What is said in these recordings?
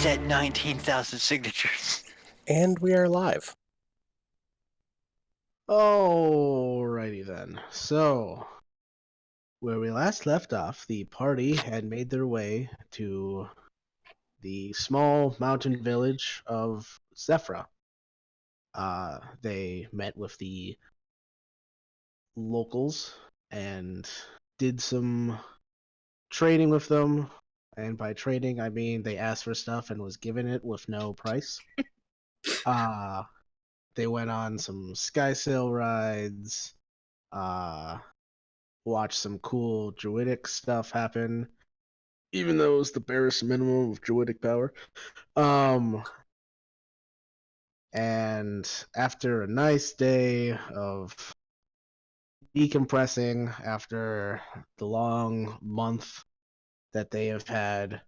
at 19,000 signatures. And we are live. Alrighty then. So, where we last left off, the party had made their way to the small mountain village of Zephra. They met with the locals and did some trading with them. And by trading, I mean they asked for stuff and was given it with no price. They went on some sky sail rides, watched some cool druidic stuff happen, even though it was the barest minimum of druidic power. And after a nice day of decompressing after the long month that they have had,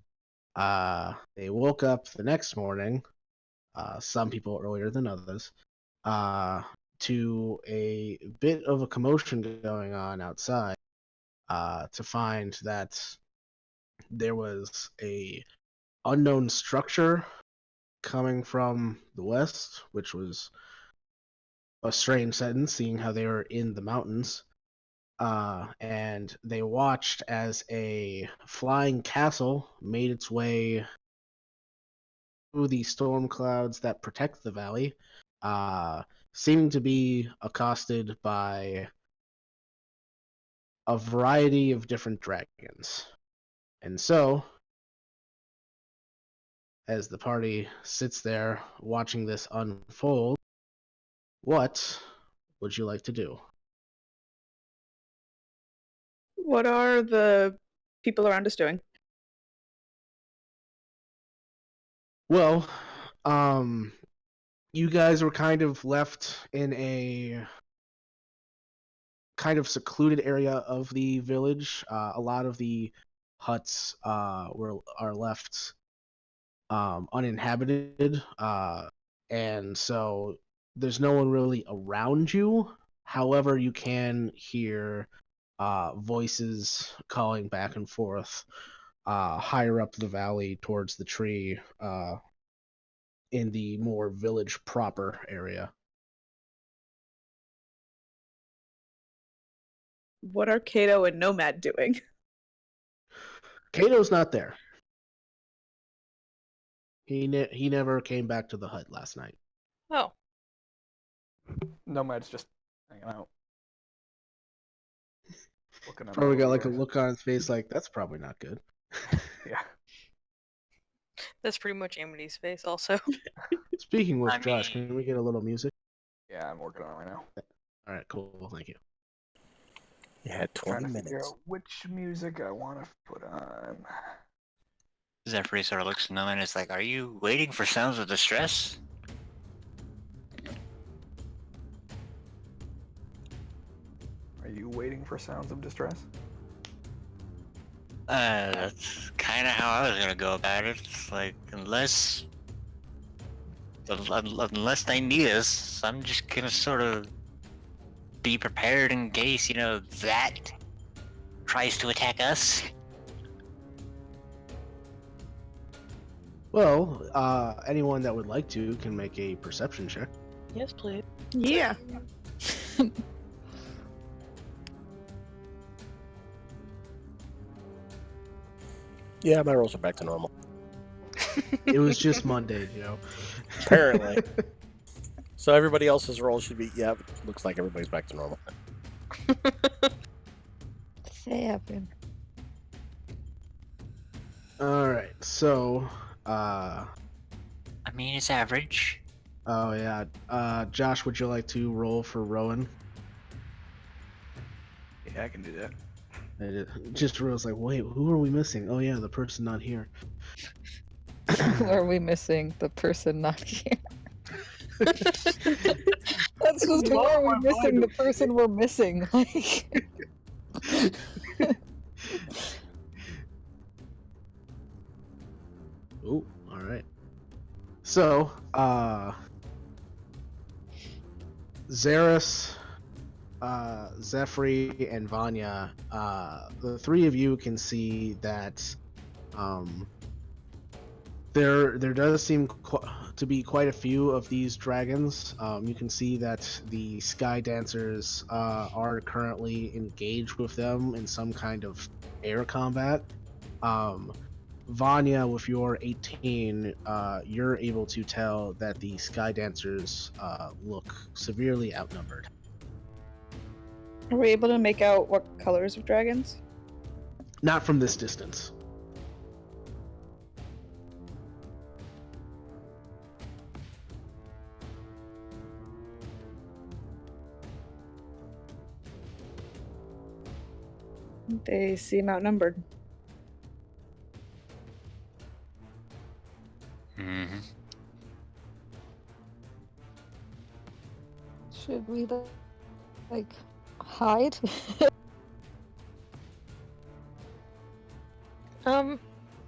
they woke up the next morning, some people earlier than others, to a bit of a commotion going on outside, to find that there was a unknown structure coming from the west, which was a strange sentence, seeing how they were in the mountains. And they watched as a flying castle made its way through the storm clouds that protect the valley, seeming to be accosted by a variety of different dragons. And so, as the party sits there watching this unfold, what would you like to do? What are the people around us doing? Well, you guys were kind of left in a kind of secluded area of the village. A lot of the huts are left uninhabited, and so there's no one really around you. However, you can hear voices calling back and forth higher up the valley towards the tree, in the more village proper area. What are Kato and Nomad doing? Kato's not there. He never came back to the hut last night. Oh. Nomad's just hanging out. Looking at Probably all got the like a doors. look on his face like, that's probably not good. Yeah. That's pretty much Amity's face also. Speaking with I Josh, mean- can we get a little music? Yeah, I'm working on it right now. Alright, cool, thank you. You had Trying 20 to figure minutes. out which music I want to put on. Zephyr sort of looks at them and is like, "Are you waiting for sounds of distress?" Are you waiting for sounds of distress? That's kind of how I was gonna go about it. It's like, unless they need us, I'm just gonna sort of be prepared in case, that tries to attack us. Well, anyone that would like to can make a perception check. Yes, please. Yeah. Yeah, my rolls are back to normal. It was just Monday, Apparently. So everybody else's rolls should be, yeah, looks like everybody's back to normal. Say happen. Alright, so, I mean, it's average. oh yeah, Josh, would you like to roll for Rowan? Yeah, I can do that. And it just Rowan's like, wait, who are we missing? Oh yeah, the person not here. Who are we missing? The person not here. That's just who are we missing? The person we're missing. Like, Oh, alright. So, Xeris, Zephyr, and Vanya, the three of you can see that There does seem to be quite a few of these dragons. You can see that the Sky Dancers are currently engaged with them in some kind of air combat. Vanya, with your 18, you're able to tell that the Sky Dancers look severely outnumbered. Are we able to make out what colors of dragons? Not from this distance. They seem outnumbered. Mm-hmm. Should we like hide?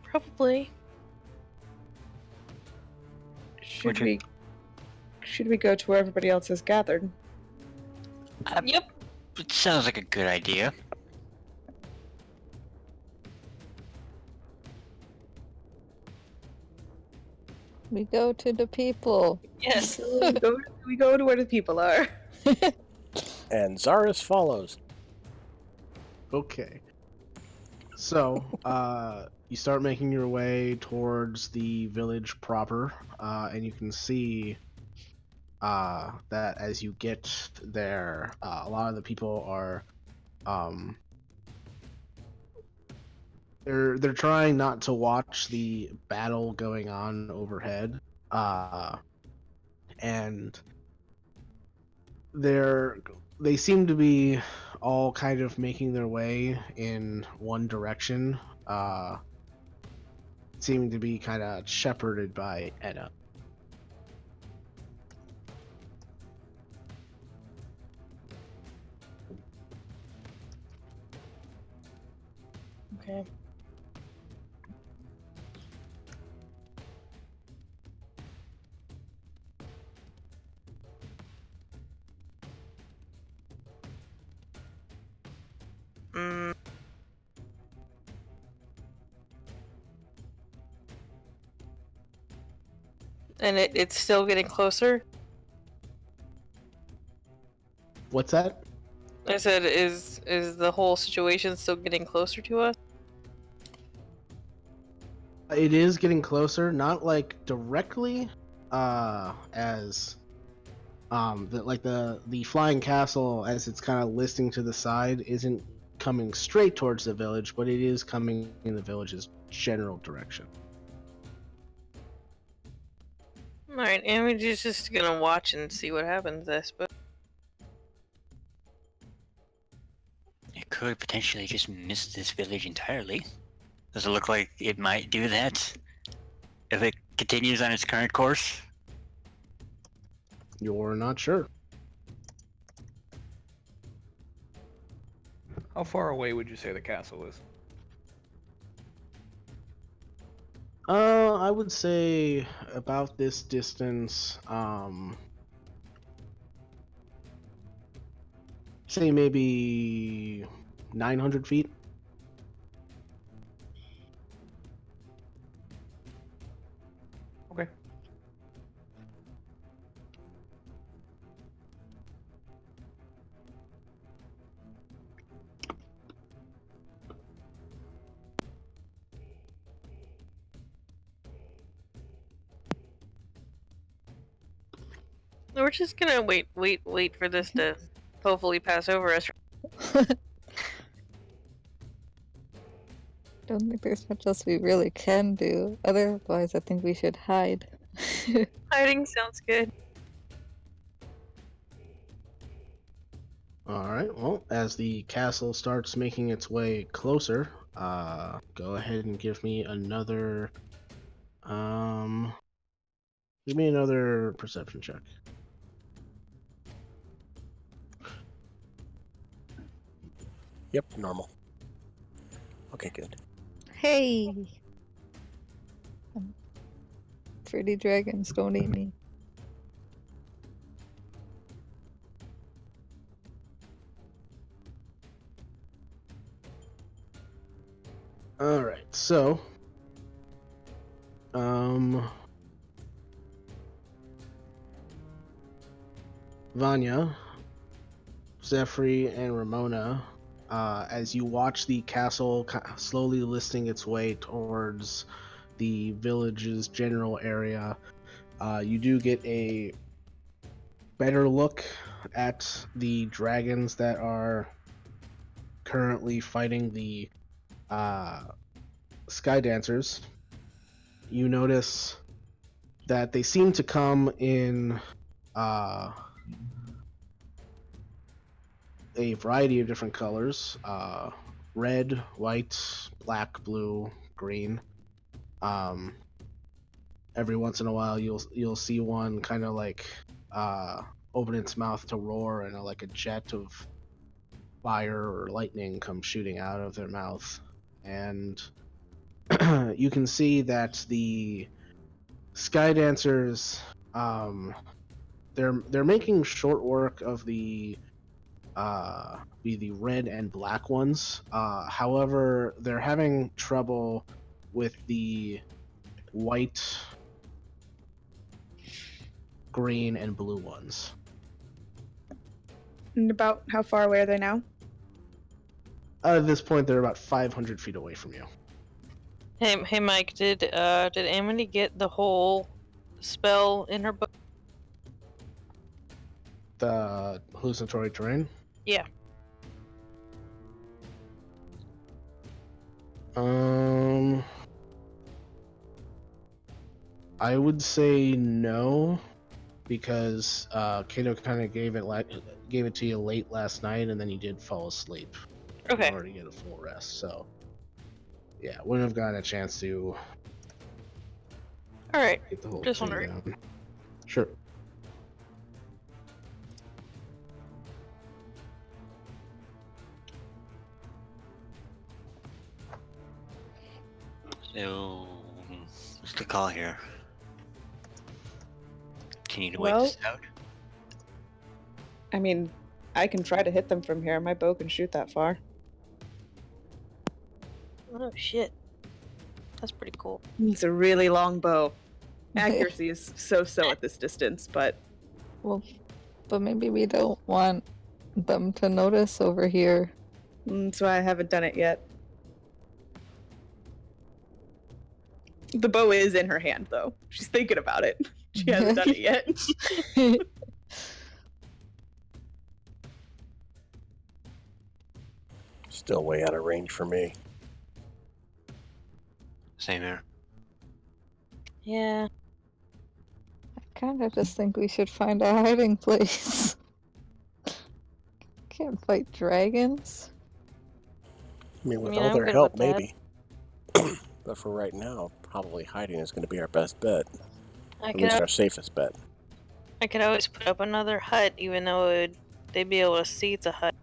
Probably. Should Okay. we go to where everybody else is gathered? Yep. It sounds like a good idea. We go to the people. Yes. We go to where the people are. And Zaris follows. Okay. So, you start making your way towards the village proper, and you can see that as you get there, a lot of the people are, they're trying not to watch the battle going on overhead, and they seem to be all kind of making their way in one direction, seeming to be kind of shepherded by Edda. Okay. Mm. And it's still getting closer? What's that? I said, is the whole situation still getting closer to us? It is getting closer, not like directly, as the flying castle, as it's kind of listing to the side, isn't coming straight towards the village, but it is coming in the village's general direction. Alright, and we're just gonna watch and see what happens, I suppose. It could potentially just miss this village entirely. Does it look like it might do that if it continues on its current course? You're not sure. How far away would you say the castle is? I would say about this distance, say maybe 900 feet. Okay. We're just gonna wait for this to hopefully pass over us. Don't think there's much else we really can do. Otherwise, I think we should hide. Hiding sounds good. Alright, well, as the castle starts making its way closer, go ahead and give me another perception check. Yep, normal. Okay, good. Hey! Pretty dragons, don't eat me. Alright, so Vanya, Zephyr, and Ramona, as you watch the castle slowly listing its way towards the village's general area, you do get a better look at the dragons that are currently fighting the Sky Dancers. You notice that they seem to come in a variety of different colors: red, white, black, blue, green. Every once in a while, you'll see one kind of like open its mouth to roar, and like a jet of fire or lightning comes shooting out of their mouth, and you can see that the Sky Dancers, they're making short work of the red and black ones. However, they're having trouble with the white, green, and blue ones. And about how far away are they now? At this point, they're about 500 feet away from you. Hey, Mike. Did Amity get the whole spell in her book? The hallucinatory terrain? Yeah. I would say no, because Kato kind of gave it to you late last night, and then you did fall asleep Okay. in order to get a full rest. So, yeah, wouldn't have gotten a chance to All right. get the whole Just thing wondering. down. Sure. So, what's the call here? Continue to wait Well- this out? I mean, I can try to hit them from here. My bow can shoot that far. Oh shit. That's pretty cool. It's a really long bow. Accuracy is so-so at this distance, but Well, but maybe we don't want them to notice over here. that's why I haven't done it yet. The bow is in her hand, though. She's thinking about it. She hasn't done it yet. Still way out of range for me. Same here. Yeah. I kind of just think we should find a hiding place. Can't fight dragons. I mean, with I mean, all I'm their good help, with that. maybe. But for right now, probably hiding is going to be our best bet. I At could least our safest bet. I could always put up another hut, even though they'd be able to see it's a hut.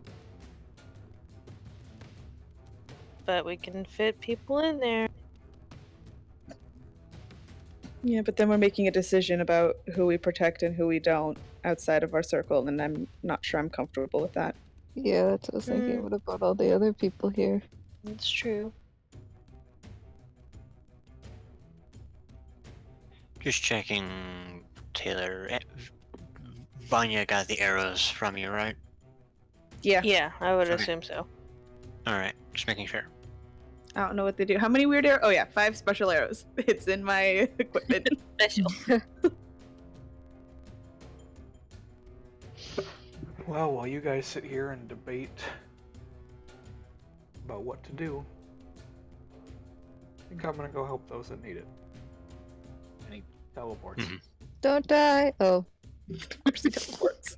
But we can fit people in there. Yeah, but then we're making a decision about who we protect and who we don't outside of our circle, and I'm not sure I'm comfortable with that. Yeah, that's what I was thinking. Mm. What about all the other people here? That's true. Just checking, Taylor. Vanya got the arrows from you, right? Yeah. Yeah, I would Okay. assume so. Alright, just making sure. I don't know what they do. How many weird arrows? Oh yeah, 5 special arrows. It's in my equipment. Special. Well, while you guys sit here and debate about what to do, I think I'm gonna go help those that need it. And he teleports. Mhm. Don't die. Oh. Where's the teleports?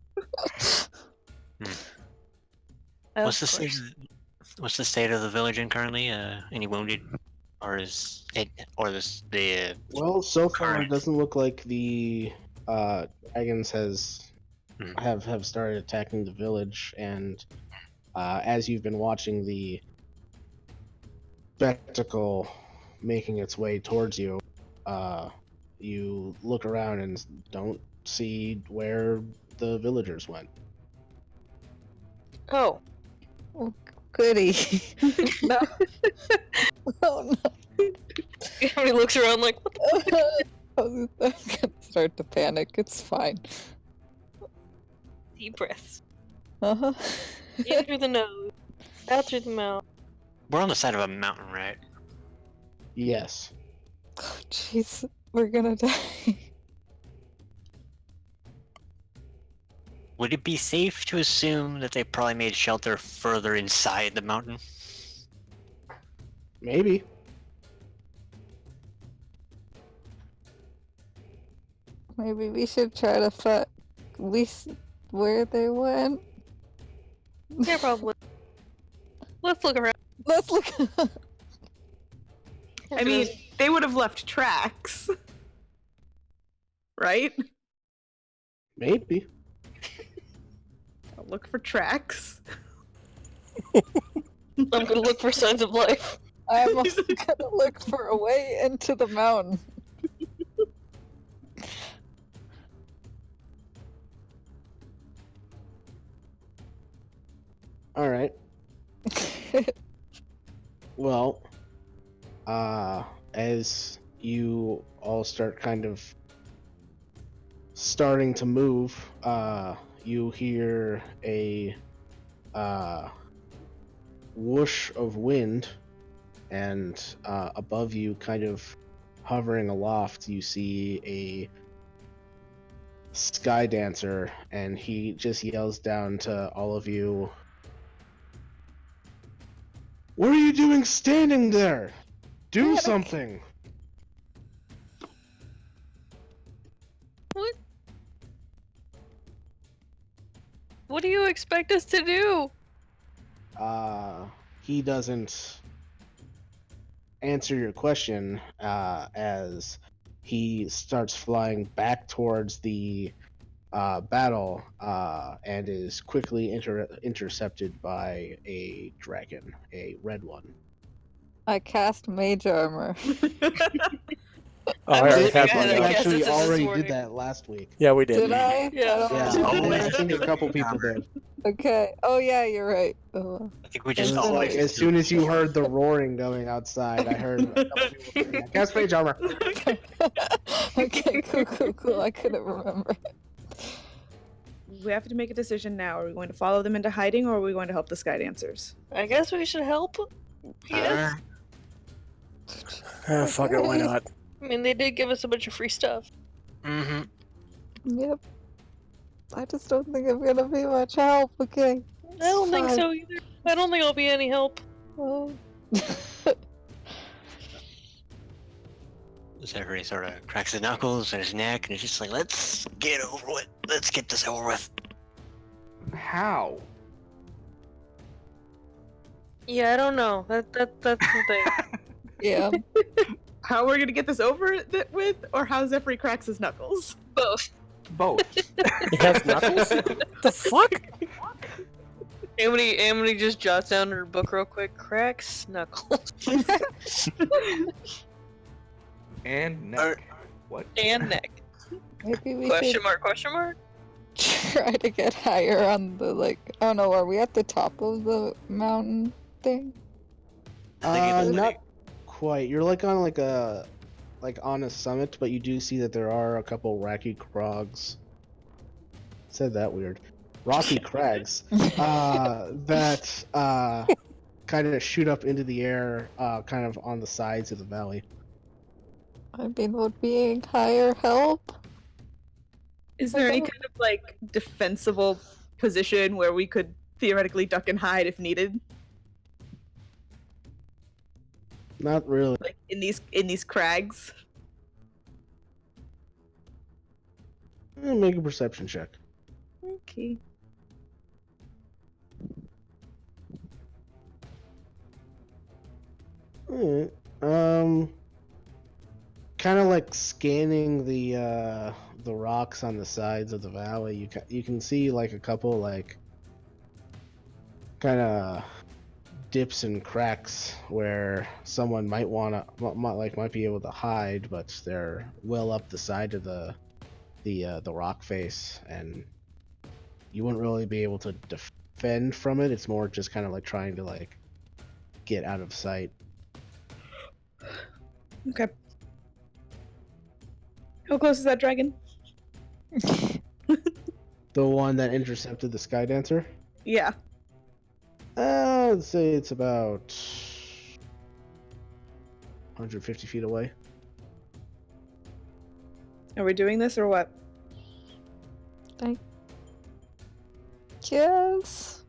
What's the state of the village in currently? Any wounded, or is it, or the Well, so far Correct. it doesn't look like the dragons have started attacking the village, and as you've been watching the spectacle making its way towards you, you look around and don't see where the villagers went. Oh, Well, goody. No. Oh no. Everybody looks around like, what the I'm gonna start to panic. It's fine. deep breaths? Uh-huh. In through the nose, out through the mouth. We're on the side of a mountain, right? Yes. Oh, jeez, we're gonna die. Would it be safe to assume that they probably made shelter further inside the mountain? Maybe. Maybe we should try to find at least where they went. Yeah, probably. Let's look around. Let's look. I mean, they would have left tracks. Right? Maybe. I'll look for tracks. I'm gonna look for signs of life. I'm also gonna look for a way into the mountain. All right. Well, as you all start kind of starting to move, you hear a whoosh of wind, and above you, kind of hovering aloft, you see a sky dancer, and he just yells down to all of you, "What are you doing standing there? Do something!" What? What do you expect us to do? He doesn't answer your question as he starts flying back towards the battle and is quickly intercepted by a dragon, a red one. I cast mage armor. Oh, I I'm already just had glad one. I You Down. guess actually this is already morning. did that last week. Yeah, we did. Did I? Yeah. I don't Yeah, remember. I think a couple people did. Okay. Oh yeah, you're right. Oh. I think we It just was Isn't like it- as soon as you heard the roaring going outside, I heard a couple people saying, "Yeah, cast mage armor." Okay, cool. I couldn't remember. We have to make a decision now. Are we going to follow them into hiding, or are we going to help the Sky Dancers? I guess we should help. Yes. Fuck it, why not? I mean, they did give us a bunch of free stuff. Mm-hmm. Yep. I just don't think I'm gonna be much help. Okay. I don't think Fine. so either. I don't think I'll be any help. Oh. Zachary sort of cracks his knuckles and his neck, and it's just like, let's get over it. Let's get this over with. How? Yeah, I don't know. That's the thing. Yeah. How we're going to get this over with, or how Zephyr cracks his knuckles? Both. Both. He has knuckles? The fuck? Amity just jots down her book real quick. Cracks knuckles. And neck. What? And neck. Maybe we Question should mark, question mark? try to get higher on the I don't know, are we at the top of the mountain thing? Not quite. You're like on on a summit, but you do see that there are a couple rocky crags. Said that weird. Rocky crags that kind of shoot up into the air, kind of on the sides of the valley. I mean, would being higher help? Is there any kind of defensible position where we could theoretically duck and hide if needed? Not really. Like in these crags? Make a perception check. Okay. Alright. Kind of like scanning the rocks on the sides of the valley. You can see like a couple kind of dips and cracks where someone might be able to hide, but they're well up the side of the rock face, and you wouldn't really be able to defend from it. It's more just kind of like trying to get out of sight. Okay. How close is that dragon? The one that intercepted the Sky Dancer? Yeah. I'd say it's about 150 feet away. Are we doing this or what? Yes.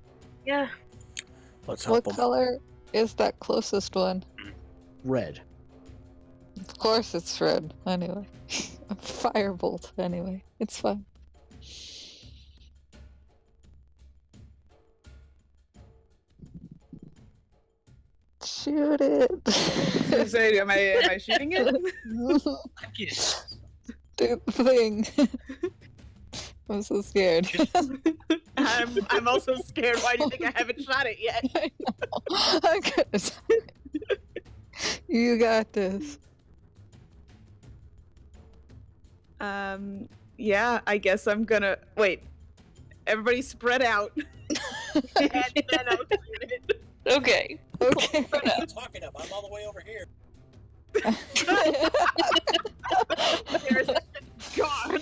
Yeah. Let's What help him. color is that closest one? Red. Of course it's red. Anyway. A firebolt. Anyway. It's fine. Shoot it. Say, am I shooting it? Yes. Do the thing. I'm so scared. I'm also scared. Why do you think I haven't shot it yet? I know. I'm gonna. You got this. Yeah, I guess I'm gonna wait. Everybody spread out. And then I'll shoot it. Okay. Okay. Talking up. I'm all the way over here. There's gone.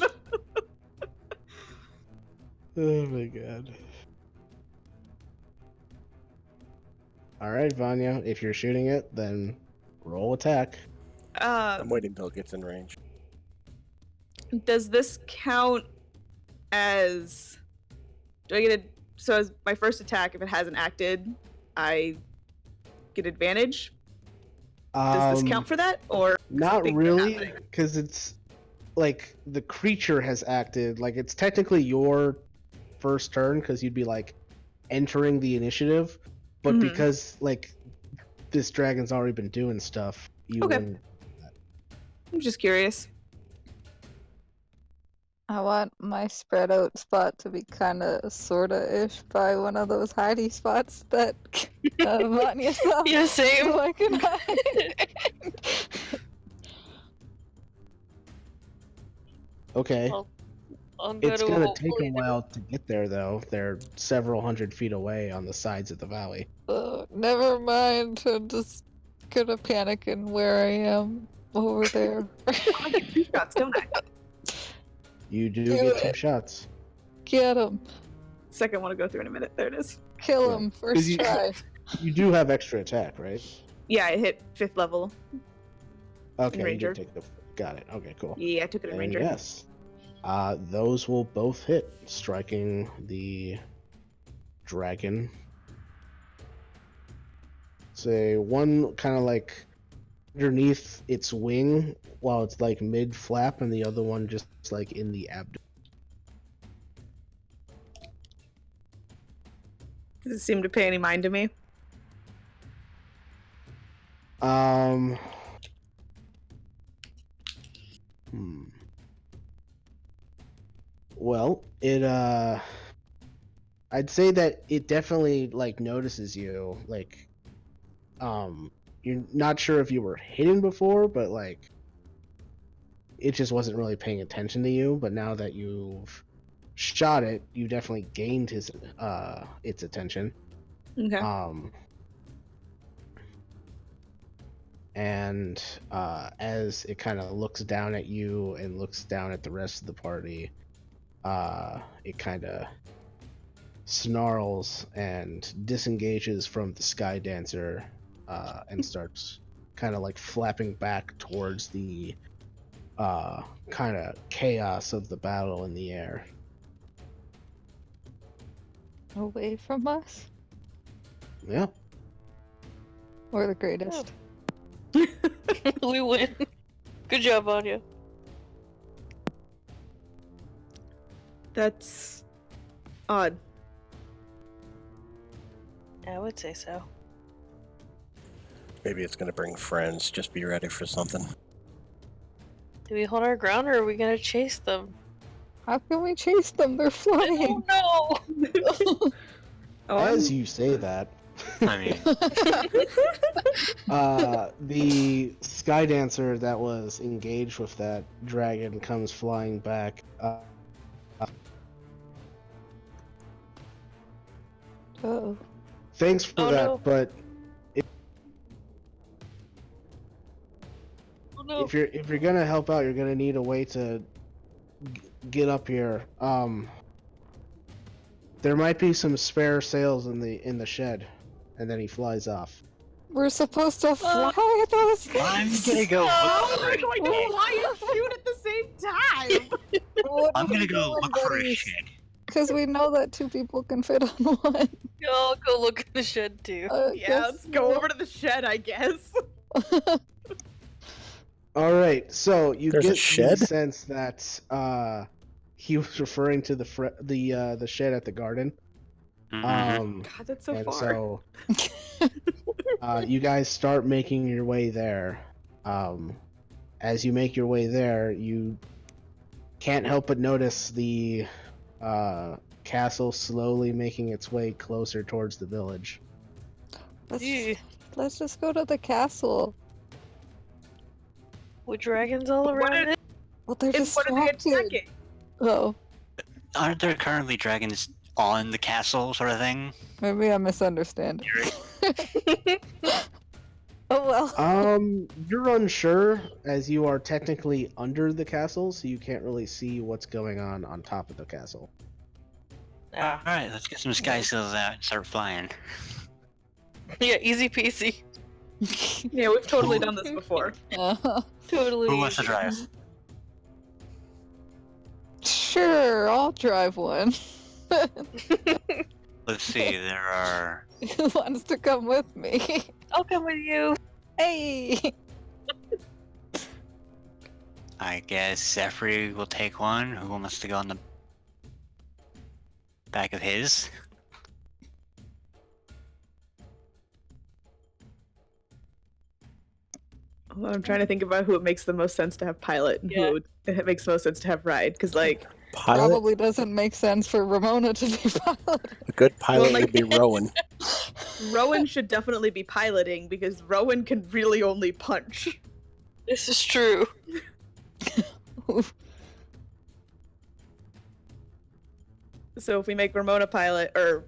Oh my god. Alright, Vanya, if you're shooting it, then roll attack. I'm waiting until it gets in range. Does this count as? Do I get a? So as my first attack, if it hasn't acted, I get advantage. Does this count for that, or Not something really, happening? because it's like the creature has acted. Like it's technically your first turn because you'd be like entering the initiative, but Mhm. because like this dragon's already been doing stuff, you Okay. wouldn't. I'm just curious. I want my spread out spot to be kind of sorta ish by one of those hidey spots that Vanya saw. Yeah, same. So I can hide. Okay. I'll go It's to gonna a take a while to get there, though. They're several hundred feet away on the sides of the valley. Never mind. I'm just gonna panic and where I am over there. I get 2 shots, don't I? You do Do get 2 it. shots. Get him. Second one to go through in a minute. There it is. Kill Yeah. him 'Cause first you- try. You do have extra attack, right? Yeah, I hit 5th level. Okay, you Ranger. did take the. Got it. Okay, cool. Yeah, I took it in And Ranger. yes, those will both hit, striking the dragon. Say one kind of like underneath its wing while it's like mid flap, and the other one just like in the abdomen. Does it seem to pay any mind to me? Well, it I'd say that it definitely like notices you. Like, you're not sure if you were hidden before, but like, it just wasn't really paying attention to you. But now that you've shot it, you definitely gained its attention. Okay. And as it kind of looks down at you and looks down at the rest of the party, it kind of snarls and disengages from the Sky Dancer and starts kind of like flapping back towards the kind of chaos of the battle in the air. Away from us? Yeah. We're the greatest. We win. Good job, Anya. That's odd. I would say so. Maybe it's gonna bring friends. Just be ready for something. Do we hold our ground or are we gonna chase them? How can we chase them? They're flying. Oh no! As you say that, I mean, the Sky Dancer that was engaged with that dragon comes flying back. Oh. Thanks for Oh, that, no. but no. if you're gonna help out, you're gonna need a way to get up here. There might be some spare sails in the shed, and then he flies off. We're supposed to fly those I'm things. gonna go How look are for we it. going to fly and shoot at the same time? What I'm are we gonna go doing, look for a buddies? shed. Because we know that 2 people can fit on one. I'll go look in the shed too. Yeah, let's go over to the shed, I guess. All right, so you There's a get the shed? sense that he was referring to the shed at the garden. Mhm. God, that's so and far. so you guys start making your way there. As you make your way there, you can't help but notice the castle slowly making its way closer towards the village. Ew. Let's just go to the castle. With dragons all around it? Well, they're And what are they distracted. attacking? Oh, Aren't there currently dragons on the castle, sort of thing? maybe I misunderstand. Oh well. You're unsure, as you are technically under the castle, so you can't really see what's going on top of the castle. Ah. Alright, let's get some sky sails out and start flying. Yeah, easy peasy. Yeah, we've totally done this before. Totally. Who wants to easy. drive? Sure, I'll drive one. Let's see, there are... Who wants to come with me? I'll come with you. Hey! I guess Zephyr will take one. Who wants to go on the back of his? Well, I'm trying to think about who it makes the most sense to have pilot and who it makes the most sense to have ride. Because, like, Pilot? Probably doesn't make sense for Ramona to be pilot. A good pilot Well, like- would be Rowan. Rowan should definitely be piloting because Rowan can really only punch. This is true. So if we make Ramona pilot, or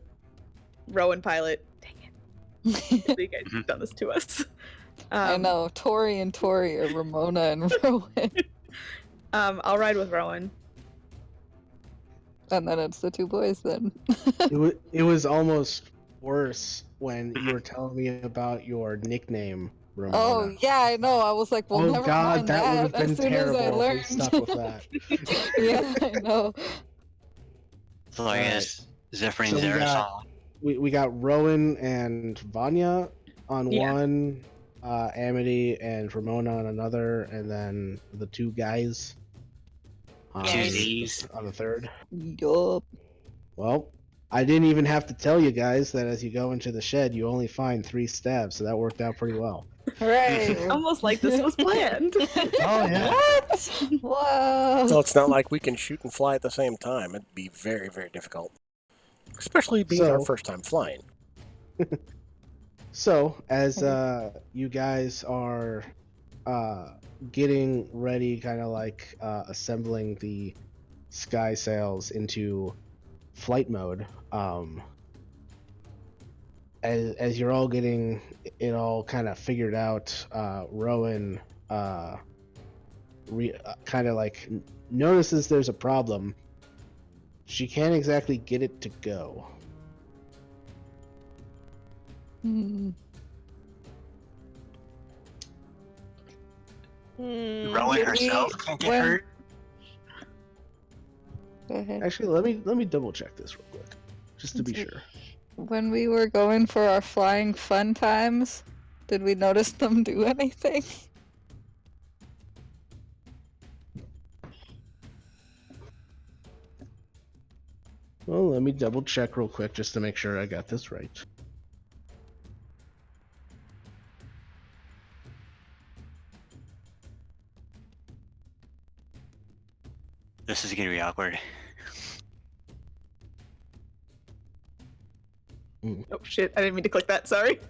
Rowan pilot, dang it. You guys have done this to us. I know, Tori and Tori are Ramona and Rowan. I'll ride with Rowan. And then it's the 2 boys then. It was almost worse when you were telling me about your nickname, Ramona. Oh yeah, I know. I was like, well, Oh never God, mind that would have as been soon as I terrible if we learned. stuck with that. Yeah, I know. So I guess Zephyr and So we Zara got- saw. We got Rowan and Vanya on Yeah. one, Amity and Ramona on another, and then the 2 guys on, Twosies. on the third. Yup. Well, I didn't even have to tell you guys that as you go into the shed, you only find 3 stabs, so that worked out pretty well. Hooray! Almost like this was planned. Oh yeah. What? Whoa! So it's not like we can shoot and fly at the same time. It'd be very, very difficult. Especially being our So- first time flying. So, as you guys are getting ready, kind of like assembling the sky sails into flight mode, as you're all getting it all kind of figured out, Rowan kind of like notices there's a problem. She can't exactly get it to go. Hmm. Rowan Did herself we- can't get when- hurt. Go ahead. Actually, let me double check this real quick, just to be Okay. sure. When we were going for our flying fun times, did we notice them do anything? Well, let me double check real quick just to make sure I got this right. This is gonna be awkward. Oh shit, I didn't mean to click that, sorry.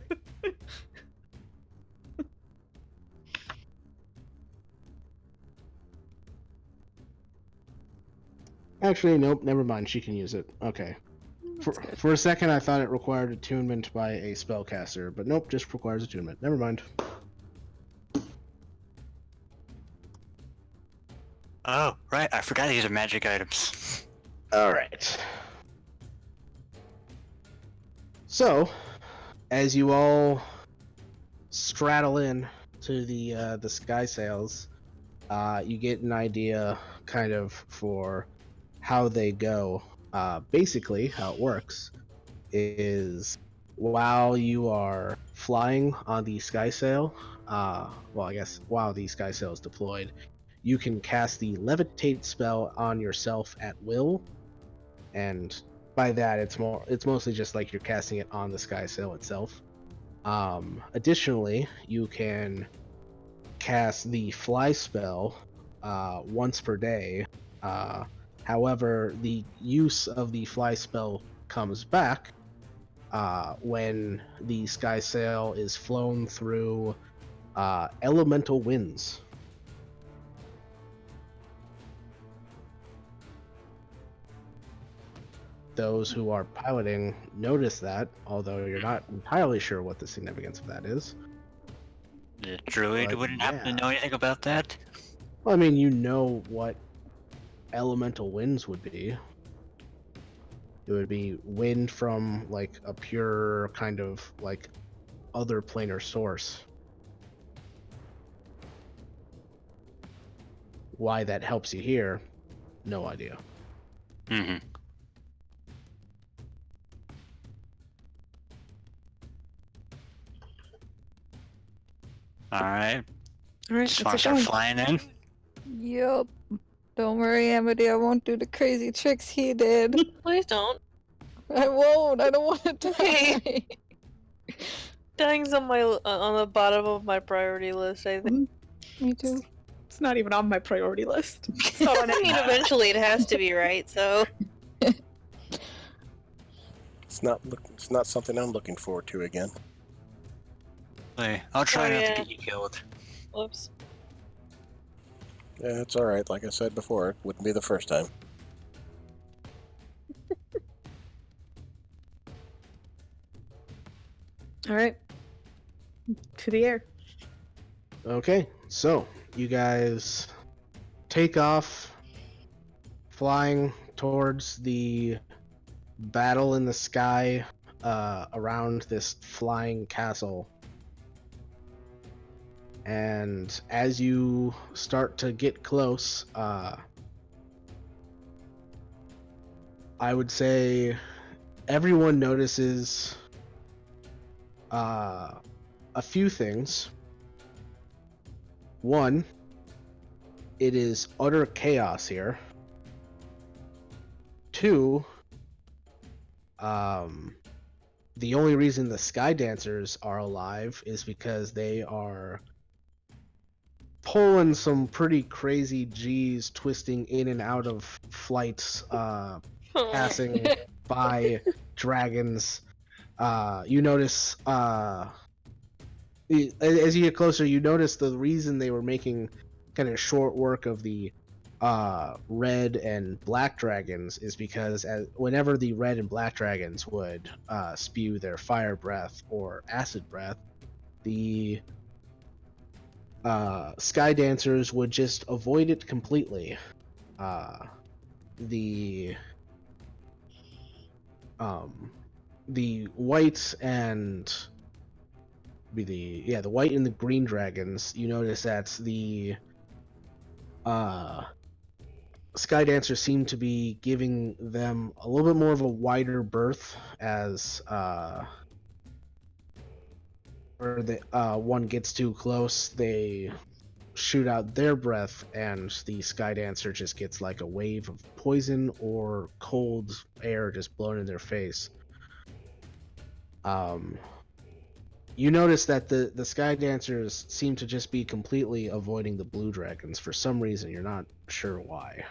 Actually, nope, never mind. She can use it. Okay. For a second, I thought it required attunement by a spellcaster, but nope, just requires attunement. Never mind. Oh, right. I forgot these are magic items. All right. So, as you all straddle in to the sky sails, you get an idea kind of for how they go. Basically, how it works is while you are flying on the sky sail, well, I guess while the sky sail is deployed, you can cast the levitate spell on yourself at will, and by that it's mostly just like you're casting it on the sky sail itself. Additionally, you can cast the fly spell once per day. However, the use of the fly spell comes back when the sky sail is flown through elemental winds. Those who are piloting notice that, although you're not entirely sure what the significance of that is. The druid But wouldn't happen to yeah. know anything about that. Well, I mean, you know what elemental winds would be. It would be wind from like a pure kind of like other planar source. Why that helps you here, no idea. Mm-hmm. Alright. All right, Just let's want get to start going. flying in. Yup. Don't worry, Amity. I won't do the crazy tricks he did. Please don't. I won't. I don't want to die. Dying's on my on the bottom of my priority list. I think. Me too. It's not even on my priority list. It's not on I mean, eventually it has to be, right? So. It's not something I'm looking forward to again. Hey, I'll try Oh, not yeah. to get you killed. Whoops. Yeah, it's all right. Like I said before, it wouldn't be the first time. All right. To the air. Okay, so you guys take off, flying towards the battle in the sky around this flying castle. And as you start to get close, I would say everyone notices a few things. One, it is utter chaos here. Two, the only reason the Sky Dancers are alive is because they are pulling some pretty crazy G's, twisting in and out of flights, passing by dragons. You notice, as you get closer, you notice the reason they were making kind of short work of the red and black dragons is because whenever the red and black dragons would spew their fire breath or acid breath, the Sky Dancers would just avoid it completely. The white and the white and the green dragons, you notice that the Sky Dancers seem to be giving them a little bit more of a wider berth as where the one gets too close, they shoot out their breath, and the Sky Dancer just gets like a wave of poison or cold air just blown in their face. You notice that the Sky Dancers seem to just be completely avoiding the blue dragons for some reason. You're not sure why.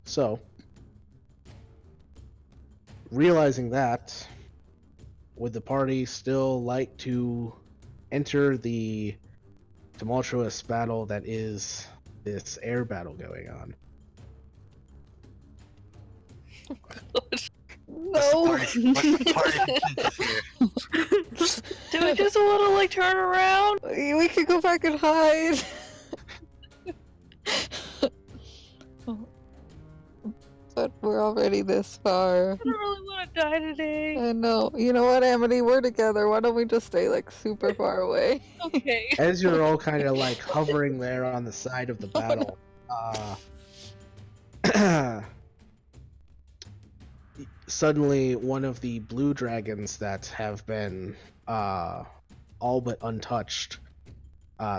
So, realizing that, would the party still like to enter the tumultuous battle that is this air battle going on? What's the party here? Do we just want to like turn around? We could go back and hide. But we're already this far. I don't really want to die today. I know. You know what, Amity? We're together. Why don't we just stay like super far away? Okay. As you're all kind of like hovering there on the side of the battle, suddenly one of the blue dragons that have been all but untouched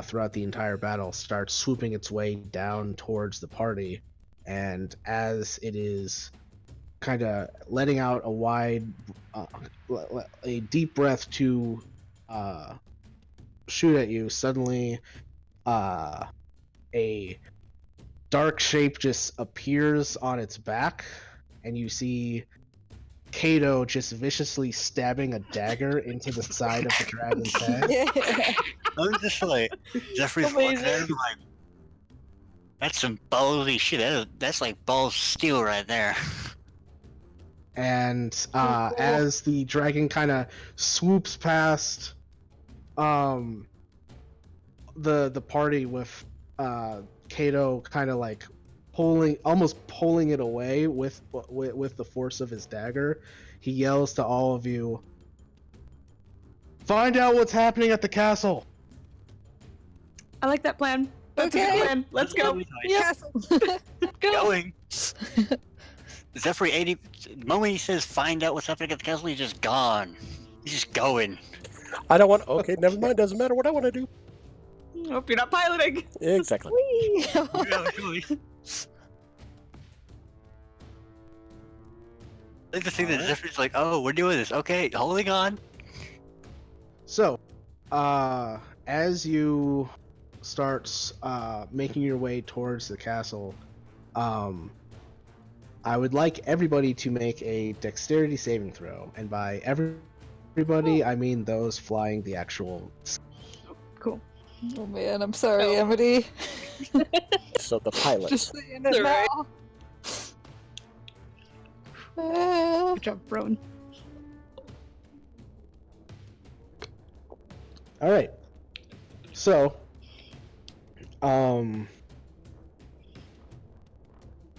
throughout the entire battle starts swooping its way down towards the party, and as it is kind of letting out a wide, a deep breath to shoot at you, suddenly a dark shape just appears on its back, and you see Kato just viciously stabbing a dagger into the side of the dragon's head. Yeah. I'm just like, Jeffrey's looking at him like, that's some ballsy shit. That's like balls steel right there. And as the dragon kind of swoops past the party with Kato kind of like almost pulling it away with the force of his dagger, he yells to all of you, "Find out what's happening at the castle." I like that plan. That's a Okay. good plan. Let's go. Yes. Going. Jeffrey 80. The moment he says find out what's happening at the castle, he's just gone. He's just going. I don't want. Okay, never mind. Doesn't matter what I want to do. Hope you're not piloting. Exactly. Whee! Like the thing that Jeffrey's like, oh, we're doing this. Okay, holding on. So, as you start making your way towards the castle, I would like everybody to make a dexterity saving throw, and by everybody, I mean those flying the actual. Cool. Oh man, I'm sorry, Amity. So the pilot. Just saying it Alright. now. Ah. Good job, Rowan. All right. So,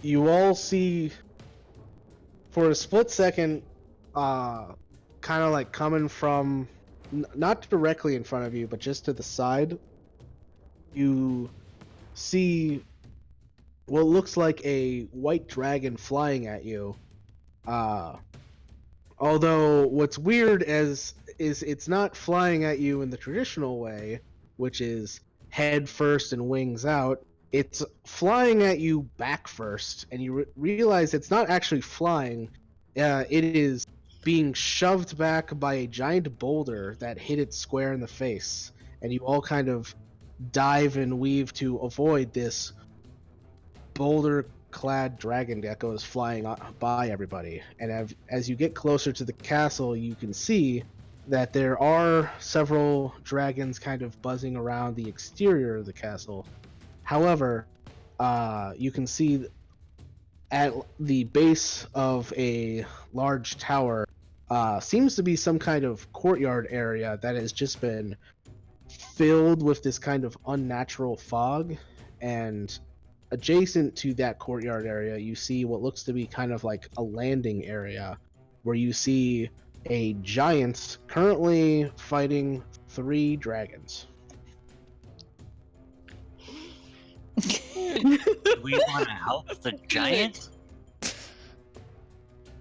you all see for a split second, kind of like coming from not directly in front of you, but just to the side, you see what looks like a white dragon flying at you. Although what's weird is it's not flying at you in the traditional way, which is head first and wings out. It's flying at you back first, and you realize it's not actually flying. It is being shoved back by a giant boulder that hit it square in the face, and you all kind of dive and weave to avoid this boulder-clad dragon that goes flying by everybody. And as you get closer to the castle, you can see that there are several dragons kind of buzzing around the exterior of the castle. However, you can see at the base of a large tower seems to be some kind of courtyard area that has just been filled with this kind of unnatural fog, and adjacent to that courtyard area you see what looks to be kind of like a landing area where you see a giant currently fighting 3 dragons. Do we want to help the giant?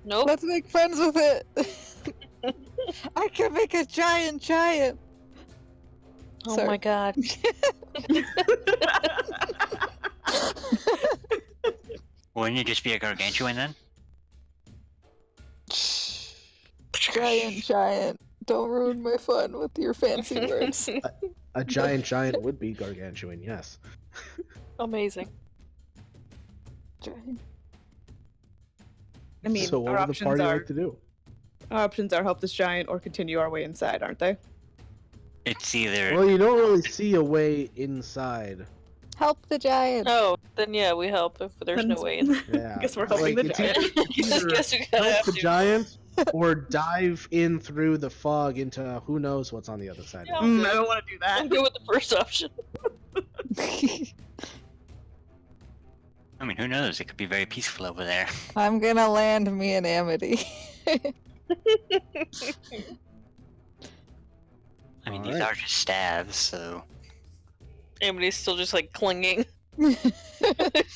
Nope. Let's make friends with it. I can make a giant. Oh Sorry. my god. Wouldn't it just be a gargantuan then? Giant. Don't ruin my fun with your fancy words. A giant would be gargantuan, yes. Amazing. Giant. I mean, So what our would the options party are like to do? our options are help this giant or continue our way inside, aren't they? It's either. Well, you don't really see a way inside. Help the giant. Oh, then yeah, we help if there's no way in. Yeah. I guess we're helping the it's giant. either I guess we gotta help have the to. giant or dive in through the fog into who knows what's on the other side. Yeah. Of it. I don't want to do I'm that. good with the first option. I mean, who knows? It could be very peaceful over there. I'm gonna land me and Amity. I mean, All these right. are just stabs, so Amity's still just like clinging.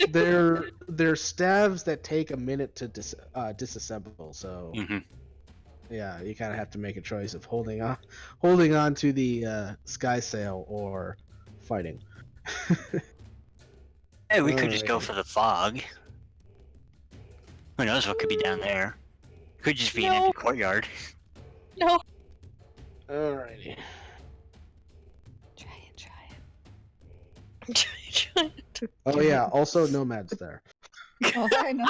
They're stabs that take a minute to disassemble. So yeah, you kind of have to make a choice of holding on to the sky sail or fighting. Hey, we could just go Alrighty. for the fog. Who knows what could be down there? Could just be an No. empty courtyard. No. Alrighty. Try it. Oh yeah. Also, nomads there. Oh, I know.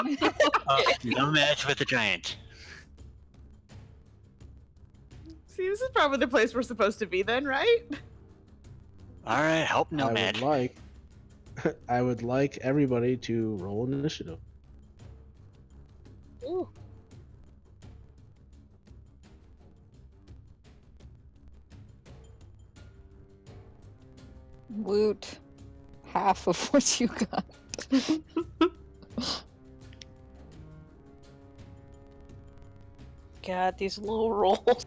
No match with the giant. See, this is probably the place we're supposed to be then, right? Alright, help Nomad. I would like everybody to roll an initiative. Ooh. Woot. Half of what you got. God, these low rolls.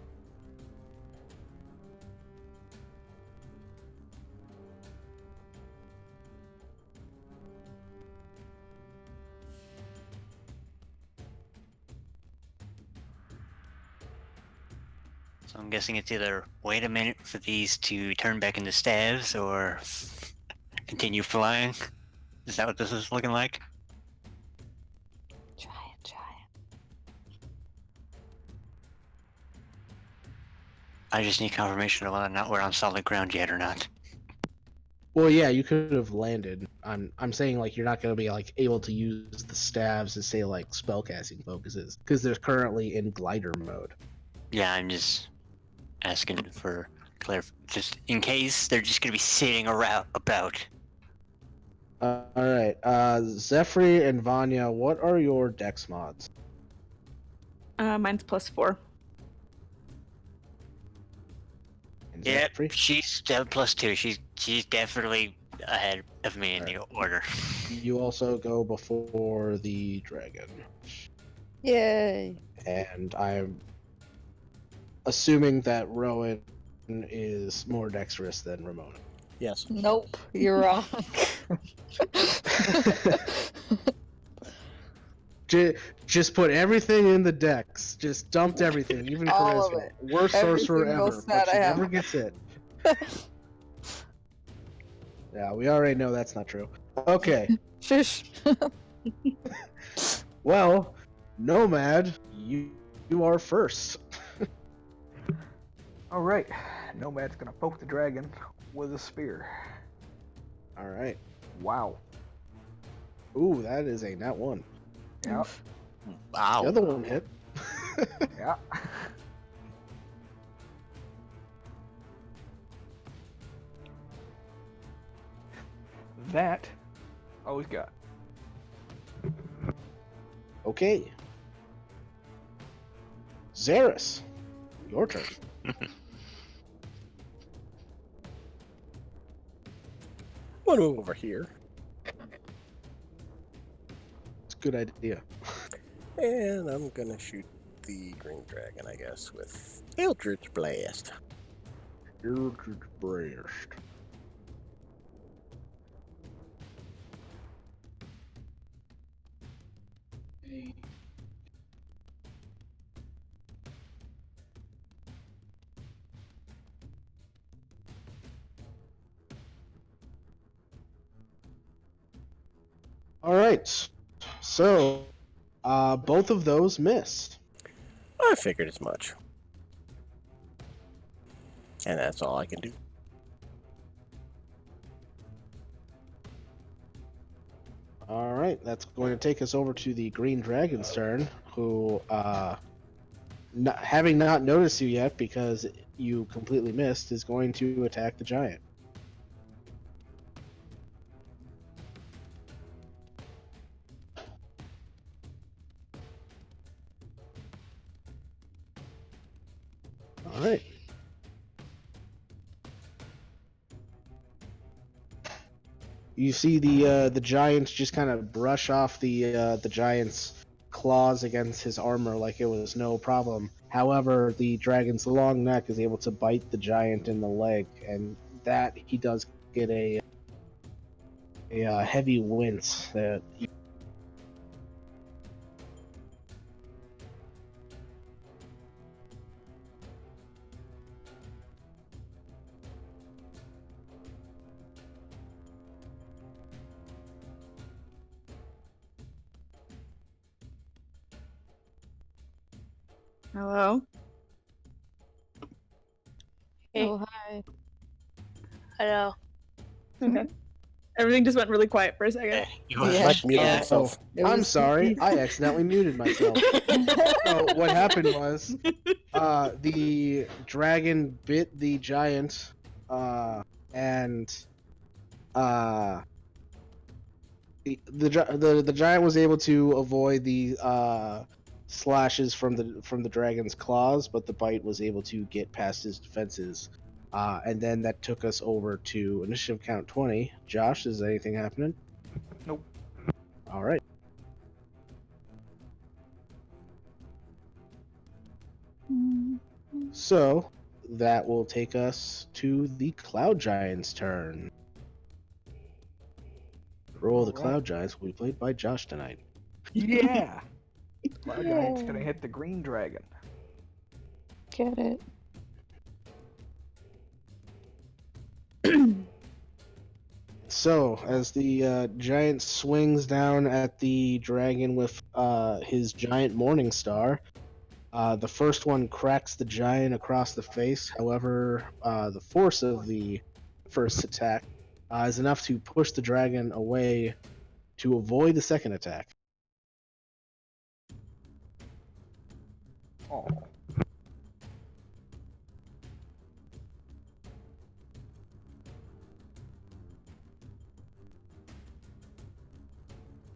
So I'm guessing it's either wait a minute for these to turn back into stabs or continue flying. Is that what this is looking like? Try it. I just need confirmation of whether or not we're on solid ground yet or not. Well, yeah, you could have landed. I'm saying like you're not gonna be like able to use the stabs to say like spellcasting focuses because they're currently in glider mode. Yeah, I'm just asking for just in case they're just gonna be sitting around about. All right, Zephyr and Vanya, what are your dex mods? Mine's +4. And Yeah, Zephyr? she's +2. She's definitely ahead of me in the order. You also go before the dragon, Yay. and I'm assuming that Rowan is more dexterous than Ramona. Yes. Nope, you're wrong. Just put everything in the dex. Just dumped everything, even All of charisma. it. Worst Every sorcerer single ever, stat but she I have. never gets it. Yeah, we already know that's not true. Okay, Shush. well, Nomad, you are first. All right, Nomad's gonna poke the dragon with a spear. All right. Wow. Ooh, that is a nat 1. Yeah. Wow. The other one hit. Yeah. That always got. Okay. Xeris, your turn. I'm gonna move over here, It's a good idea. and I'm gonna shoot the green dragon, I guess, with Eldritch Blast. Eldritch Blast. All right. So, both of those missed. I figured as much. And that's all I can do. All right, that's going to take us over to the Green Dragon's turn, who, having not noticed you yet because you completely missed, is going to attack the giant. All right. You see the giant just kind of brush off the giant's claws against his armor like it was no problem. However, the dragon's long neck is able to bite the giant in the leg, and that he does get a heavy wince. That Hello? Hey. Oh, hi. Hello. Okay. Everything just went really quiet for a second. Yeah, you are- Yeah. Mike muted Yeah. himself. It I'm was sorry, spooky. I accidentally muted myself. So what happened was, the dragon bit the giant, and the giant was able to avoid the slashes from the dragon's claws, but the bite was able to get past his defenses. And then that took us over to initiative count 20. Josh, is anything happening? Nope. All right. So that will take us to the Cloud Giant's turn. Roll the Alright. Cloud Giants will be played by Josh tonight. Yeah. Cloud Giant's Yay. gonna hit the green dragon. Get it. So, as the giant swings down at the dragon with his giant morning star, the first one cracks the giant across the face. However, the force of the first attack is enough to push the dragon away to avoid the second attack. Oh.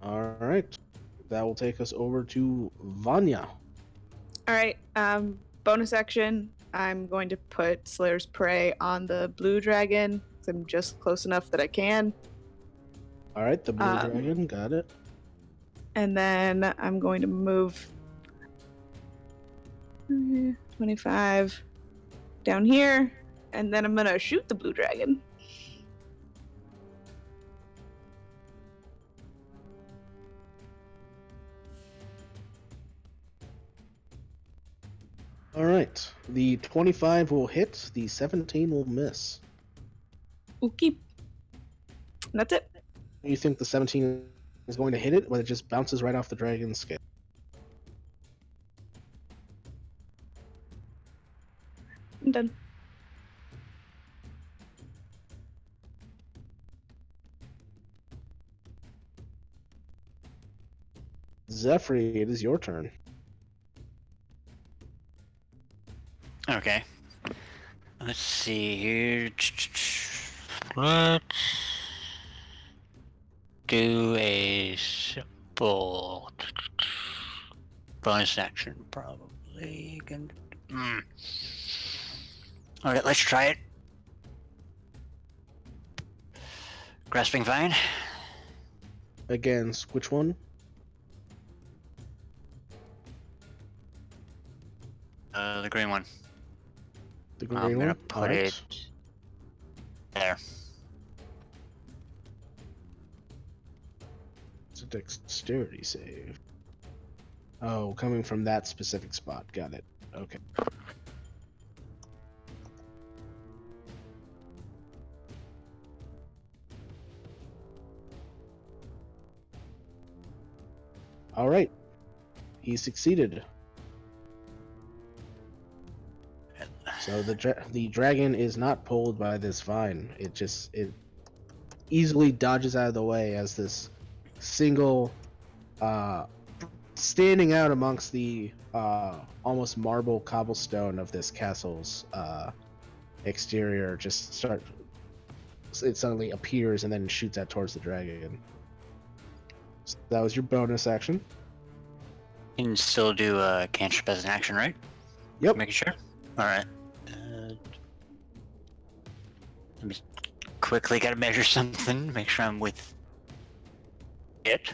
All right, that will take us over to Vanya. All right. Bonus action. I'm going to put Slayer's Prey on the blue dragon. 'Cause I'm just close enough that I can. All right, the blue Um, dragon, got it. And then I'm going to move 25 down here. And then I'm going to shoot the blue dragon. All right, the 25 will hit, the 17 will miss. Okay. And that's it. You think the 17 is going to hit it, but it just bounces right off the dragon's scale? I'm done. Zephyr, it is your turn. Okay. Let's see here. Let's do a simple bonus action, probably. Okay, let's try it. Grasping Vine. Against which one? The green one. The green I'm gonna one? put Alright. it there. It's a dexterity save. Oh, coming from that specific spot. Got it. Okay. All right. He succeeded. So the dragon is not pulled by this vine. It easily dodges out of the way as this single standing out amongst the almost marble cobblestone of this castle's exterior it suddenly appears and then shoots out towards the dragon. So that was your bonus action. You can still do a cantrip as an action, right? Yep. Making sure. All right. Let me quickly gotta measure something, make sure I'm with it.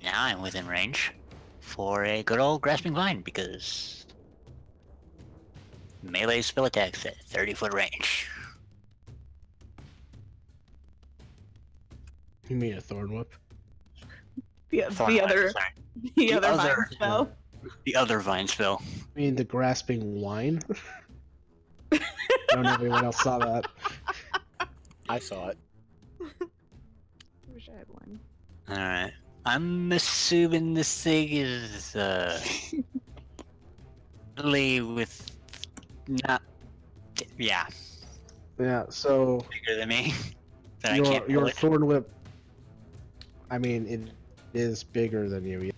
Now I'm within range for a good old grasping vine because melee spell attacks at 30-foot range. You mean a thorn whip? The Thorn other sorry. the The other vine other- spell. The other vine spell. I mean the grasping wine? I don't know if anyone else saw that. I saw it. I wish I had one. Alright. I'm assuming this thing is really with not yeah, Yeah, so bigger than me. That I can't your pull it. thorn whip, I mean, it is bigger than you.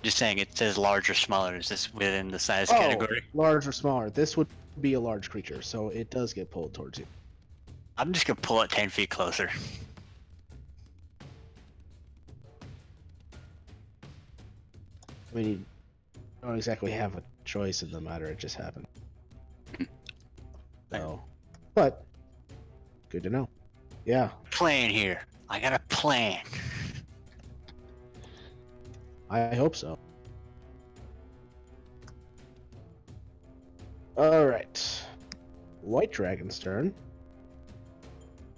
Just saying it says large or smaller. Is this within the size Oh, category? large or smaller. This would be a large creature, so it does get pulled towards you. I'm just gonna pull it 10 feet closer. I mean, you don't exactly have a choice in the matter, it just happened. So, but, good to know. Yeah, Plan here. I got a plan. I hope so. Alright. White Dragon's turn.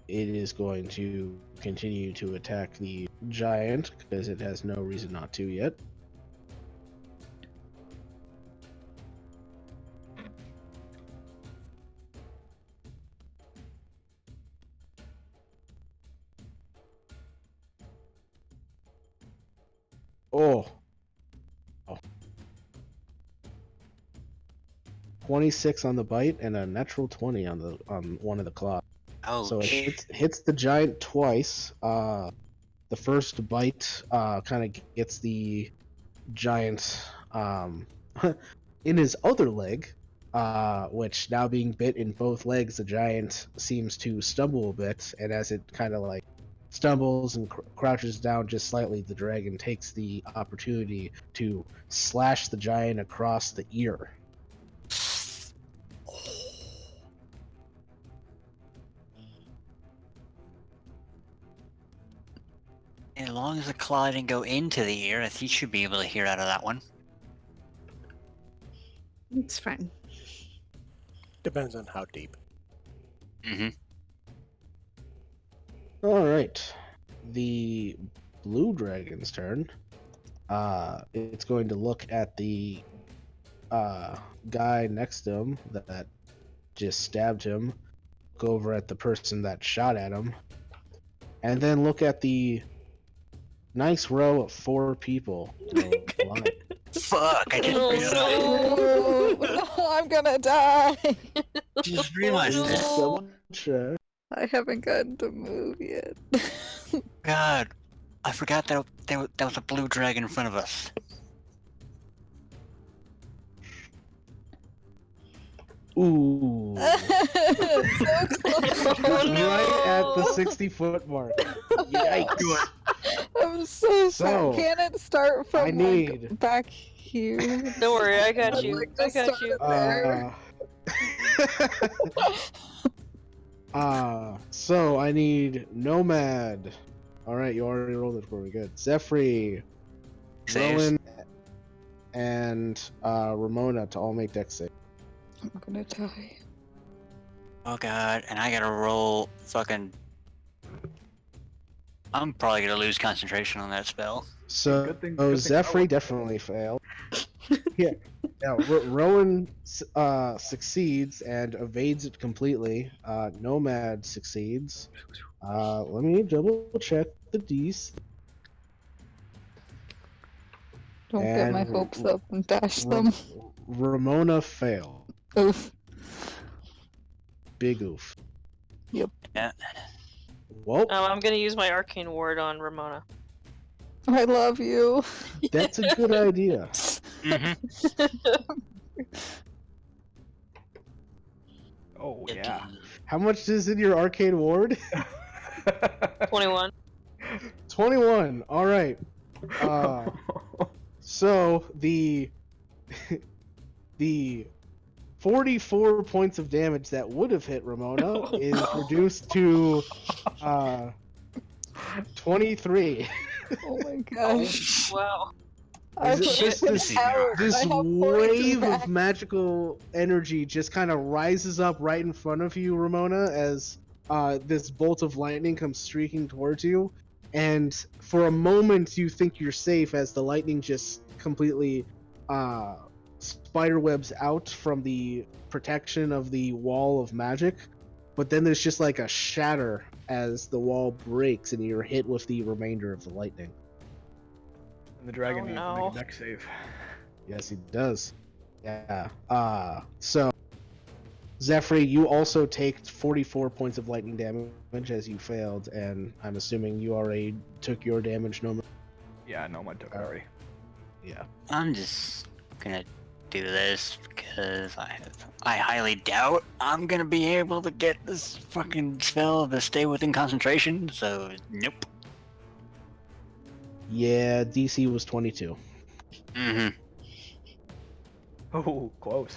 It is going to continue to attack the giant, because it has no reason not to yet. Oh. 26 on the bite and a natural 20 on one of the claws. Oh, So it hits the giant twice. The first bite kind of gets the giant in his other leg, which now being bit in both legs, the giant seems to stumble a bit, and as it kind of like stumbles and crouches down just slightly, the dragon takes the opportunity to slash the giant across the ear. as long as the claw didn't go into the ear, he should be able to hear out of that one. It's fine. Depends on how deep. Mm-hmm. All right, the blue dragon's turn. It's going to look at the guy next to him that just stabbed him, look over at the person that shot at him, and then look at the nice row of 4 people. Fuck! I just Oh, realized. No, no, I'm gonna die. Just realized no. this. Double check. I haven't gotten to move yet. God, I forgot that that was a blue dragon in front of us. Ooh. So close. Oh, no. Right at the 60-foot mark. Yikes. I'm so So, sorry. Can it start from I like, need- back here? Don't worry, I got I'd you. like I to got start you. there. So I need Nomad. Alright, you already rolled it for me. Good. Zephyr, Saves. Rowan, and Ramona to all make dex save. I'm gonna die. Oh god, and I gotta roll fucking. I'm probably gonna lose concentration on that spell. So, Good thing- oh, good thing I Zephyr won. definitely failed. Yeah. Rowan succeeds and evades it completely. Nomad succeeds. Let me double check the D's. Don't get my And hopes up and dash Ra- them. Ramona failed. Oof. Big oof. Yeah. Well, I'm gonna use my arcane ward on Ramona. I love you. that's a good idea. Mm-hmm. Oh yeah. How much is in your arcade ward? 21. 21. All right. So the the 44 points of damage that would have hit Ramona is reduced to 23. Oh my gosh. Wow. I Is it just went this out. this I have 42 wave back. of magical energy just kind of rises up right in front of you, Ramona, as this bolt of lightning comes streaking towards you, and for a moment you think you're safe as the lightning just completely spiderwebs out from the protection of the wall of magic, but then there's just like a shatter as the wall breaks and you're hit with the remainder of the lightning. And the dragon Oh, needs to no. make a deck save. Yes, he does. Yeah. So Zephyr, you also take 44 points of lightning damage as you failed, and I'm assuming you already took your damage, Noma. Yeah, no, I took it already. Yeah. I'm just gonna do this because I highly doubt I'm gonna be able to get this fucking spell to stay within concentration. So nope. Yeah, DC was 22. Mm-hmm. Oh, close.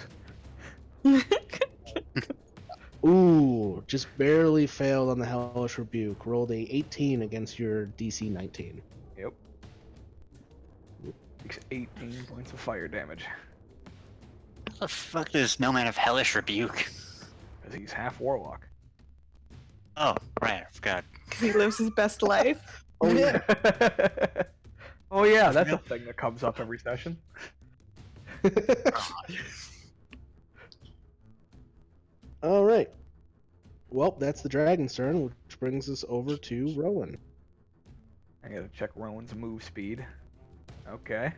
Ooh, just barely failed on the Hellish Rebuke. Rolled a 18 against your DC 19. Yep. Takes 18 points of fire damage. How the fuck does Snowman have Hellish Rebuke? Because he's half warlock. Oh, right, I forgot. Because he lives his best life. Oh yeah. Oh yeah, that's a thing that comes up every session. All right. Well, that's the dragon's turn, which brings us over to Rowan. I gotta check Rowan's move speed. Okay.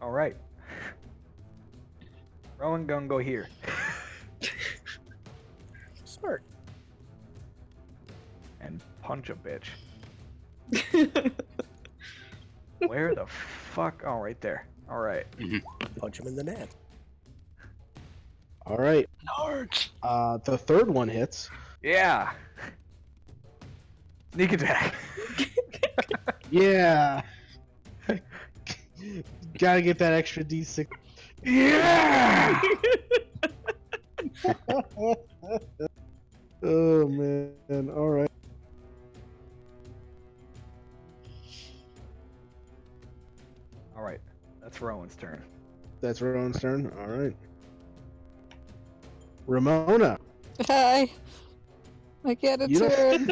Alright. Rowan gonna go here. Smart. And punch a bitch. Where the fuck? Oh, right there. Alright. Punch him in the net. All right. Large. The third one hits. Yeah! Sneak attack. Yeah. Gotta get that extra D6. Yeah! Oh man. All right. Alright. That's Rowan's turn. That's Rowan's turn. All right. Ramona. Hi. I get a You don't- turn.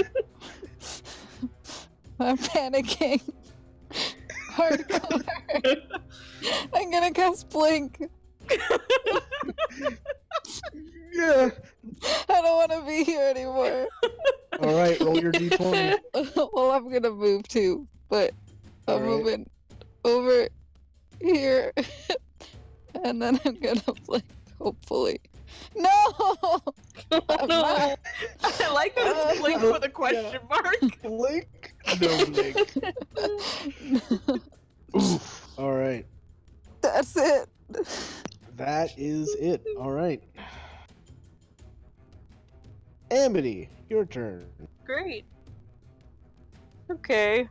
I'm panicking. Hardcore. I'm gonna cast Blink. Yeah. I don't want to be here anymore. All right. Roll your D20. Well, I'm gonna move too, but I'm Alright. moving over here, and then I'm gonna blink. Hopefully, no. I'm not. I like that it's blink with a question mark. Blink. No blink. Oof. All right. That's it. That is it. All right. Amity, your turn. Great. Okay.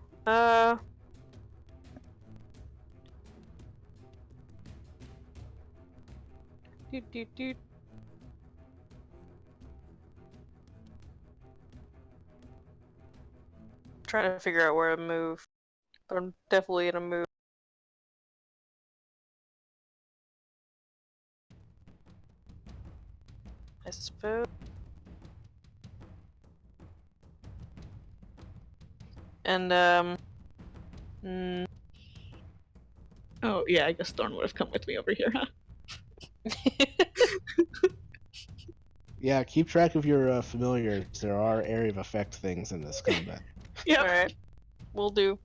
Doot. Trying to figure out where to move. But I'm definitely gonna move. I suppose. And Oh yeah, I guess Thorn would have come with me over here, huh? Yeah, keep track of your familiars. There are area of effect things in this combat. Yeah. Alright. Will do.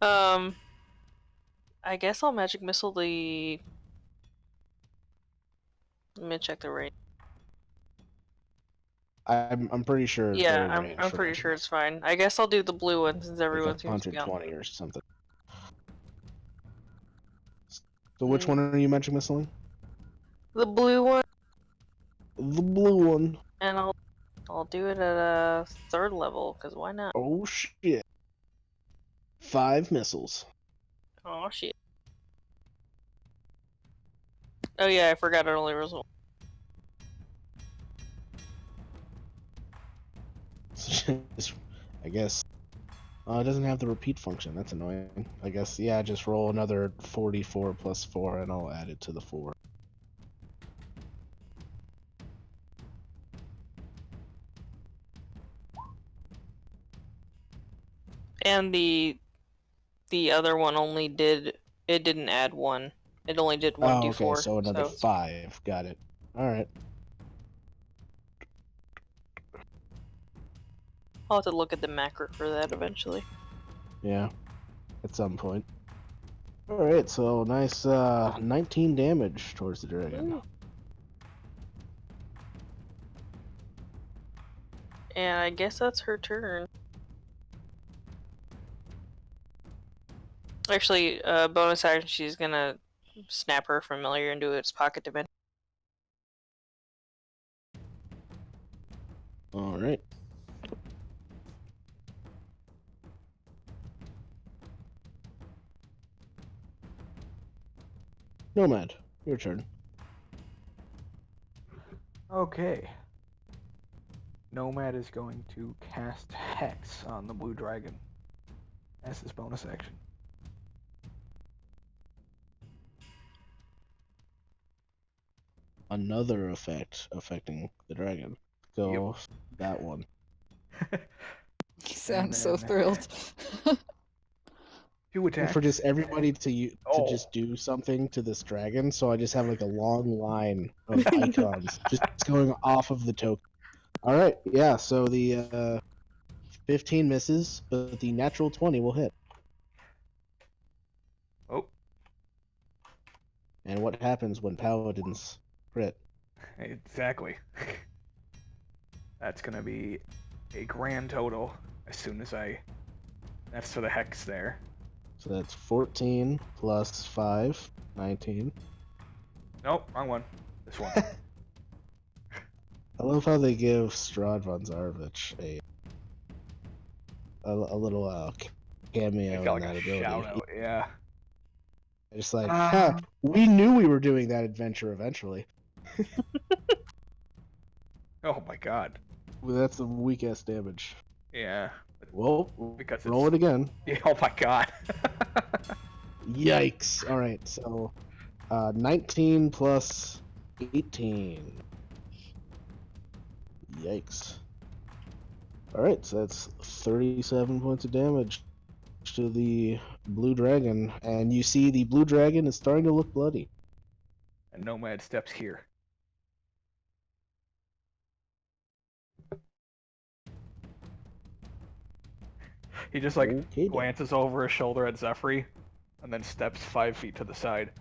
I guess I'll magic missile the. Let me check the range. I'm pretty sure. Yeah, they're range I'm for pretty this. sure it's fine. I guess I'll do the blue one since everyone Like seems to be on. 120 or something. So which Mm. one are you mentioning, Miss Lane? The blue one, The blue one. and I'll I'll do it at a 3rd level, because why not? Oh shit. 5 missiles. Oh shit. Oh yeah, I forgot it only was one. I guess. It doesn't have the repeat function. That's annoying. I guess, yeah, just roll another 44 plus 4 and I'll add it to the 4. And the other one only didn't add 1. It only did 1d4. Okay, so another 5. Got it. Alright. I'll have to look at the macro for that eventually. Yeah, at some point. Alright, so nice 19 damage towards the dragon. Ooh. And I guess that's her turn. Actually, bonus action, she's gonna snap her familiar into its pocket dimension. Alright. Nomad, your turn. Okay. Nomad is going to cast Hex on the blue dragon as his bonus action. Another effect affecting the dragon. Go that one. He sounds so then- thrilled. 2 attacks. For just everybody to just do something to this dragon, so I just have like a long line of icons just going off of the token. All right, yeah. So the 15 misses, but the natural 20 will hit. Oh, And what happens when paladins crit? exactly. That's gonna be a grand total as soon as I. That's for the Hex there. So that's 14 plus 5, 19. Nope, wrong one. This one. I love how they give Strahd von Zarvich a little cameo I in got like that a ability. shout out, yeah. It's like, huh, we knew we were doing that adventure eventually. Oh my god. Well, that's the weakest damage. Yeah. Well, Because roll it it's. again. Yeah, oh my god. Yikes. All right, so 19 plus 18. Yikes. All right, so that's 37 points of damage to the blue dragon, and you see the blue dragon is starting to look bloody. And Nomad steps here. He just like Okay, then. glances over his shoulder at Zephyr and then steps 5 feet to the side.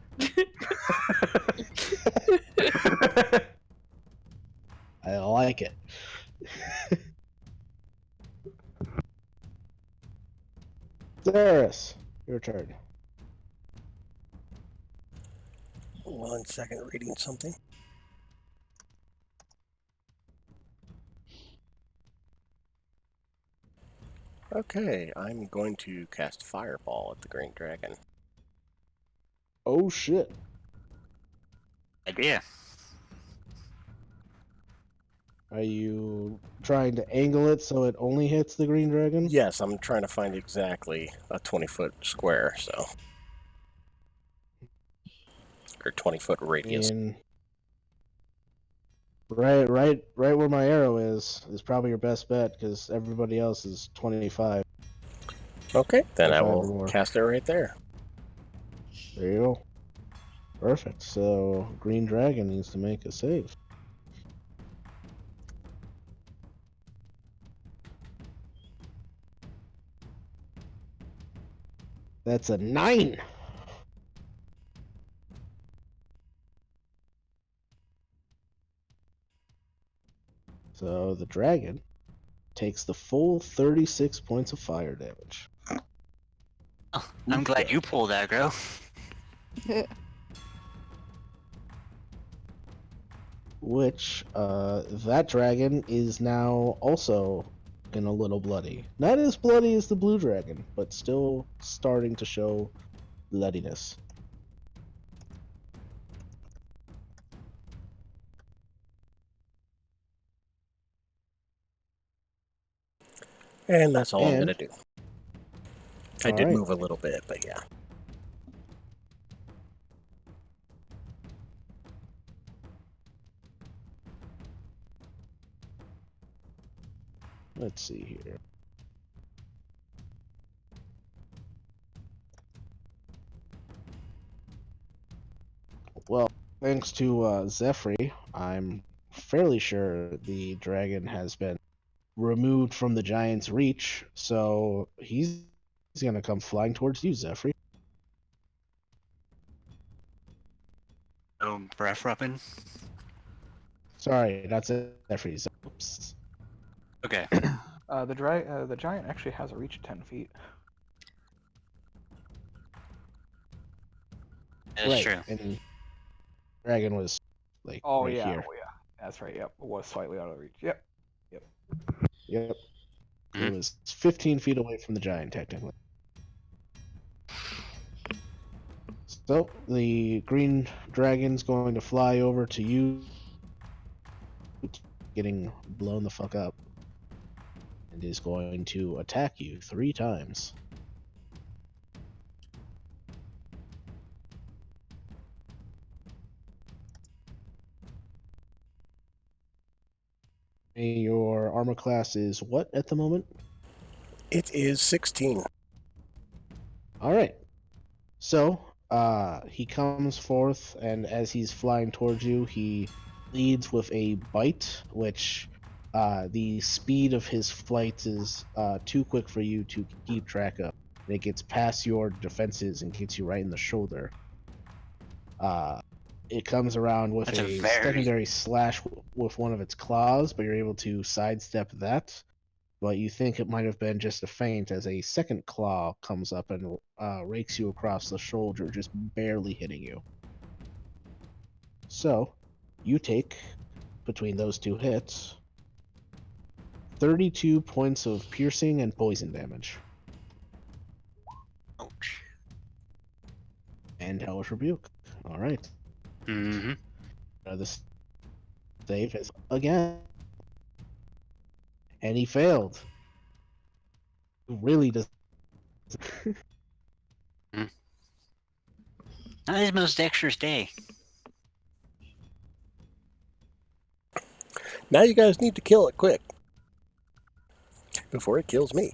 I like it. Zaris, your turn. 1 second, reading something. Okay, I'm going to cast Fireball at the Green Dragon. Oh shit. Idea. Are you trying to angle it so it only hits the green dragon? Yes, I'm trying to find exactly a 20-foot square, so. Or 20-foot radius. Right where my arrow is probably your best bet because everybody else is 25. Okay, then I 25 or will more. cast it right there. There you go. Perfect. So green dragon needs to make a save. That's a 9. So the dragon takes the full 36 points of fire damage. Oh, I'm glad you pulled aggro. which that dragon is now also looking a little bloody. Not as bloody as the blue dragon, but still starting to show bloodiness. And that's all I'm And- going to do. I all did right. move a little bit, but yeah. Let's see here. Well, thanks to Zephyr, I'm fairly sure the dragon has been removed from the giant's reach, so he's gonna come flying towards you, Zephyr. No breath weapon. Sorry, that's Zephyr. Oops. Okay. The giant actually has a reach of 10 feet. That's Right, true. and dragon was like Oh right yeah, here. oh yeah, that's right. Yep, it was slightly out of reach. Yep. Yep. So it Mhm. was 15 feet away from the giant, technically. So the green dragon's going to fly over to you, getting blown the fuck up, and is going to attack you 3 times. Your armor class is what at the moment? It is 16. All right. So, he comes forth, and as he's flying towards you, he leads with a bite, which the speed of his flight is too quick for you to keep track of. And it gets past your defenses and gets you right in the shoulder. It comes around with That's a a very- secondary slash with one of its claws, but you're able to sidestep that. But you think it might have been just a feint as a second claw comes up and rakes you across the shoulder, just barely hitting you. So, you take, between those 2 hits, 32 points of piercing and poison damage. Ouch. And Hellish Rebuke. Alright. Mm-hmm. The save is again. And he failed. Really does. Not his most dexterous day. Now you guys need to kill it quick. Before it kills me.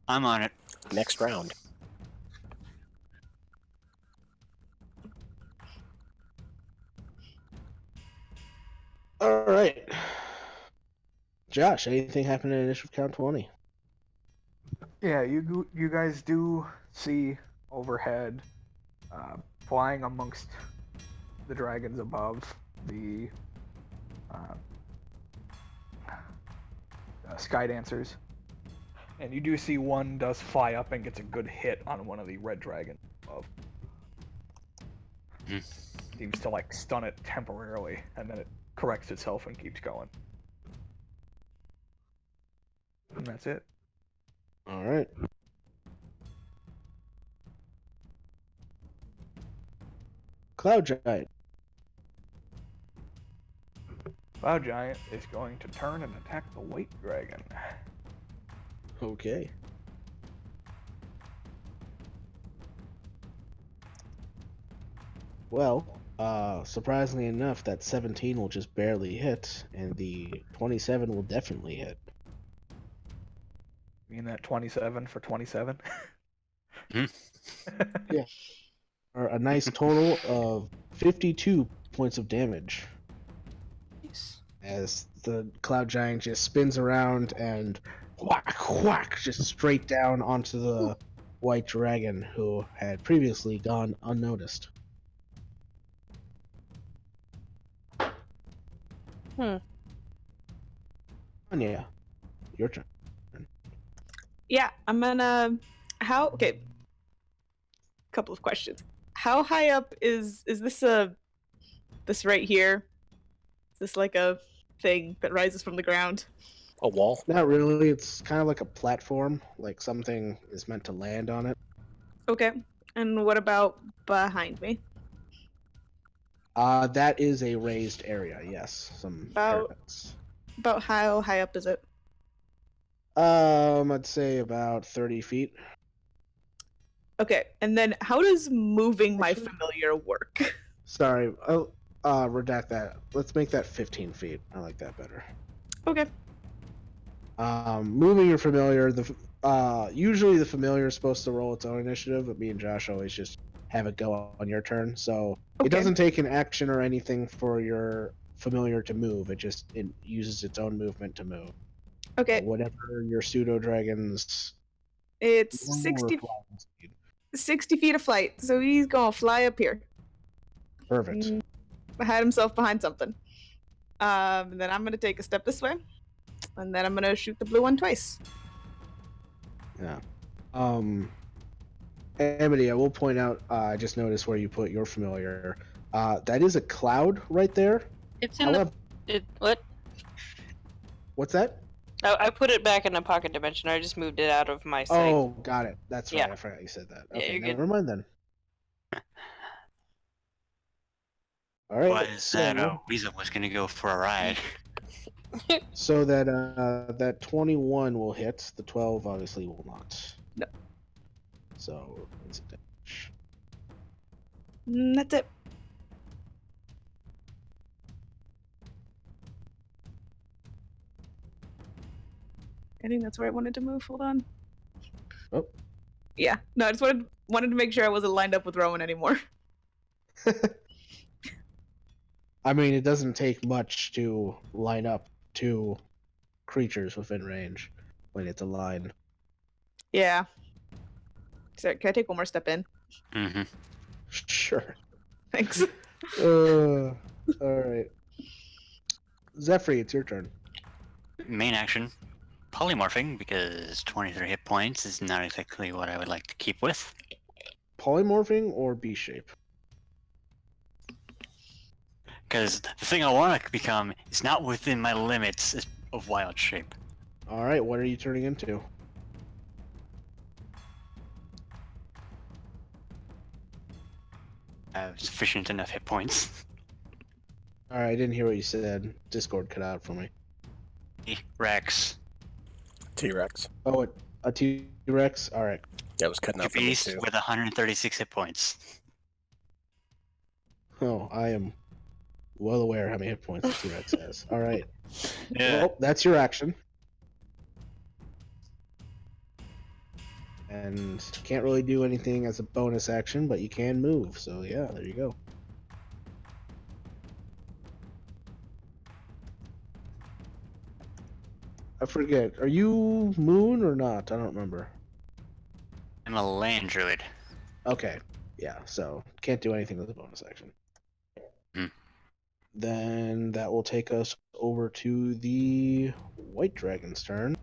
I'm on it. Next round. Alright. Josh, anything happen in initiative count 20? Yeah, you guys do see overhead, flying amongst the dragons above the sky dancers, and you do see one does fly up and gets a good hit on one of the red dragons above. Hmm. Seems to like stun it temporarily, and then it corrects itself and keeps going. And that's it. Alright. Cloud Giant. Cloud Giant is going to turn and attack the white dragon. Okay. Well, surprisingly enough, that 17 will just barely hit, and the 27 will definitely hit. You mean that 27 for 27? Yeah. Or a nice total of 52 points of damage. As the Cloud Giant just spins around and whack, whack, just straight down onto the white dragon who had previously gone unnoticed. Anya, your turn. Yeah, I'm gonna. How? Okay. Couple of questions. How high up is this? This right here. this like a thing that rises from the ground? A wall. Not really. It's kind of like a platform, like something is meant to land on it. Okay. And what about behind me? That is a raised area. Yes, some About parapets. about how high up is it? I'd say about 30 feet. Okay. And then how does moving my Actually- familiar work? Sorry. Oh, redact that. Let's make that 15 feet. I like that better. Okay. Moving your familiar. Usually the familiar is supposed to roll its own initiative, but me and Josh always just have it go on your turn. So Okay. it doesn't take an action or anything for your familiar to move. It uses its own movement to move. Okay. Whatever your pseudo dragon's It's normal or flying speed. 60 feet of flight, so he's gonna fly up here. Perfect. Hide himself behind something. And then I'm gonna take a step this way, and then I'm gonna shoot the blue one twice. Yeah. Amity, I will point out. I just noticed where you put your familiar. That is a cloud right there. It's in However, what? what's that? Oh, I put it back in a pocket dimension. I just moved it out of my sight. Oh, got it. That's right. Yeah. I forgot you said that. Yeah, Okay, you're good. never mind then. All right. Why is that Weasel was gonna go for a ride? So that 21 will hit. The 12 obviously will not. No. So it's a damage. That's it. I think that's where I wanted to move. Hold on. Oh. Yeah. No, I just wanted to make sure I wasn't lined up with Rowan anymore. I mean, it doesn't take much to line up two creatures within range when it's a line. Yeah. So, can I take one more step in? Mm-hmm. Sure. Thanks. All right. Zephyr, it's your turn. Main action, polymorphing, because 23 hit points is not exactly what I would like to keep with. Polymorphing or B shape? Because the thing I want to become is not within my limits of wild shape. All right. What are you turning into? I have sufficient enough hit points. All right. I didn't hear what you said. Discord cut out for me. Rex, T-Rex. Oh, a T-Rex. All right. That was cutting out for me beast too. with 136 hit points. Oh, I am well aware how many hit points the T-Rex has. All right. Yeah. Well, that's your action. And can't really do anything as a bonus action, but you can move. So yeah, there you go. I forget. Are you moon or not? I don't remember. I'm a land druid. Okay. Yeah, so can't do anything with a bonus action. Hmm. Then that will take us over to the white dragon's turn.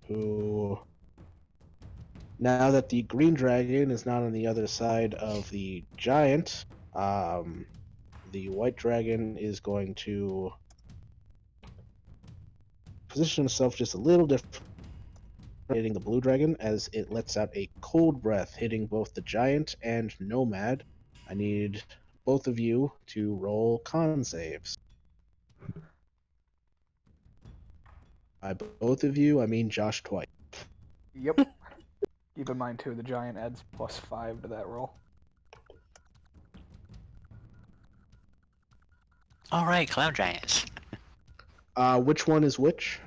Who, now that the green dragon is not on the other side of the giant, the white dragon is going to position himself just a little different, hitting the blue dragon as it lets out a cold breath, hitting both the giant and nomad. I need both of you to roll con saves. By both of you, I mean Josh twice. Yep. Keep in mind too, the giant adds +5 to that roll. Alright, cloud giants. Which one is which?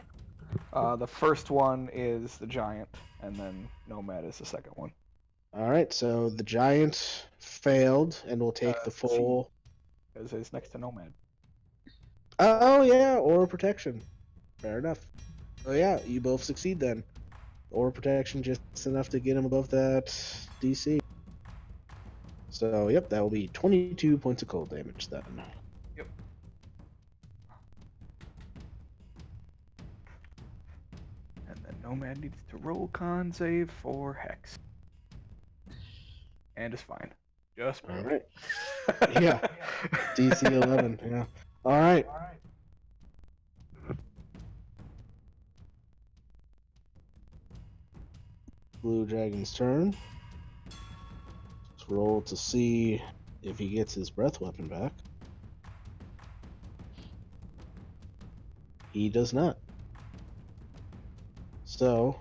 The first one is the giant, and then Nomad is the second one. All right, so the giant failed and will take the full. Because it's next to Nomad. Oh yeah, aura protection. Fair enough. Oh yeah, you both succeed then. Aura protection just enough to get him above that DC. So yep, that will be 22 points of cold damage then. Yep. And then Nomad needs to roll con save for Hex. And it's fine. Just All barely. right. Yeah. DC 11. Yeah. All right. Blue Dragon's turn. Let's roll to see if he gets his breath weapon back. He does not. So,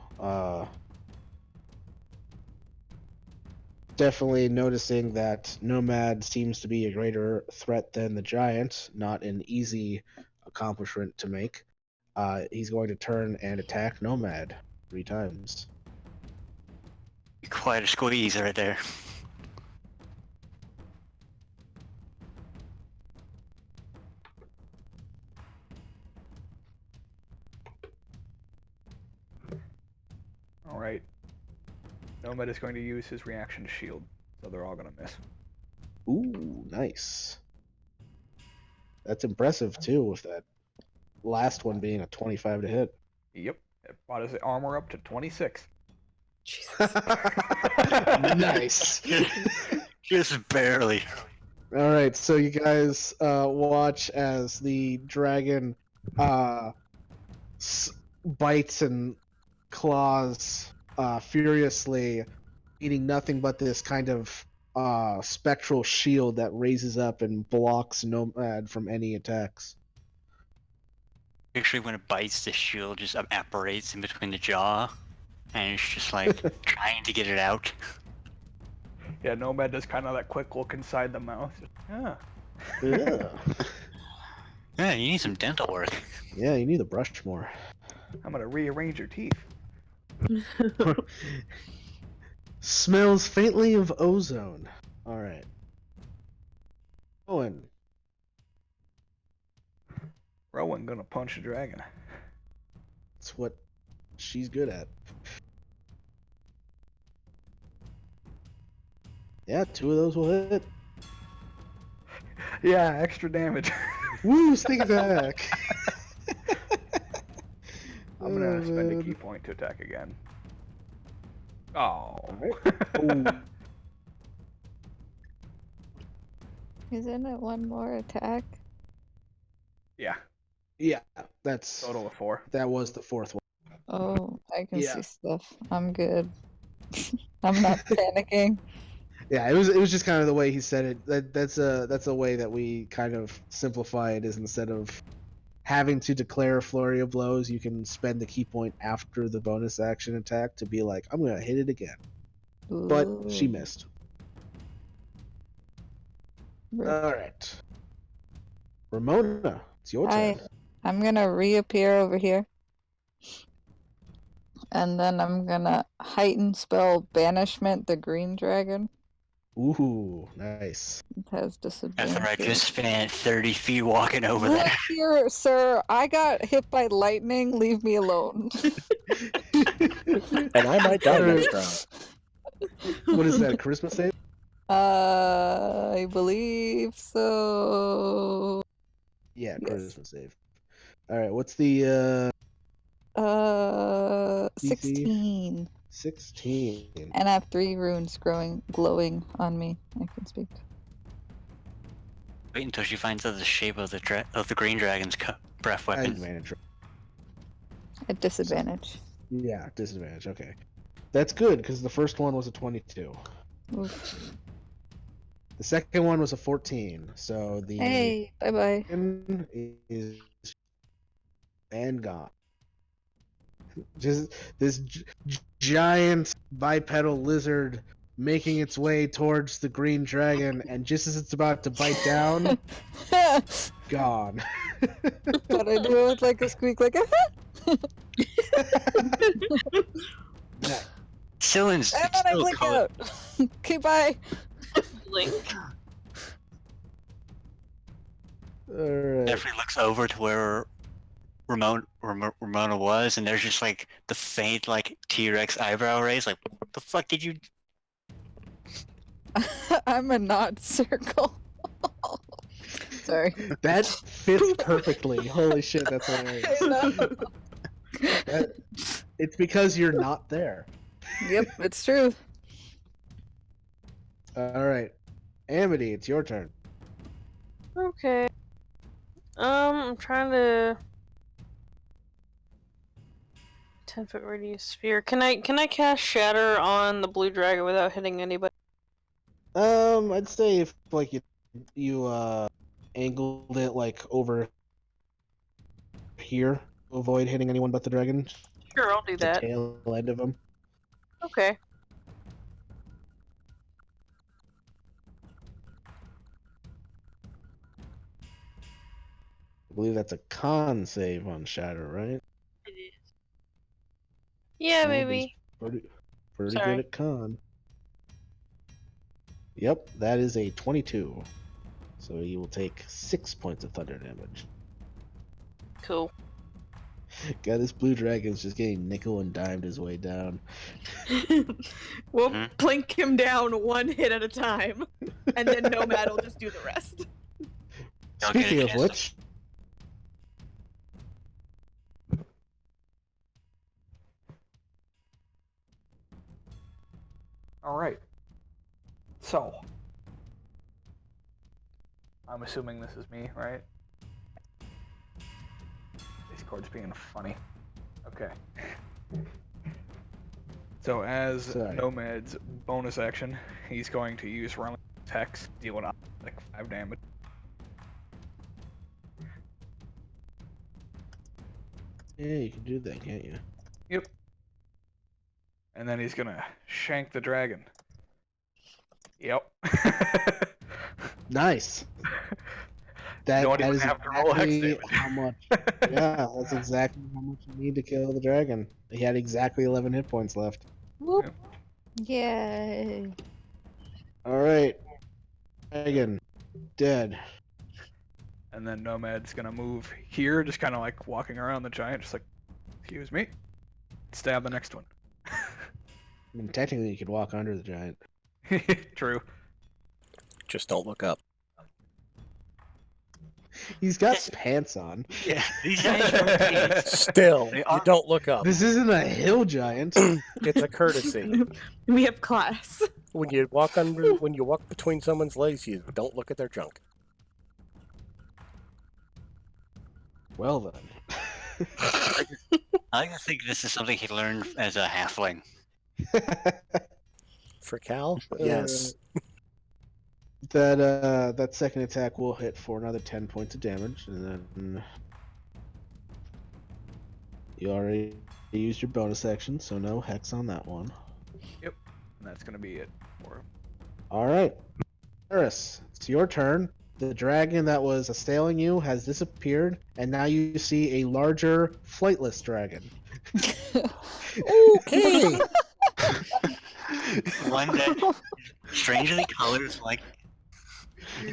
definitely noticing that Nomad seems to be a greater threat than the giant, not an easy accomplishment to make. He's going to turn and attack Nomad 3 times. Quite a squeeze right there. All right. Nomad is going to use his reaction to shield, so they're all going to miss. Ooh, nice. That's impressive too, with that last one being a 25 to hit. Yep. It brought his armor up to 26. Jesus. Nice. Just barely. All right, so you guys watch as the dragon bites and claws furiously, eating nothing but this kind of spectral shield that raises up and blocks Nomad from any attacks. Actually, when it bites, the shield just evaporates in between the jaw, and it's just like trying to get it out. Yeah, Nomad does kind of that quick look inside the mouth. Yeah. Yeah. Yeah, you need some dental work. Yeah, you need to brush more. I'm going to rearrange your teeth. Smells faintly of ozone. All right. Owen. Rowan going to punch a dragon. That's what she's good at. Yeah, 2 of those will hit. Yeah, extra damage. Woo, sneak attack. I'm going to spend a man. key point to attack again. Oh. Ooh. Isn't it one more attack? Yeah, Yeah, that's total of 4. that was the 4th one. Oh, I can Yeah. see stuff. I'm good. I'm not panicking. Yeah, it was just kind of the way he said it. That's a way that we kind of simplify it, is instead of having to declare a flurry of blows, you can spend the key point after the bonus action attack to be like, I'm gonna hit it again. But she Ooh. missed. Rip. All right, Ramona, it's your turn. I'm gonna reappear over here. And then I'm gonna heighten spell banishment the green dragon. Ooh, nice. It has disadvantage. After I just spent 30 feet walking over Look there. here, sir. I got hit by lightning. Leave me alone. And I might die next round. What is that? A charisma save? I believe so. Yeah, Yes. charisma save. All right, what's the DC? 16. 16? And I have 3 runes glowing on me. I can speak. Wait until she finds out the shape of the green dragon's breath weapon. Advantage. At disadvantage. Yeah, disadvantage. Okay, that's good because the first one was a 22. Oof. The second one was a 14. So the Hey, bye bye. second is and gone. Just this giant bipedal lizard making its way towards the green dragon, and just as it's about to bite down, gone. But I do it with like a squeak, like a Nice. Cylin's and then I still blink color- out. Okay, bye. Blink. Alright. Jeffrey looks over to where Ramona was, and there's just like the faint like T-Rex eyebrow raise. Like, what the fuck did you? I'm a not circle. Sorry. That fits perfectly. Holy shit, that's hilarious. I know. It's because you're not there. Yep, it's true. Alright. Amity, it's your turn. Okay. I'm trying to 10-foot radius sphere. Can I cast Shatter on the blue dragon without hitting anybody? I'd say if like you angled it like over here to avoid hitting anyone but the dragon. Sure, I'll do The that. tail end of him. Okay. I believe that's a con save on Shatter, right? It is. Yeah, Well, he's maybe. Pretty Sorry. good at con. Yep, that is a 22. So you will take 6 points of thunder damage. Cool. God, this blue dragon's just getting nickel and dimed his way down. We'll Mhm. plink him down one hit at a time, and then Nomad will just do the rest. I'll get a Speaking of chance which, All right. So, I'm assuming this is me, right? Discord's being funny. Okay. So as Sorry. Nomad's bonus action, he's going to use Realm Hex, dealing like 5 damage. yeah, you can do that, can't you? Yep. And then he's gonna shank the dragon. Yep. Nice. Don't That even is have to roll hex exactly damage. how much. Yeah, that's exactly how much you need to kill the dragon. He had exactly 11 hit points left. Whoop. Yay. All right, dragon dead. And then Nomad's gonna move here, just kind of like walking around the giant, just like, excuse me. Stab the next one. I mean, technically, you could walk under the giant. True. Just don't look up. He's got pants on. Yeah, these guys are Still, They you are- don't look up. This isn't a hill giant. It's a courtesy. We have class. When you walk between someone's legs, you don't look at their junk. Well then. I like to think this is something he learned as a halfling. For Cal? Yes. That second attack will hit for another 10 points of damage, and then you already used your bonus action, so no hex on that one. And that's gonna be it for him. All right, Eris, it's your turn. The dragon that was assailing you has disappeared, and now you see a larger, flightless dragon. Okay. One that strangely colors like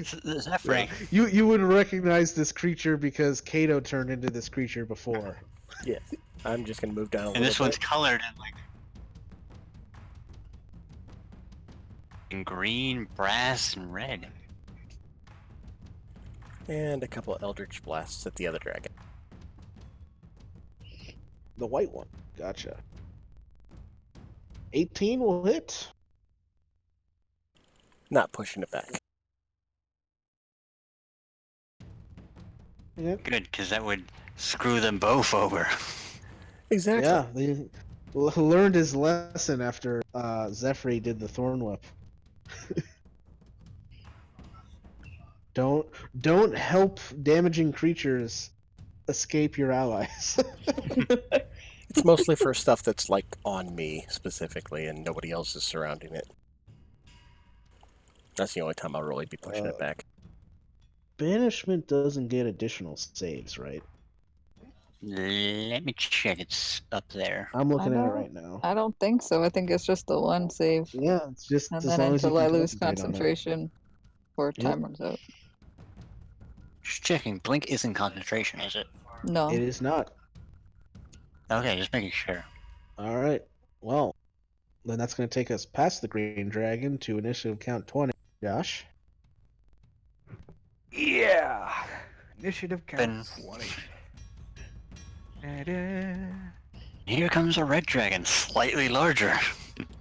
Zephyr. You wouldn't recognize this creature because Kato turned into this creature before. Yes. I'm just gonna move down a little And this bit. one's colored in like in green, brass, and red. And a couple of Eldritch Blasts at the other dragon. The white one. Gotcha. 18 will hit. Not pushing it back. Yep. Good, because that would screw them both over. Exactly. Yeah, they learned his lesson after Zephyr did the Thorn Whip. Don't help damaging creatures escape your allies. It's mostly for stuff that's like on me specifically and nobody else is surrounding it. That's the only time I'll really be pushing it back. Banishment doesn't get additional saves, right? Let me check. It's up there. I'm looking at it know. right now. I don't think so. I think it's just the one save. Yeah, it's just And as then long as you until I can lose concentrate on it. concentration or Yep. time runs out. Just checking. Blink isn't concentration, is it? No. It is not. Okay, just making sure. All right. Well, then that's going to take us past the green dragon to initiative count 20. Josh. Yeah. Initiative count Then- 20. Da-da. Here comes a red dragon, slightly larger.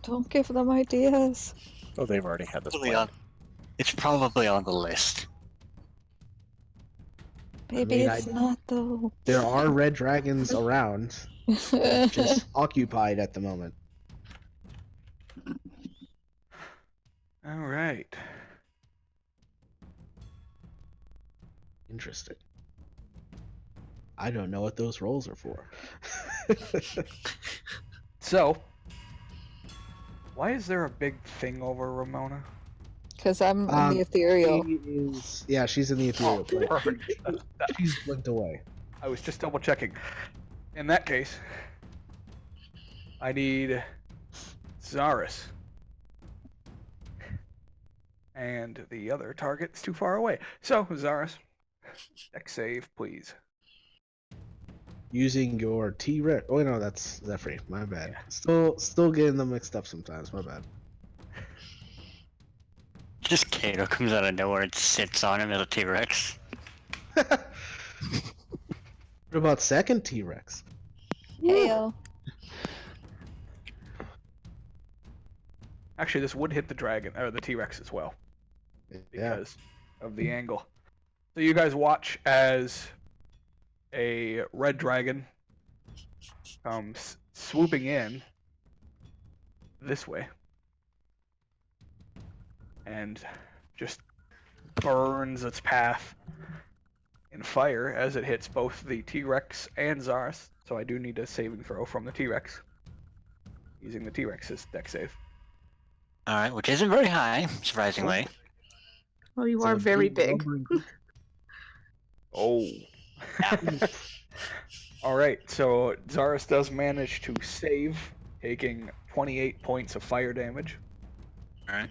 Don't give them ideas. Oh, they've already had this Totally plan. on. It's probably on the list. Maybe mean, it's not though. There are red dragons around, just occupied at the moment. All right. Interesting. I don't know what those rolls are for. So, why is there a big thing over Ramona? Because I'm in the ethereal. She's in the ethereal plane. Perfect. She's blinked away. I was just double checking. In that case, I need Zaris. And the other target's too far away. So, Zaris, deck save, please. Using your T-Rex. Oh no, that's Zephyr. My bad. Still getting them mixed up sometimes. My bad. Just Kato comes out of nowhere and sits on him as a T-Rex. What about second T-Rex? Heyo. Actually, this would hit the dragon or the T-Rex as well Yeah. because of the angle. So you guys watch as a red dragon comes swooping in this way and just burns its path in fire as it hits both the T-Rex and Zaris. So I do need a saving throw from the T-Rex using the T-Rex's deck save. Alright, which isn't very high, surprisingly. Well, you It's are a very big. lumbering- Oh. All right, so Zaris does manage to save, taking 28 points of fire damage. Alright.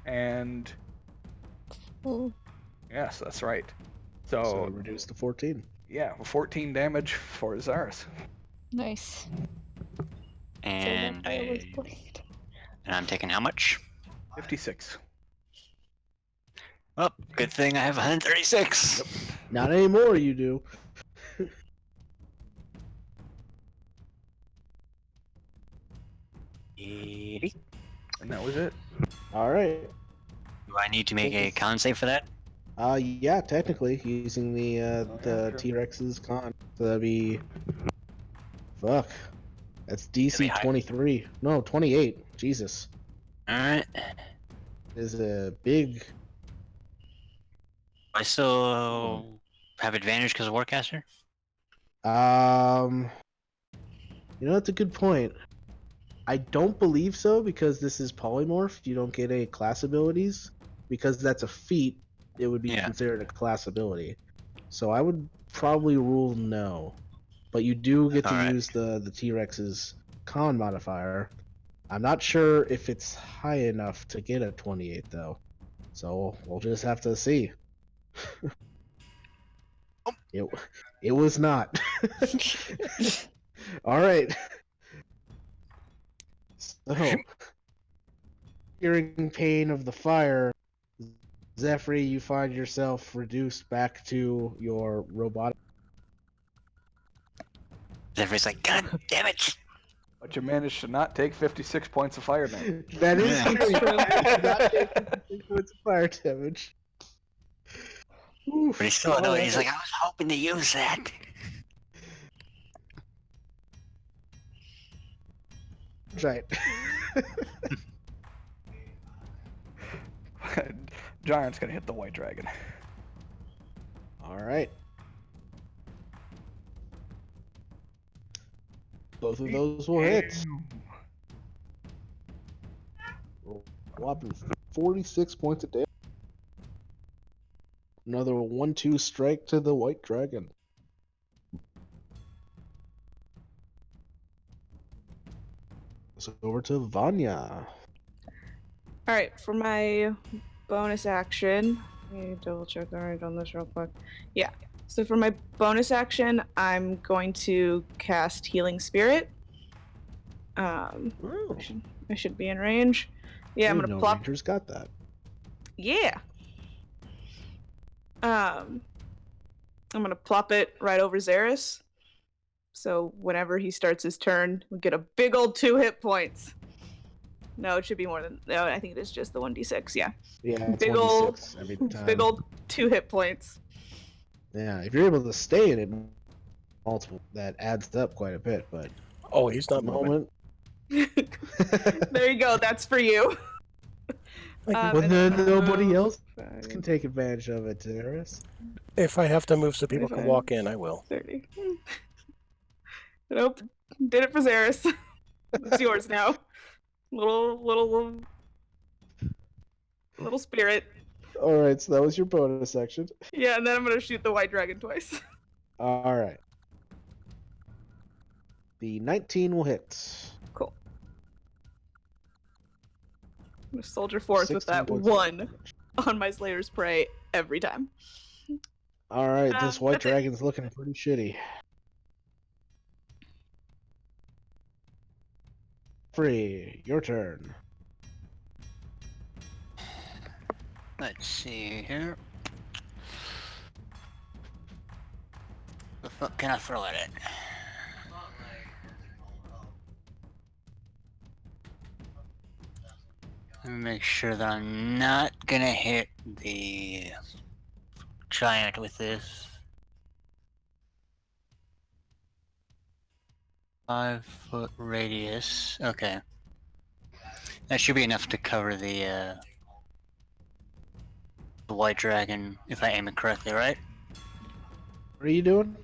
And Oh, yes, that's right. So So, reduced to 14. yeah, 14 damage for Zaris. nice. And So that was blamed. I'm taking how much? 56. Oh, good thing I have 136. Not anymore, you do. And that was it. All right. Do I need to make a con save for that? Yeah, technically using the sure. T-Rex's con. So that'd be fuck. That's be DC high. 23. No, 28. Jesus. Alright. Is a big. I still have advantage because of Warcaster? You know, that's a good point. I don't believe so because this is polymorph. You don't get any class abilities because that's a feat. It would be Yeah. considered a class ability. So I would probably rule no. But you do get to Alright. use the T-Rex's con modifier. I'm not sure if it's high enough to get a 28 though. So we'll just have to see. It was not. All right. So, hearing pain of the fire, Zephyr, you find yourself reduced back to your robotic. Zephyr's like, God damn it! But you managed to not take 56 points of fire damage. That is Yeah. true. You did not take 56 points of fire damage. Oof. But he's still annoyed. He's Alright. like, I was hoping to use that. Right. Giant's gonna hit the white dragon. All right. Both of those will hit. Whopping 46 points of damage. Another 1-2 strike to the white dragon. So over to Vanya. All right, for my bonus action, let me double check that I've done this real quick. Yeah. So for my bonus action, I'm going to cast Healing Spirit. Oh, I should be in range. Yeah, I'm gonna plop. Rangers got that. Yeah. I'm gonna plop it right over Zaris. So whenever he starts his turn, we get a big old 2 hit points. No, it should be more than. No, I think it is just the 1d6. Yeah. Yeah, it's Big ol' 1d6 every time. Big old 2 hit points. Yeah, if you're able to stay in it multiple, that adds up quite a bit. But Oh, he's at not the moving. moment, There you go. That's for you. well, and then nobody move else 5, can take advantage of it, Darius. If I have to move so people can 25, walk in, I will. 30. Nope. Did it for Zaris. It's yours now. Little spirit. All right, so that was your bonus section. Yeah, and then I'm gonna shoot the white dragon twice. All right. The 19 will hit. Cool. I'm gonna soldier forth with 16 that points of 1 damage. on my Slayer's Prey every time. All right, this white that's it. dragon's looking pretty shitty. Free, your turn. Let's see here. The fuck can I throw at it? Let me make sure that I'm not gonna hit the giant with this. 5-foot radius. Okay. That should be enough to cover the white dragon if I aim it correctly, right? What are you doing?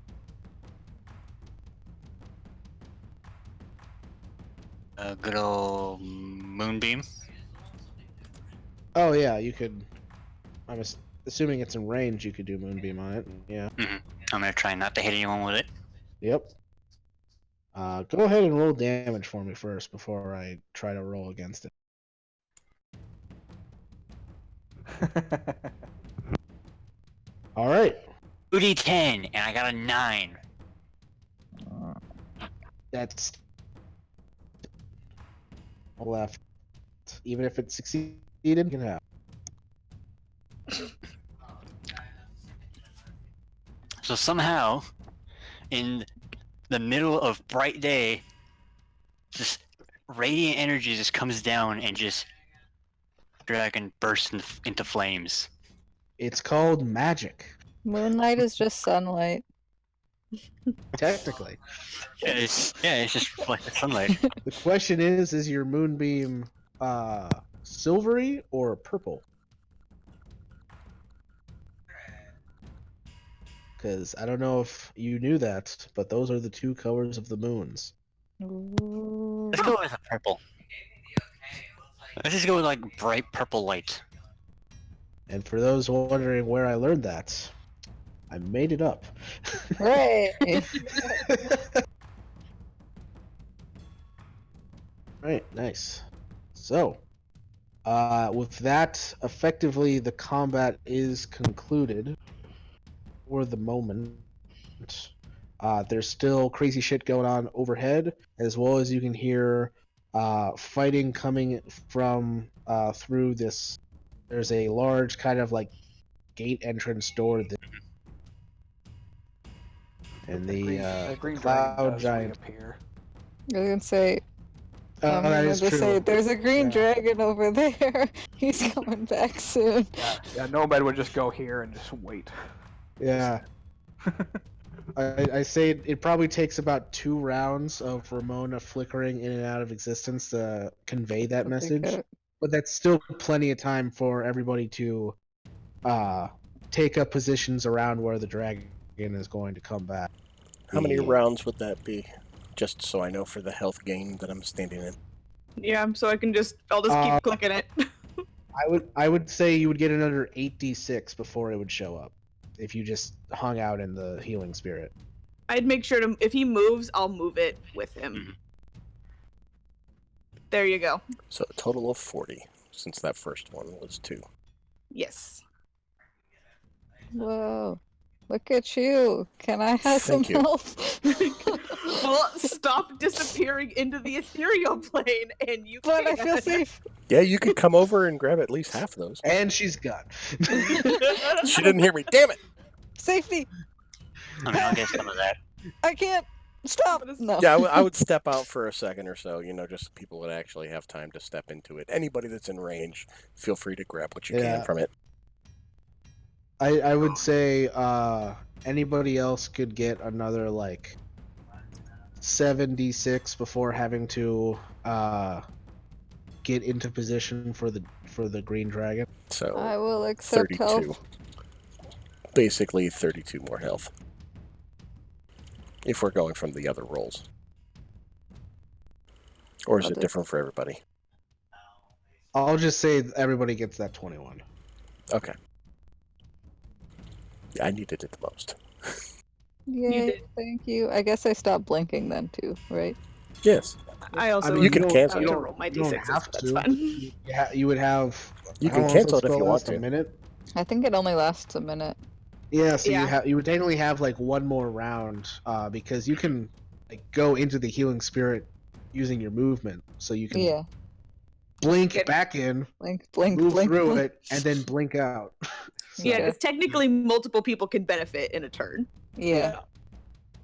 A good old moonbeam. Oh yeah, you could. I'm assuming it's in range. You could do moonbeam on it. Yeah. I'm gonna try not to hit anyone with it. Yep. Go ahead and roll damage for me first before I try to roll against it. All right. 2d10, and I got a 9. That's left. Even if it succeeded, you can have. So somehow, in the middle of bright day, just radiant energy just comes down and just dragon bursts into flames. It's called magic, Moonlight is just sunlight. technically. It's just reflected sunlight. The question is your moonbeam silvery or purple? Because I don't know if you knew that, but those are the 2 colors of the moons. Ooh. Let's go with a purple. Let's just go with like bright purple light. And for those wondering where I learned that, I made it up. Right. Right, nice. So, with that, effectively the combat is concluded for the moment. There's still crazy shit going on overhead, as well as you can hear fighting coming from through this. There's a large kind of like gate entrance door, and the green cloud dragon does giant. reappear. I was gonna say, Oh, that is true. say, there's a green Yeah. dragon over there. He's coming back soon. Yeah, Nomad would just go here and just wait. Yeah. I say it probably takes about 2 rounds of Ramona flickering in and out of existence to convey that message. But that's still plenty of time for everybody to take up positions around where the dragon is going to come back. How many rounds would that be? Just so I know for the health gain that I'm standing in. Yeah, so I'll just keep clicking it. I would say you would get another 8d6 before it would show up if you just hung out in the healing spirit. I'd make sure to, if he moves, I'll move it with him. There you go. So a total of 40, since that first one was 2. Yes. Whoa. Look at you. Can I have Thank some you. help? Well, stop disappearing into the ethereal plane, and you But I can. feel safe. Yeah, you could come over and grab at least half of those. And she's gone. She didn't hear me. Damn it! Safety. I mean, I'll get some of that. I can't. Stop! What is- No. Yeah, I would step out for a second or so, just so people would actually have time to step into it. Anybody that's in range, feel free to grab what you can Yeah. from it. I would say anybody else could get another like 76 before having to get into position for the green dragon. So I will accept 32. health. Basically 32 more health. If we're going from the other rolls. Or is it Other- different for everybody? I'll just say everybody gets that 21. Okay. Yeah, I needed it the most. Yay, did. thank you. I guess I stopped blinking then too, right? Yes. I also mean, you can don't- cancel have it. to roll my you don't d6s, have but that's to. fine. Yeah, you would have. You how can long does cancel it that if you spell want last? to. A minute. I think it only lasts a minute. Yeah, so Yeah. you would technically have like one more round, because you can like go into the healing spirit using your movement, so you can Yeah. blink Get- back in, Blink, blink, move blink. through blink. it, and then blink out. So, Yeah, Okay. because technically multiple people can benefit in a turn. Yeah.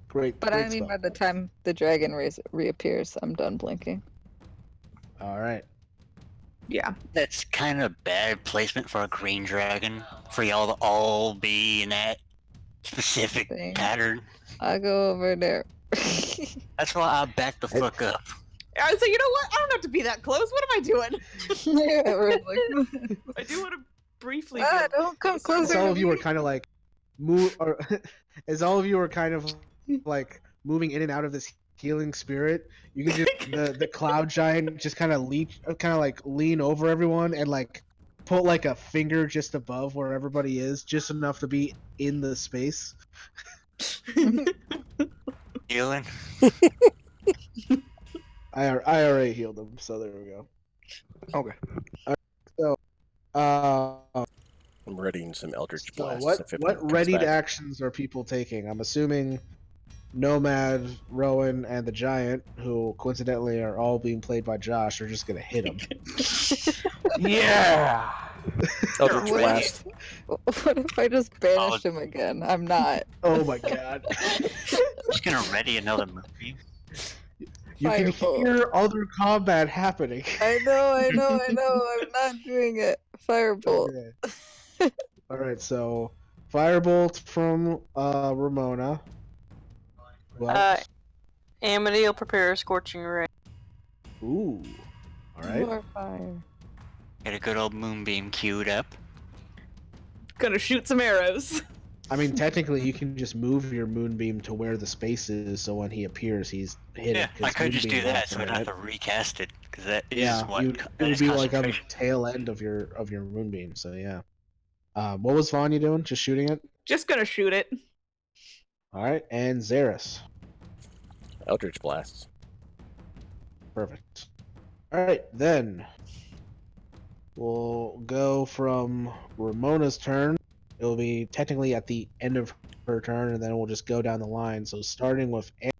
Great. But great I mean, spell. by the time the dragon reappears, I'm done blinking. All right. Yeah. That's kind of bad placement for a green dragon. For y'all to all be in that specific Thing. pattern. I'll go over there. That's why I back the fuck up. I was like, you know what? I don't have to be that close. What am I doing? Yeah, we're like, I do want to briefly. ah, be- don't come As closer. all to of you are me. kind of like move, or as all of you are kind of like moving in and out of this healing spirit, you can just the cloud giant just kind of lean over everyone and like put like a finger just above where everybody is, just enough to be in the space. Healing. I already healed him, so there we go. Okay. I'm readying some Eldritch So Blasts. what if it what comes readied back. actions are people taking? I'm assuming Nomad, Rowan, and the Giant, who coincidentally are all being played by Josh, are just gonna hit him. Yeah. Eldritch What Blast. What if I just banished him again? I'm not. Oh my god! Just gonna ready another movie. You can Firebolt. hear other combat happening. I know. I'm not doing it. Firebolt. Okay. All right, so Firebolt from Ramona. Who else? Amity will prepare a scorching ray. Ooh. All right. More fire. Get a good old moonbeam queued up. Gonna shoot some arrows. I mean, technically, you can just move your moonbeam to where the space is, so when he appears, he's hit Yeah, it. 'cause I could just do Moonbeam that, won't so I don't hit have it. to recast it, because that is Yeah, what it that would is be like on the concentration. tail end of your moonbeam. So yeah. What was Vanya doing? Just shooting it. Just gonna shoot it. All right, and Xeris. Eldritch Blasts. Perfect. All right, then we'll go from Ramona's turn. It'll be technically at the end of her turn, and then we'll just go down the line. So starting with bring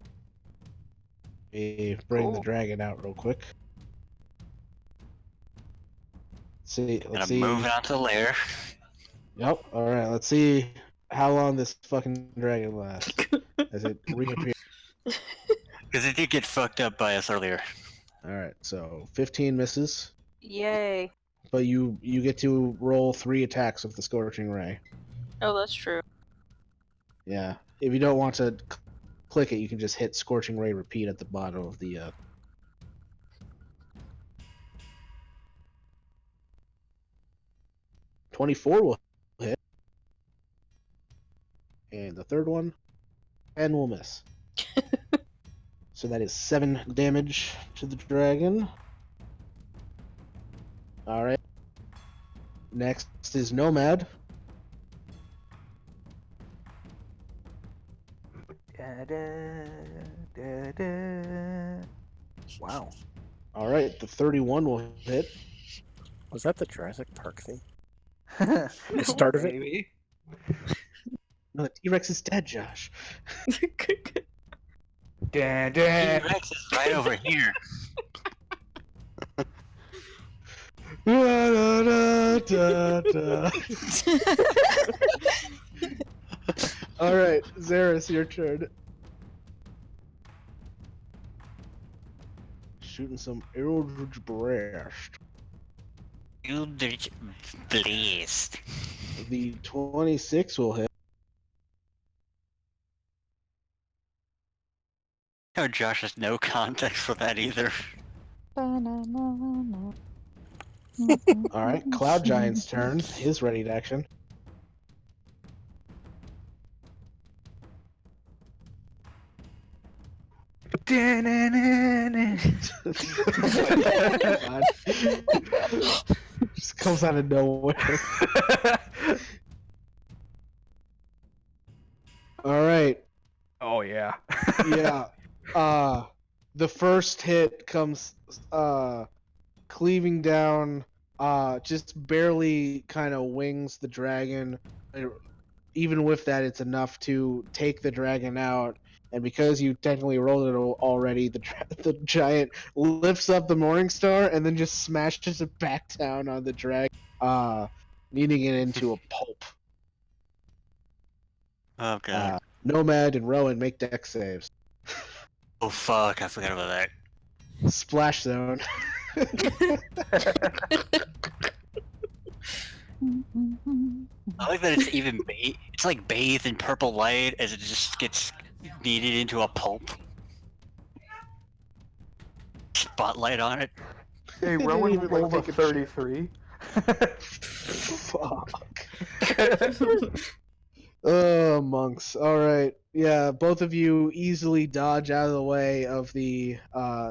the Cool. dragon out real quick. Let's Gonna see. move it onto the lair. Yep. All right. Let's see how long this fucking dragon lasts as it reappears. Because it did get fucked up by us earlier. All right. So 15 misses, Yay. but you get to roll 3 attacks with the scorching ray. Oh, that's true. Yeah. If you don't want to click it, you can just hit scorching ray repeat at the bottom of the. 24 will hit, and the third one, 10 will miss. So that is 7 damage to the dragon. All right. Next is Nomad. Wow. All right, the 31 will hit. Was that the Jurassic Park thing? the start of it? Maybe. No, the T-Rex is dead, Josh. Dan, Dan. T-Rex is right over here. All right, Xeris, your turn. shooting some Eldritch Blast. Eldritch Blast. The 26 will hit. Oh, Josh has no context for that either. Ba-na-na-na. All right, Cloud Giant's turn. His ready to action. God. Just comes out of nowhere. All right. Oh yeah. Yeah. The first hit comes cleaving down, just barely kind of wings the dragon. Even with that, it's enough to take the dragon out. And because you technically rolled it already, the giant lifts up the Morning Star and then just smashes it back down on the dragon, kneading it into a pulp. Oh god. Nomad and Rowan make dex saves. Oh fuck, I forgot about that. Splash zone. I like that it's even it's like bathed in purple light as it just gets kneaded into a pulp. Spotlight on it. Hey, Didn't Rowan even, like, rolled a take a shit. 33. Fuck. Oh, monks. Alright. Yeah, both of you easily dodge out of the way of the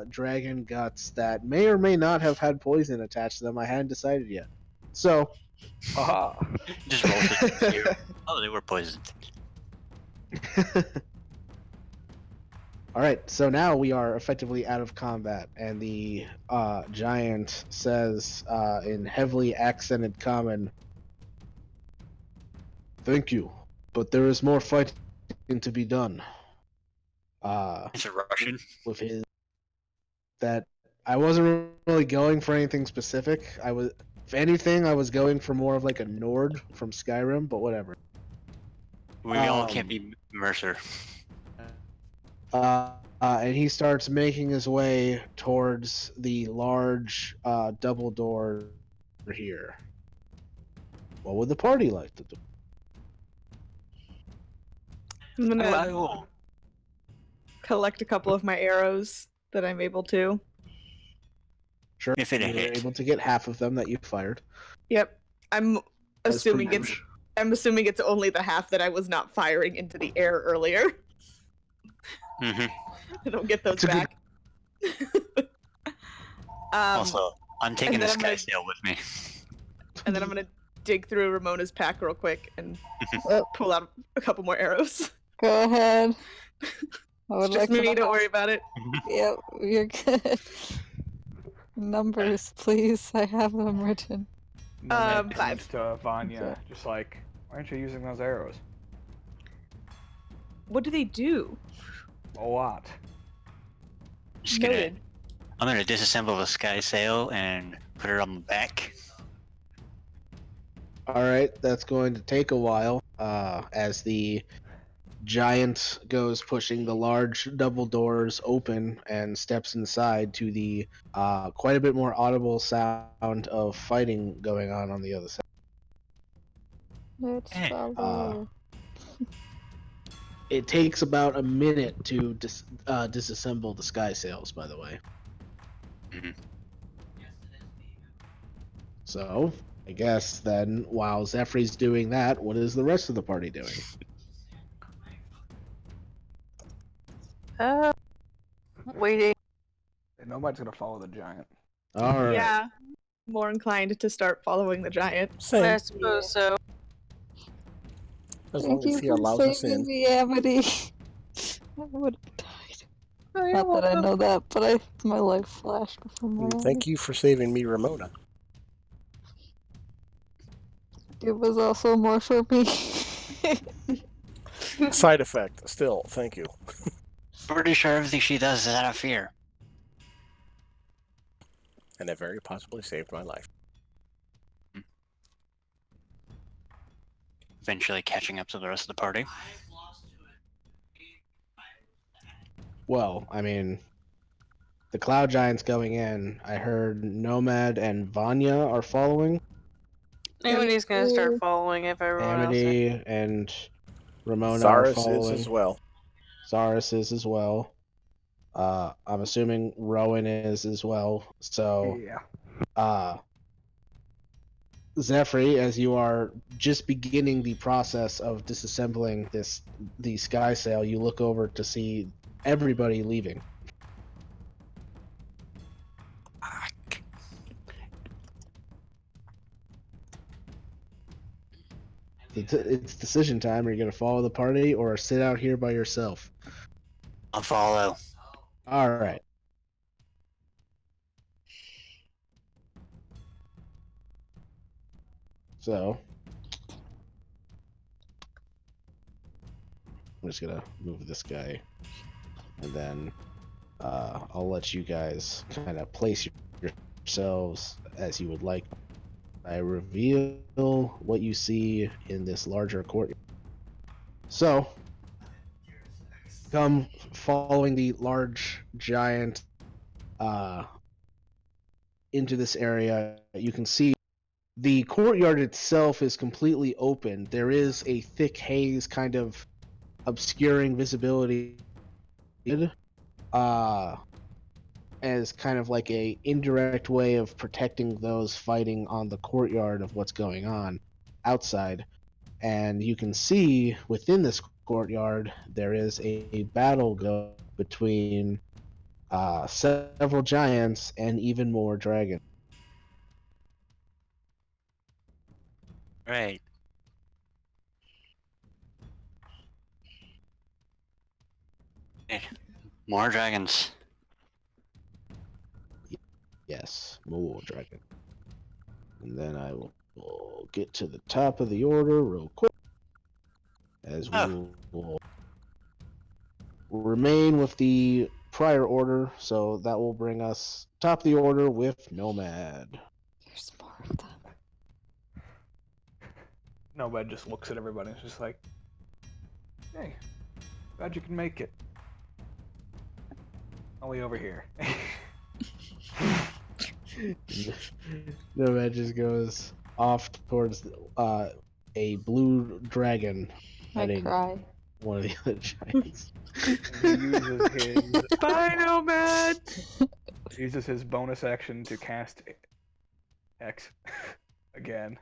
dragon guts that may or may not have had poison attached to them. I hadn't decided yet. So, Haha. Just roll for here. Oh, they were poisoned. alright, so now we are effectively out of combat, and the giant says in heavily accented common, "Thank you, but there is more fighting to be done." It's a Russian. With his that I wasn't really going for anything specific. If anything, I was going for more of like a Nord from Skyrim, but whatever. We all can't be Mercer. And he starts making his way towards the large double door here. What would the party like to do? I'm gonna I will. collect a couple of my arrows that I'm able to. Sure, If it you're hit. able to get half of them that you fired. Yep. I'm As per assuming it's usual. only the half that I was not firing into the air earlier. Mm-hmm. I don't get those It's a good- back. Also, I'm taking and the then I'm sky gonna- sail with me. and then I'm gonna dig through Ramona's pack real quick and pull out a couple more arrows. Go ahead. I would It's like just me, to. don't worry about it. Yep, you're good. Numbers, please. I have them written. Nomad 5. turns to Vanya, Okay. just like, why aren't you using those arrows? What do they do? A lot. Just Noted. I'm gonna disassemble the sky sail and put it on my back. Alright, that's going to take a while as the giant goes pushing the large double doors open and steps inside to the quite a bit more audible sound of fighting going on the other side. Let's Eh. follow. It takes about a minute to disassemble the sky sails, by the way. Mhm. So, I guess then, while Zephyri's doing that, what is the rest of the party doing? Waiting. And nobody's gonna follow the giant. Alright. Yeah. More inclined to start following the giant. Same. I suppose so. As long Thank as he you for allows us saving in. me, Amity. I would have died. Oh, you're Not that I welcome. know that, but my life flashed before my eyes. Thank you for saving me, Ramona. It was also more for me. Side effect. Still, thank you. Pretty sure everything she does is out of fear. And it very possibly saved my life. Eventually catching up to the rest of the party. Well, I mean, the Cloud Giants going in. I heard Nomad and Vanya are following. Amity's gonna start following if everyone else is. Amity and Ramona are Zaris following. is as well. Zaris is as well. I'm assuming Rowan is as well. So, Yeah. Zephyr, as you are just beginning the process of disassembling the sky sail, you look over to see everybody leaving. It's decision time. Are you going to follow the party or sit out here by yourself? I'll follow. All right. So, I'm just going to move this guy, and then I'll let you guys kind of place yourselves as you would like. I reveal what you see in this larger courtyard. So, come following the large giant into this area, you can see the courtyard itself is completely open. There is a thick haze kind of obscuring visibility as kind of like a indirect way of protecting those fighting on the courtyard of what's going on outside. And you can see within this courtyard there is a battle go between several giants and even more dragons. Right. Hey, more dragons. Yes, more dragon. And then I will get to the top of the order real quick, as we will remain with the prior order. So that will bring us top of the order with Nomad. There's more of them. Nomad just looks at everybody and is just like, hey, glad you can make it. Only over here. Nomad just goes off towards a blue dragon I heading cry. one of the other giants. He uses his Bye, Nomad! He uses his bonus action to cast X again.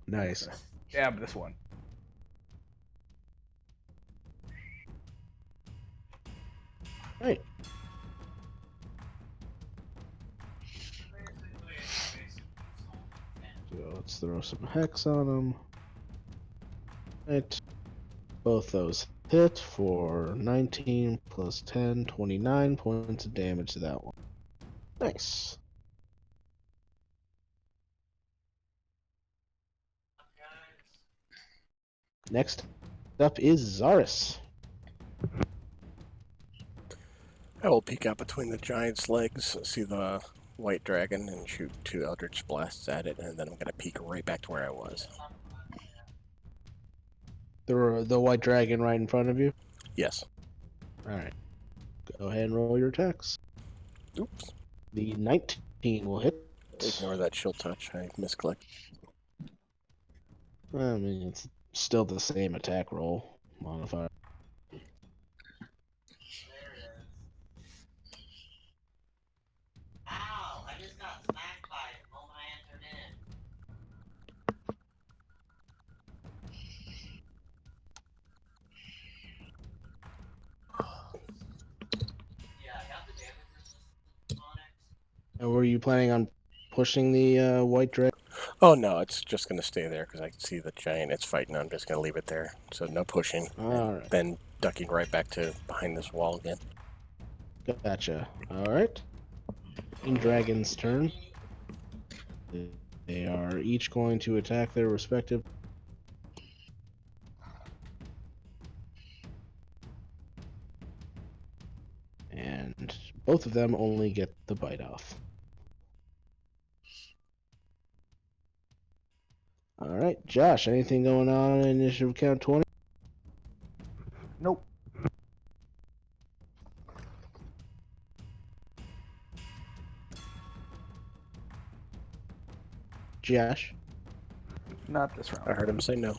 Nice. Stab this one. Right. So let's throw some hex on them. Right. Both those hit for 19 plus 10, 29 points of damage to that one. Nice. Next up is Zaris. I will peek out between the giant's legs, see the white dragon, and shoot 2 Eldritch Blasts at it, and then I'm going to peek right back to where I was. The white dragon right in front of you? Yes. Alright. Go ahead and roll your attacks. Oops. The 19 will hit. Ignore that shield touch. I misclicked. I mean, it's still the same attack roll modifier. Ow! I just got smacked by it the moment I entered in. Yeah, I got the damage resistance on it. And were you planning on pushing the white dragon? Oh no, it's just going to stay there because I can see the giant it's fighting. I'm just going to leave it there. So no pushing. Alright. Then ducking right back to behind this wall again. Gotcha. Alright. Dragon's turn. They are each going to attack their respective. And both of them only get the bite off. Alright, Josh, anything going on in initiative count 20? Nope. Josh? Not this round. I heard him say no.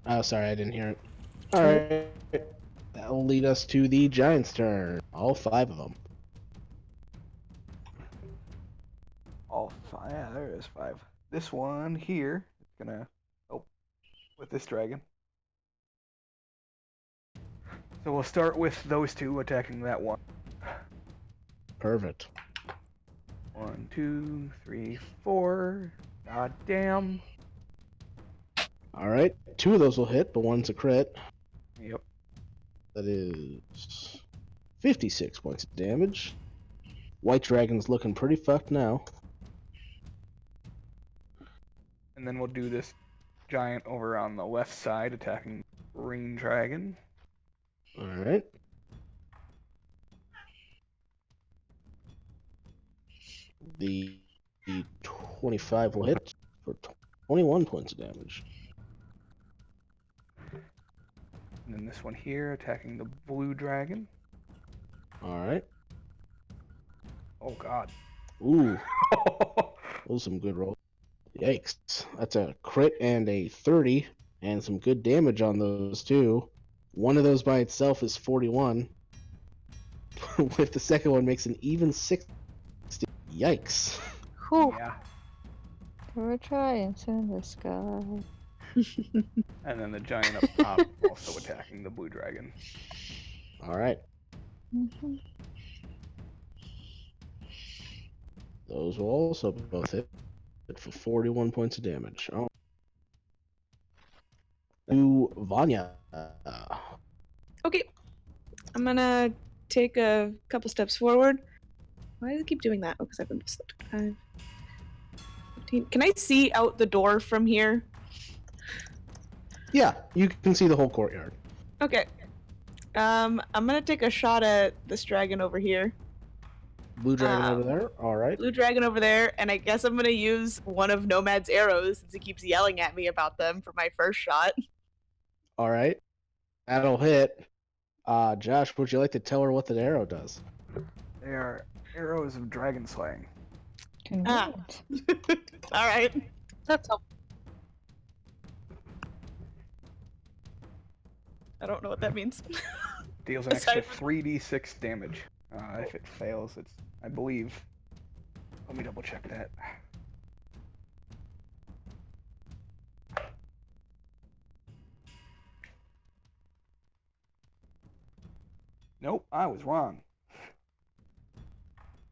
Oh, sorry, I didn't hear it. All right. That will lead us to the Giants' turn. All 5 of them. All 5. Yeah, there is 5. This one here is gonna help with this dragon. So we'll start with those 2 attacking that one. Perfect. 1, 2, 3, 4. God damn. All right. 2 of those will hit, but one's a crit. Yep. That is 56 points of damage. White Dragon's looking pretty fucked now. And then we'll do this giant over on the left side attacking green dragon. All right. The 25 will hit for 21 points of damage. And then this one here attacking the blue dragon. All right. Oh god. Ooh, those are some good rolls. Yikes. That's a crit and a 30, and some good damage on those too. One of those by itself is 41. With the second one makes an even 60. Yikes. Whew. Yeah. There were giants in the sky. And then the giant up top also attacking the blue dragon. All right. Mhm. Those will also both hit for 41 points of damage. Oh. To Vanya. Okay. I'm gonna take a couple steps forward. Why does it keep doing that? Oh, because I've been slipped. 5, 15. Can I see out the door from here? Yeah, you can see the whole courtyard. Okay. I'm gonna take a shot at this dragon over here. Blue dragon over there. All right. Blue dragon over there, and I guess I'm gonna use one of Nomad's arrows since he keeps yelling at me about them for my first shot. All right. That'll hit. Josh, would you like to tell her what the arrow does? They are arrows of dragon slaying. Convenient. All right. That's all. I don't know what that means. Deals an extra Aside 3d6 damage. If it fails, it's, I believe. Let me double check that. Nope, I was wrong.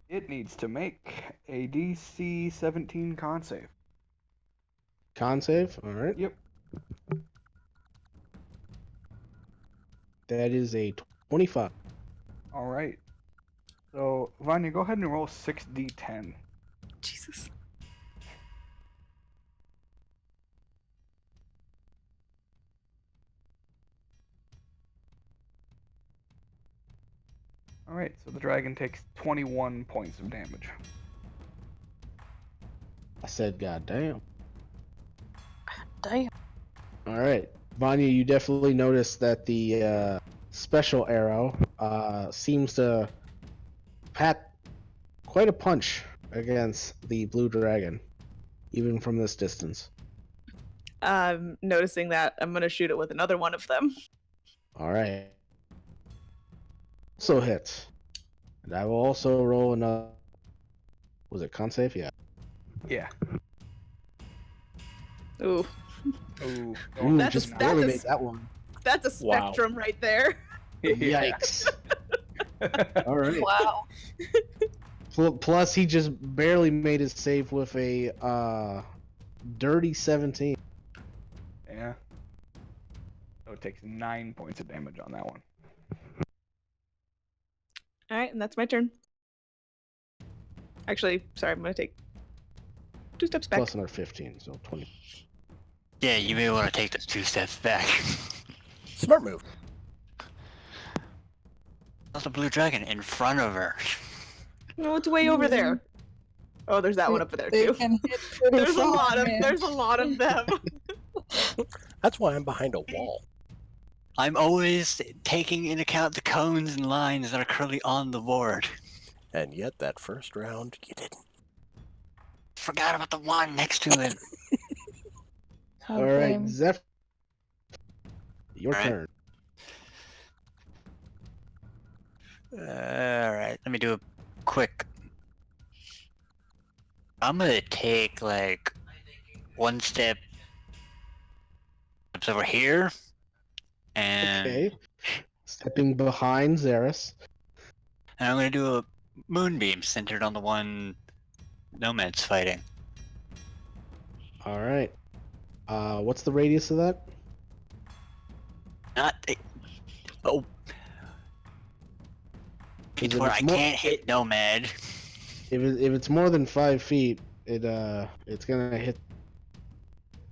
It needs to make a DC 17 con save. Con save. All right. Yep. That is a 25. All right. So, Vanya, go ahead and roll 6d10. Jesus. All right, so the dragon takes 21 points of damage. I said, God damn. Damn. All right. Vanya, you definitely notice that the special arrow seems to pack quite a punch against the blue dragon, even from this distance. Noticing that, I'm gonna shoot it with another one of them. All right. Also hits. And I will also roll another. Was it con save? Yeah. Yeah. Ooh, Ooh. Ooh, That's- just that's barely a- made that one. that's a Wow. spectrum right there. Yikes. All right. Wow. Plus, he just barely made his save with a dirty 17. Yeah. So it takes 9 points of damage on that one. All right, and that's my turn. Actually, sorry, I'm gonna take 2 steps back. Plus another 15, so 20. Yeah, you may want to take those 2 steps back. Smart move. That's a blue dragon in front of her. No, it's way over there. Oh, there's that one over there They too. can hit pretty There's a far, lot of man. there's a lot of them. That's why I'm behind a wall. I'm always taking into account the cones and lines that are currently on the board. And yet that first round, you didn't. Forgot about the one next to it. Oh, All right, damn. Zeph. Your All right. turn. Alright, let me do a quick. I'm gonna take like one step over here, and Okay. Stepping behind Xeris. I'm gonna do a moonbeam centered on the one Nomad's fighting. All right. What's the radius of that? Not oh, Is it's it where I more- can't hit Nomad. If it's more than 5 feet, it's gonna hit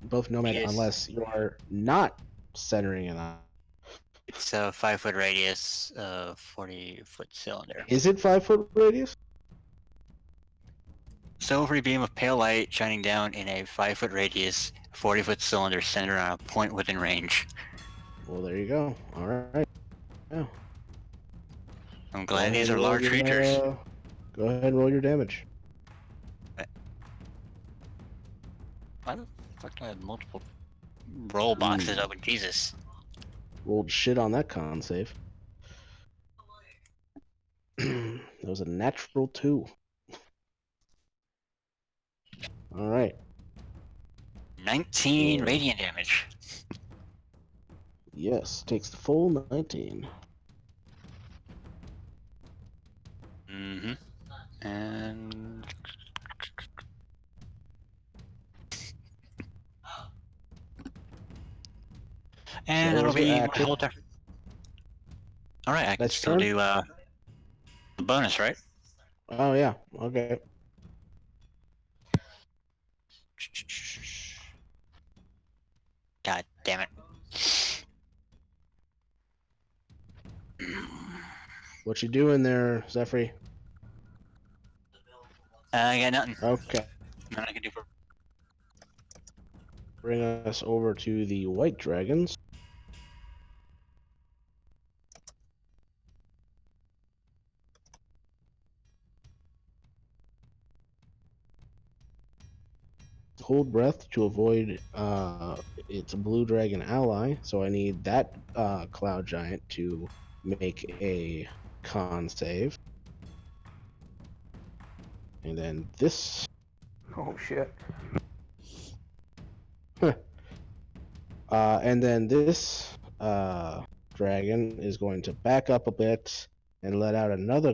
both Nomad Yes. unless you're not centering it on. It's a 5-foot radius, 40-foot cylinder. Is it 5-foot radius? Silvery beam of pale light shining down in a 5-foot radius, 40-foot cylinder centered on a point within range. Well, there you go. All right. Yeah. I'm Go glad ahead these and are roll large your, creatures. Go ahead and roll your damage. Why the fuck do I have multiple roll boxes open? Jesus. Rolled shit on that con save. That was a natural 2. All right. 19 Yeah. radiant damage. Yes, takes the full 19. Mm-hmm. And So that'll those are be my active. whole turn. Alright, I can That's still turn? do the bonus, right? Oh yeah. Okay. God damn it. What you doing there, Zephyr? I got nothing. Okay. Nothing I can do for. Bring us over to the white dragons. Hold breath to avoid its blue dragon ally. So I need that cloud giant to make a con save. And then this. Oh shit. And then this dragon is going to back up a bit and let out another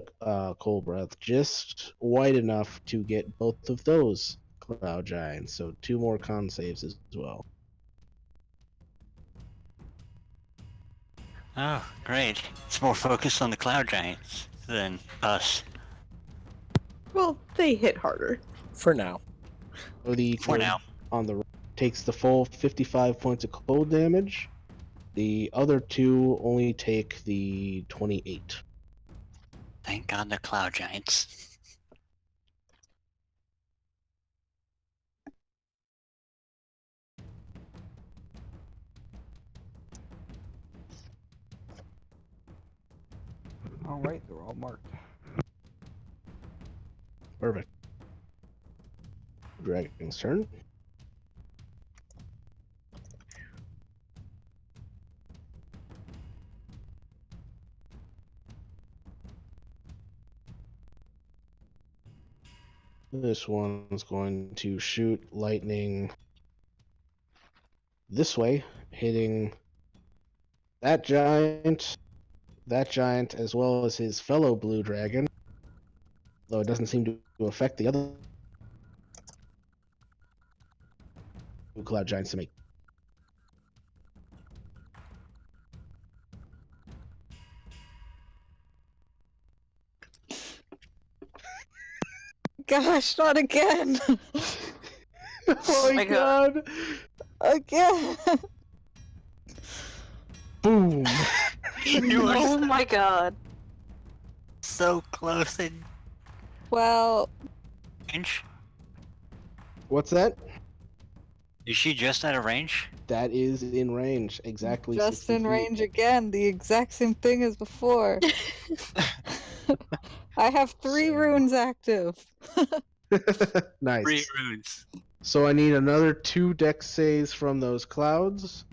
cold breath, just wide enough to get both of those cloud giants. So 2 more con saves as well. Oh, great. It's more focused on the cloud giants than us. Well, they hit harder. For now. So the For now. on the takes the full 55 points of cold damage. The other 2 only take the 28. Thank God they're cloud giants. All right, they're all marked. Perfect. Dragon's turn. This one's going to shoot lightning this way, hitting that giant, as well as his fellow blue dragon. Though it doesn't seem to affect the other cloud giants to make. Gosh, not again! Oh my god! Again! Boom! You were Oh my god. so close in Well, range. What's that? Is she just out of range? That is in range, exactly. just 60 in feet. range again, the exact same thing as before. I have 3 runes active. Nice. 3 runes. So I need another 2 dex saves from those clouds.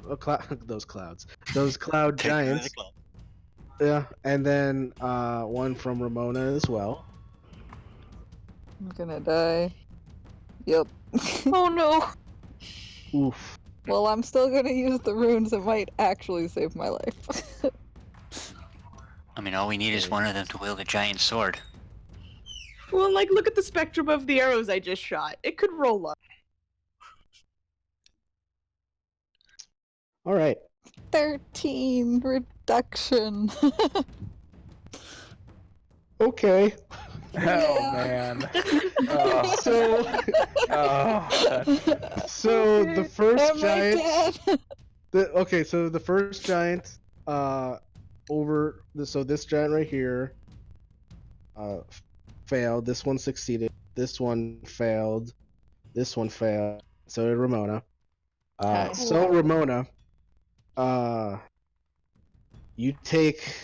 Those clouds. Those cloud Take another giants. club. Yeah, and then 1 from Ramona as well. I'm gonna die. Yep. Oh no! Oof. Well, I'm still gonna use the runes. It might actually save my life. I mean, all we need is one of them to wield a giant sword. Well, like, look at the spectrum of the arrows I just shot. It could roll up. All right. 13 reduction. Okay. Oh Yeah. man. Oh, So that's- the first Am I giant. dead? So the first giant, this giant right here, failed. This one succeeded. This one failed. This one failed. So did Ramona. Okay. So Ramona, you take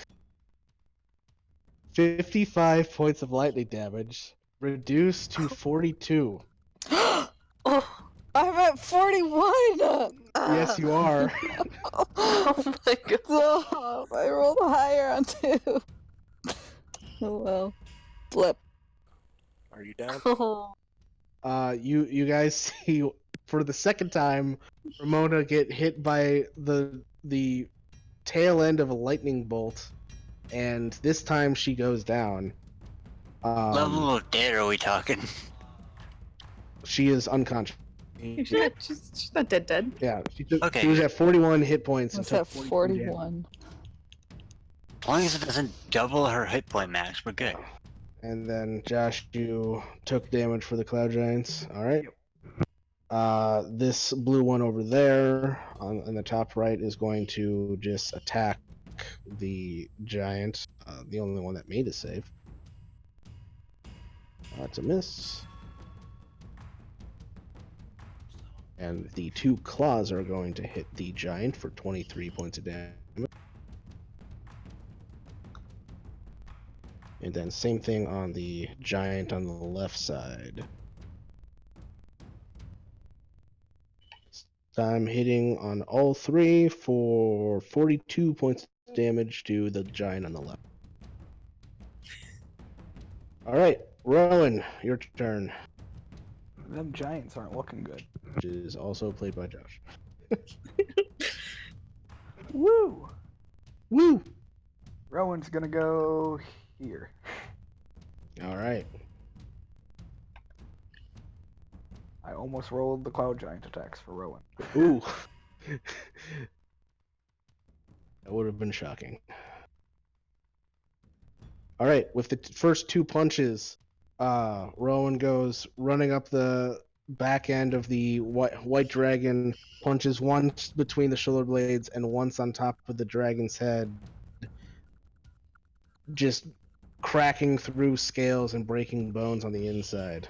55 points of lightning damage, reduced to 42. Oh, I'm at 41. Yes, you are. oh my god. Stop. I rolled higher on 2. Oh well. Flip. Are you down? Oh. You guys see for the second time Ramona get hit by the tail end of a lightning bolt, and this time she goes down. Level of dead are we talking? She is unconscious. She's not dead. Yeah, Okay. she was at 41 hit points and What's took at 42 damage. 41? As long as it doesn't double her hit point max, we're good. And then Josh, you took damage for the cloud giants. All right. This blue one over there on the top right is going to just attack the giant. The only one that made a save. It's a miss. And the 2 claws are going to hit the giant for 23 points of damage. And then same thing on the giant on the left side. I'm hitting on all 3 for 42 points of damage to the giant on the left. Alright, Rowan, your turn. them giants aren't looking good. Which is also played by Josh. Woo! Woo! Rowan's gonna go here. Alright. I almost rolled the cloud giant attacks for Rowan. Ooh. That would have been shocking. Alright, with the first 2 punches, Rowan goes running up the back end of the white dragon, punches once between the shoulder blades and once on top of the dragon's head, just cracking through scales and breaking bones on the inside.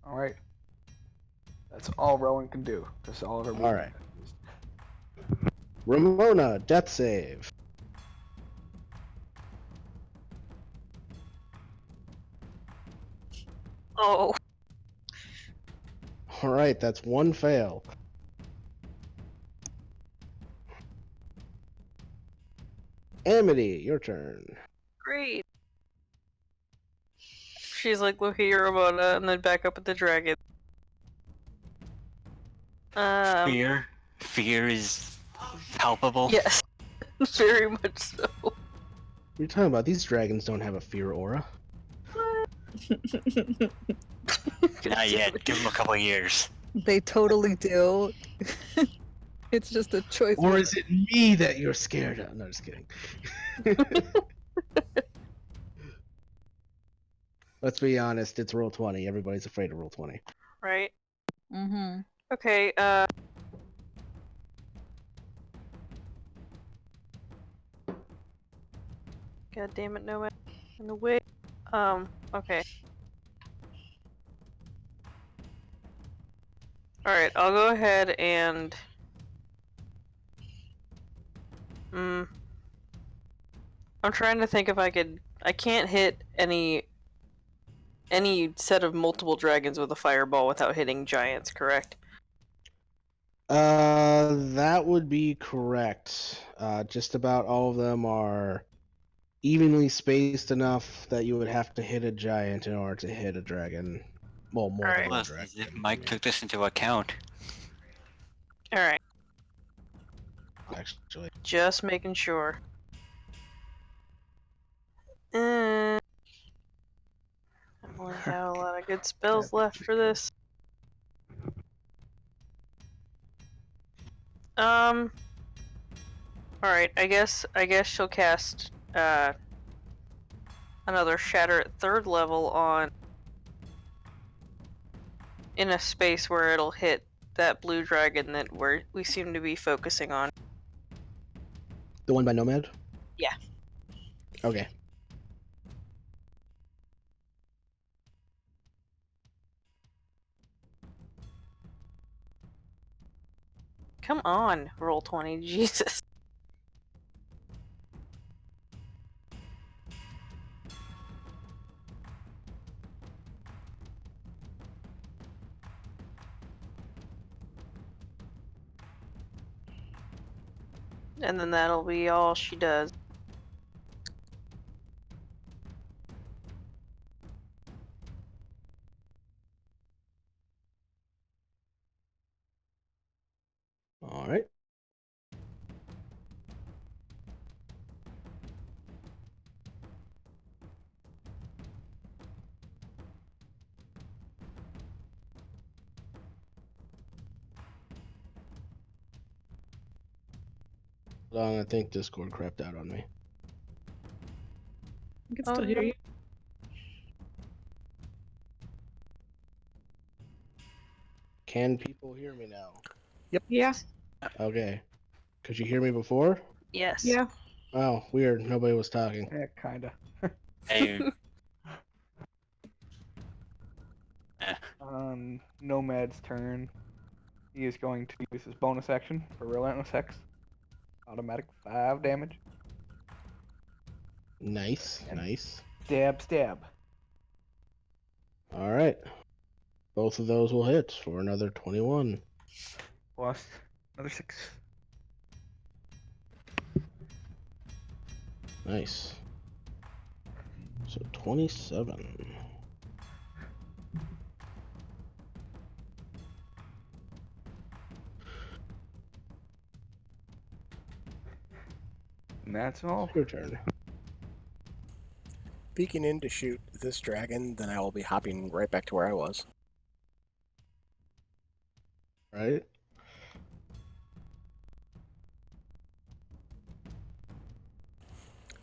Alright. That's all Rowan can do, because all of her All right. Ramona, death save. Oh. All right, that's 1 fail. Amity, your turn. Great. She's like, look at your Ramona, and then back up at the dragon. Fear is palpable. Yes. Very much so. What are you talking about? These dragons don't have a fear aura. Not yet. Give them a couple years. They totally do. It's just a choice. Or is it me that you're scared of? No, just kidding. Let's be honest, it's roll 20. Everybody's afraid of roll 20. Right? Mm-hmm. Okay, God damn it, no man in the way. Okay. Alright, I'll go ahead and I'm trying to think if I could. I can't hit any set of multiple dragons with a fireball without hitting giants, correct? That would be correct. Just about all of them are evenly spaced enough that you would have to hit a giant in order to hit a dragon. Well, more than Alright. one Well, dragon. if Mike took this into account. Alright, Actually, just making sure. I only have a lot of good spells left for this. Alright, I guess she'll cast another shatter at 3rd level on in a space where it'll hit that blue dragon that we seem to be focusing on. the one by Nomad. Yeah. Okay. Come on, roll 20, Jesus. And then that'll be all she does. All right. Hold on, I think Discord crapped out on me. I can Oh, still hear no. you. Can people hear me now? Yeah. Okay. Could you hear me before? Yes. Yeah. Oh, weird. Nobody was talking. Yeah, kinda. Hey, On Nomad's turn, he is going to use his bonus action for Relentless Hex. Automatic 5 damage. Nice, And- nice. Stab. All right. Both of those will hit for another 21. Plus another 6. Nice. So 27. And that's all. Your turn. Peeking in to shoot this dragon, then I will be hopping right back to where I was. Right?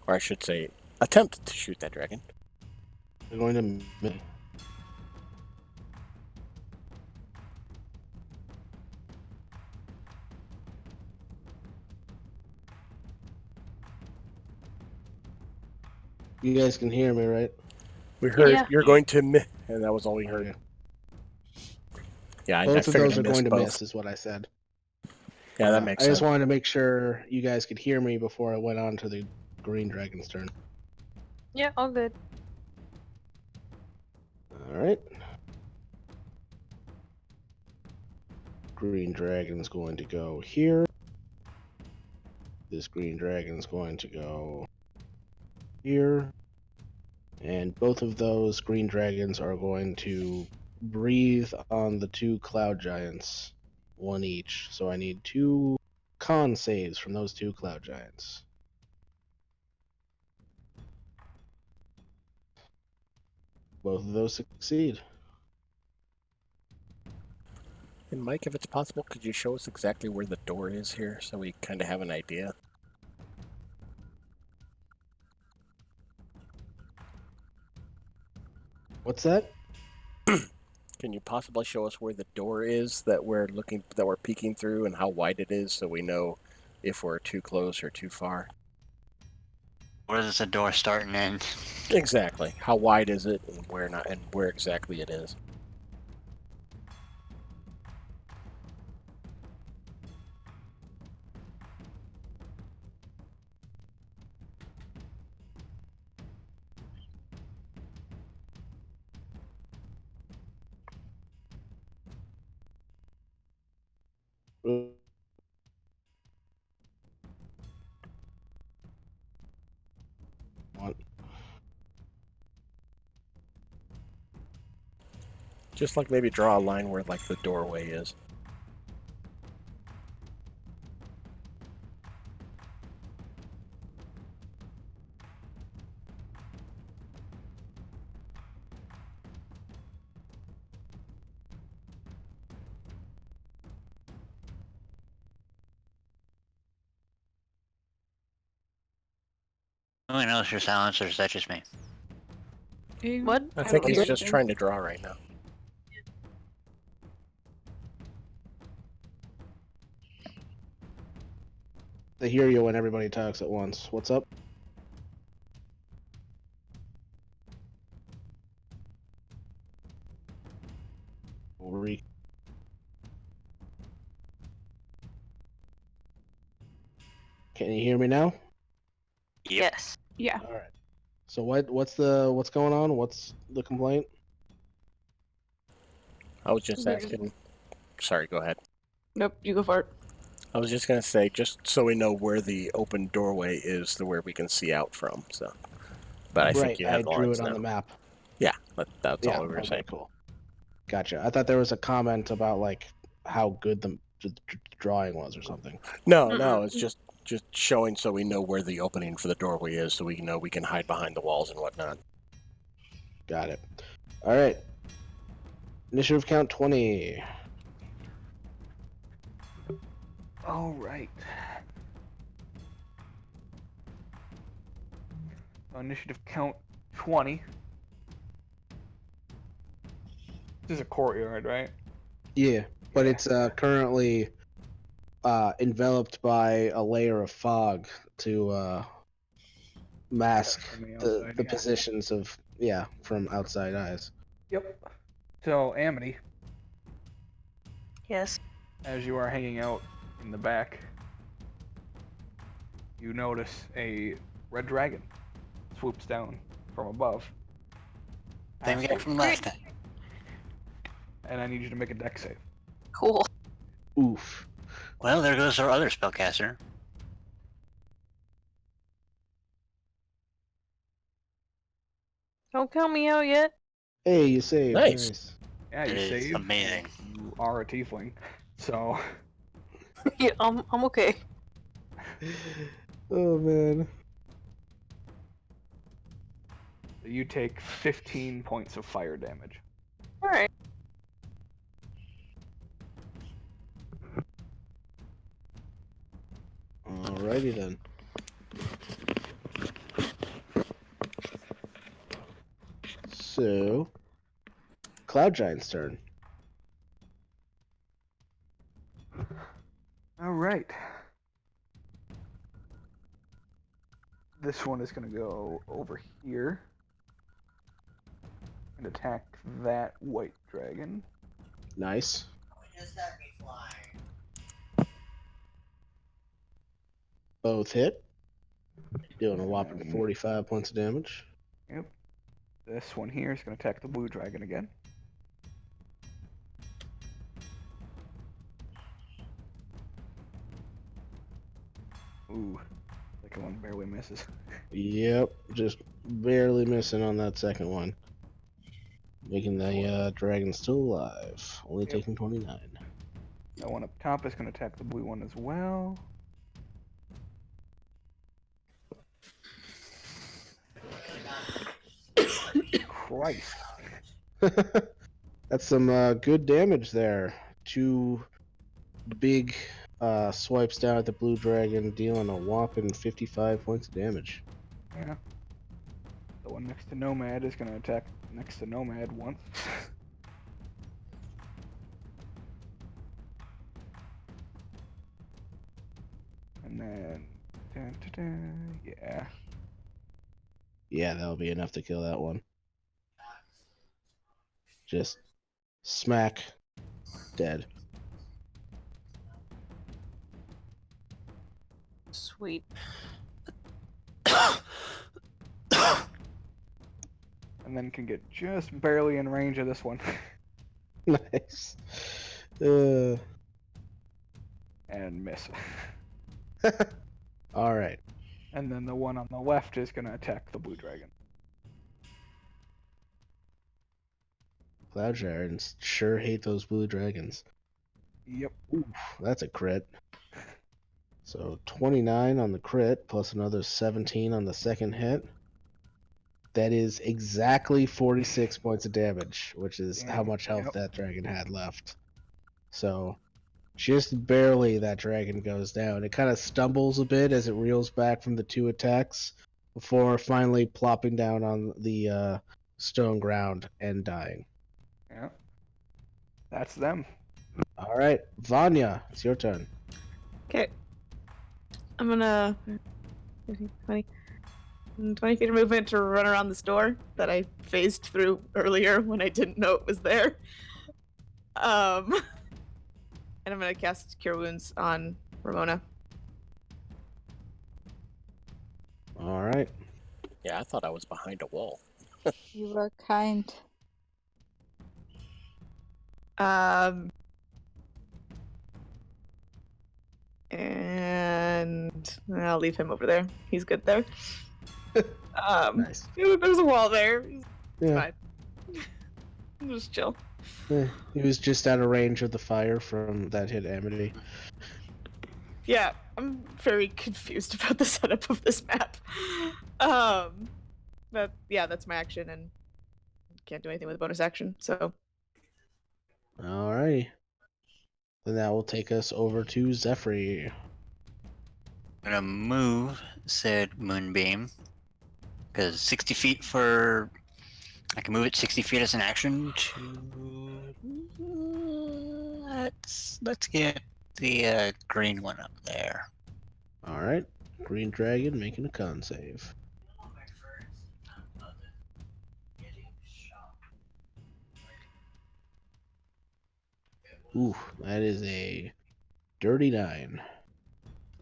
Or I should say, attempt to shoot that dragon. You're going to miss. You guys can hear me, right? We heard Yeah. you're going to miss, and that was all we heard. Okay. Yeah, I Both of figured those I are missed going to both. miss, is what I said. Yeah, that makes I sense. just wanted to make sure you guys could hear me before I went on to the green dragon's turn. Yeah, all good. All right. Green dragon's going to go here. This green dragon's going to go here. And both of those green dragons are going to breathe on the 2 cloud giants, 1 each. So I need 2 con saves from those 2 cloud giants. Both of those succeed. And Mike, if it's possible, could you show us exactly where the door is here so we kind of have an idea? What's that? Can you possibly show us where the door is that we're peeking through and how wide it is so we know if we're too close or too far? where does the door start and end? Exactly. How wide is it and where exactly it is? want. Just like maybe draw a line where like the doorway is. Anyone else hear silence, or is that just me? What? I I think don't he's hear just anything. trying to draw right now. They hear you when everybody talks at once. What's up? Re- Can you hear me now? Yes. Yeah. All right. So what's going on? What's the complaint? I was just We're just- asking. Sorry, go ahead. Nope, you go for it. I was just gonna say, just so we know where the open doorway is, to where we can see out from. So, but I think Right, you I have the drew lines it on now. the map. Yeah, that's Yeah. all we were Okay. saying. Cool. Gotcha. I thought there was a comment about like how good the drawing was or something. No, Mm-mm. it's just showing so we know where the opening for the doorway is, so we know we can hide behind the walls and whatnot. Got it. All right. Initiative count 20. All right. Initiative count 20. This is a courtyard, right? Yeah, but Yeah. it's currently enveloped by a layer of fog to mask From the the outside, yeah. positions of from outside eyes. Yep. So, Amity, Yes. as you are hanging out in the back, you notice a red dragon swoops down from above. Same guy from last time. And I need you to make a dex save. Cool. Oof. Well, there goes our other spellcaster. Don't count me out yet. Hey, you saved. Nice. Yeah, It you is save. amazing. You are a tiefling. So, Yeah, I'm okay. Oh man. you take 15 points of fire damage. All right. Alrighty then. So, Cloud Giant's turn. All right. This one is going to go over here and attack that white dragon. Nice. Just let me fly. Both hit. Doing a whopping 45 points of damage. Yep. This one here is going to attack the blue dragon again. Ooh, second one barely misses. Yep, just barely missing on that second one. Making the dragon still alive. Only Yep. taking 29. That one up top is going to attack the blue one as well. Christ. That's some good damage there. Two big swipes down at the blue dragon, dealing a whopping 55 points of damage. Yeah. The one next to Nomad is going to attack next to Nomad once. And then... Dun, dun, dun, yeah. Yeah, that'll be enough to kill that one. Just smack. Dead. Sweet. And then can get just barely in range of this one. Nice. And miss. Alright. And then the one on the left is going to attack the blue dragon. Cloud Gyrants sure hate those blue dragons. Yep. Oof, that's a crit. So 29 on the crit, plus another 17 on the second hit. That is exactly 46 points of damage, which is how much health Yep. that dragon had left. So just barely that dragon goes down. It kind of stumbles a bit as it reels back from the 2 attacks before finally plopping down on the stone ground and dying. Yeah. That's them. All right, Vanya, it's your turn. Okay. I'm gonna 20 feet of movement to run around this door that I phased through earlier when I didn't know it was there. And I'm gonna cast Cure Wounds on Ramona. All right. Yeah, I thought I was behind a wall. You are kind. And I'll leave him over there. He's good there. Nice. There's a wall there. It's Yeah. fine. Just chill. He was just out of range of the fire from that hit Amity. Yeah, I'm very confused about the setup of this map. But yeah, that's my action, and can't do anything with a bonus action. So Alrighty. Then that will take us over to Zephyr. I'm gonna move said moonbeam because 60 feet for. I can move it 60 feet as an action to. Let's get the green one up there. Alright. Green Dragon making a con save. Ooh, that is a dirty 9.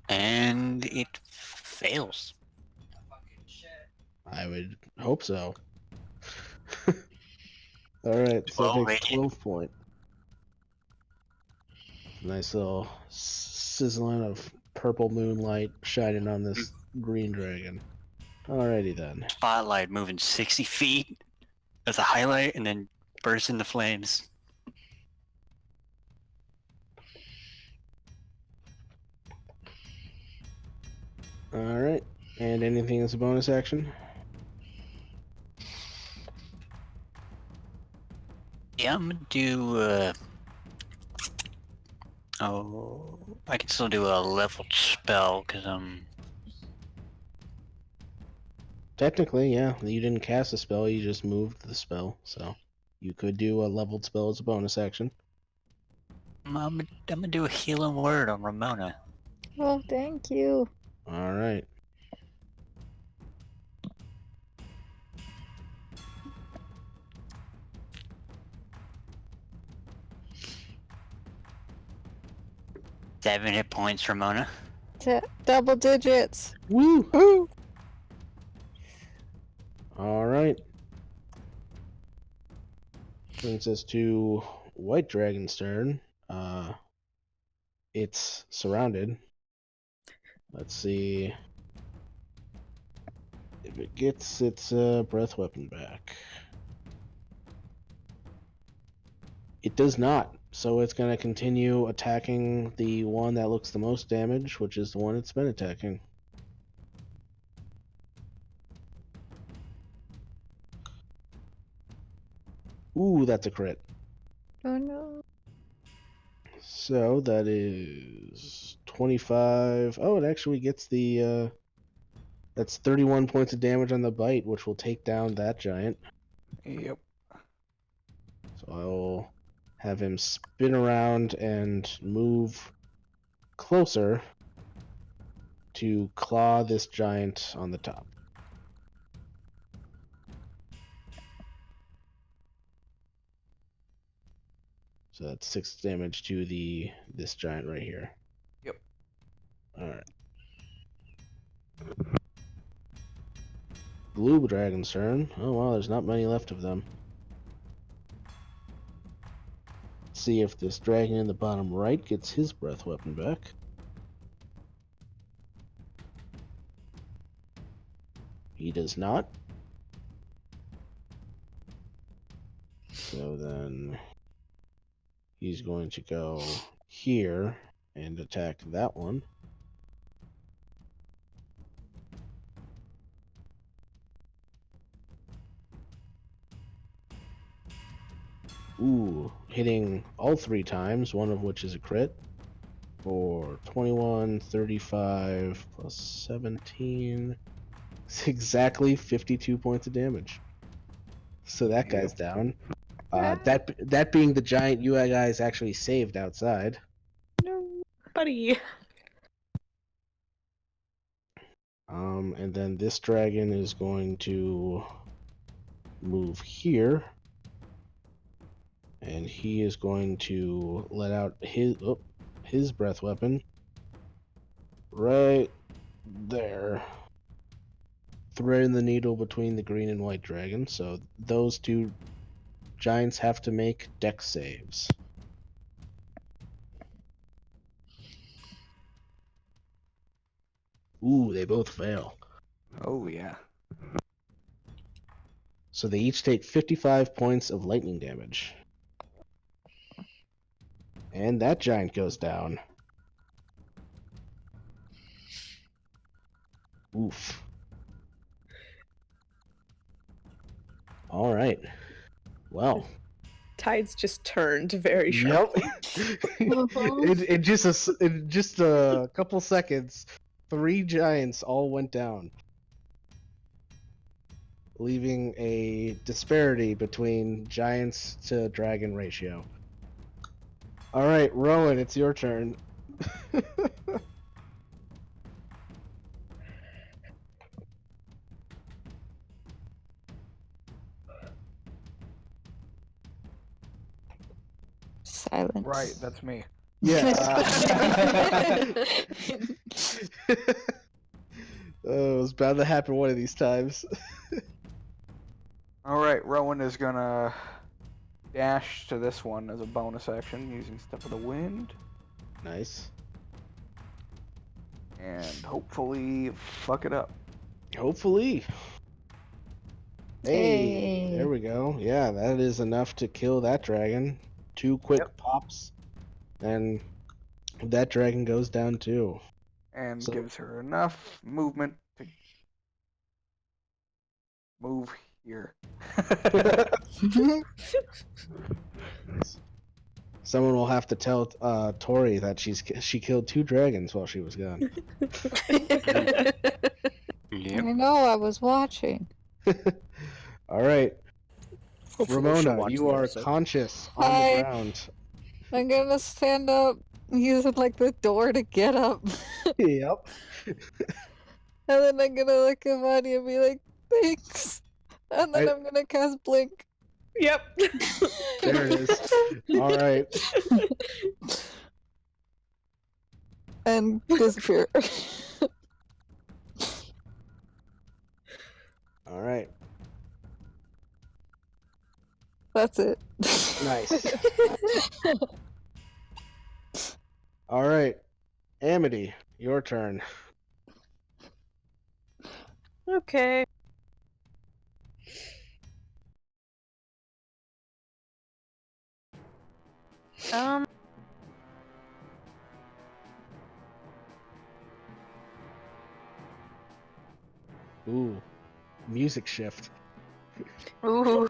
And it fails. I would hope so. Alright, so 12 it takes radiant. 12 point. Nice little sizzling of purple moonlight shining on this green dragon. Alrighty then. Spotlight moving 60 feet as a highlight and then bursts into flames. Alright. And anything as a bonus action? Yeah, I'm gonna do oh, I can still do a leveled spell because Technically, yeah. You didn't cast a spell, you just moved the spell. So you could do a leveled spell as a bonus action. I'm gonna do a healing word on Ramona. Oh, thank you. Alright. Seven hit points, Ramona. Double digits. Woo! Woo! Alright. Brings us to White Dragon's turn. It's surrounded. Let's see if it gets its breath weapon back. It does not, so it's going to continue attacking the one that looks the most damage, which is the one it's been attacking. Ooh, that's a crit. Oh no. So that is 25. Oh, it actually gets the that's 31 points of damage on the bite, which will take down that giant. Yep. So I'll have him spin around and move closer to claw this giant on the top. So that's 6 damage to this giant right here. Yep. Alright. Blue dragon's turn. Oh wow, there's not many left of them. Let's see if this dragon in the bottom right gets his breath weapon back. He does not. So then he's going to go here and attack that one. Ooh, hitting all 3 times, one of which is a crit. For 21, 35, plus 17. It's exactly 52 points of damage. So that guy's down. That being the giant you guys actually saved outside. No, buddy. And then this dragon is going to move here. And he is going to let out his breath weapon. Right there. Threading the needle between the green and white dragon. So those 2 giants have to make dex saves. Ooh, they both fail. Oh yeah. So they each take 55 points of lightning damage. And that giant goes down. Oof. All right. Well. Tides just turned very sharply. In just a couple seconds, 3 giants all went down, leaving a disparity between giants to dragon ratio. All right, Rowan, it's your turn. Silence. Right, that's me. Yeah. Oh, it was bound to happen one of these times. Alright, Rowan is gonna dash to this one as a bonus action using Step of the Wind. Nice. And hopefully fuck it up. Hopefully. Hey, Yay. there we go. Yeah, that is enough to kill that dragon. 2 quick pops, and that dragon goes down too. And So- gives her enough movement to move here. Someone will have to tell Tori that she killed 2 dragons while she was gone. Yep. I know, I was watching. All right, Hopefully she'll Ramona, watch you the are episode. conscious on Hi. the ground. I'm gonna stand up using like the door to get up. Yep. And then I'm gonna look at Monty and be like, thanks. And then I'm gonna cast Blink. Yep. There it is. All right. And disappear. All right. That's it. Nice. All right, Amity, your turn. Okay. Um. Ooh, music shift. Ooh.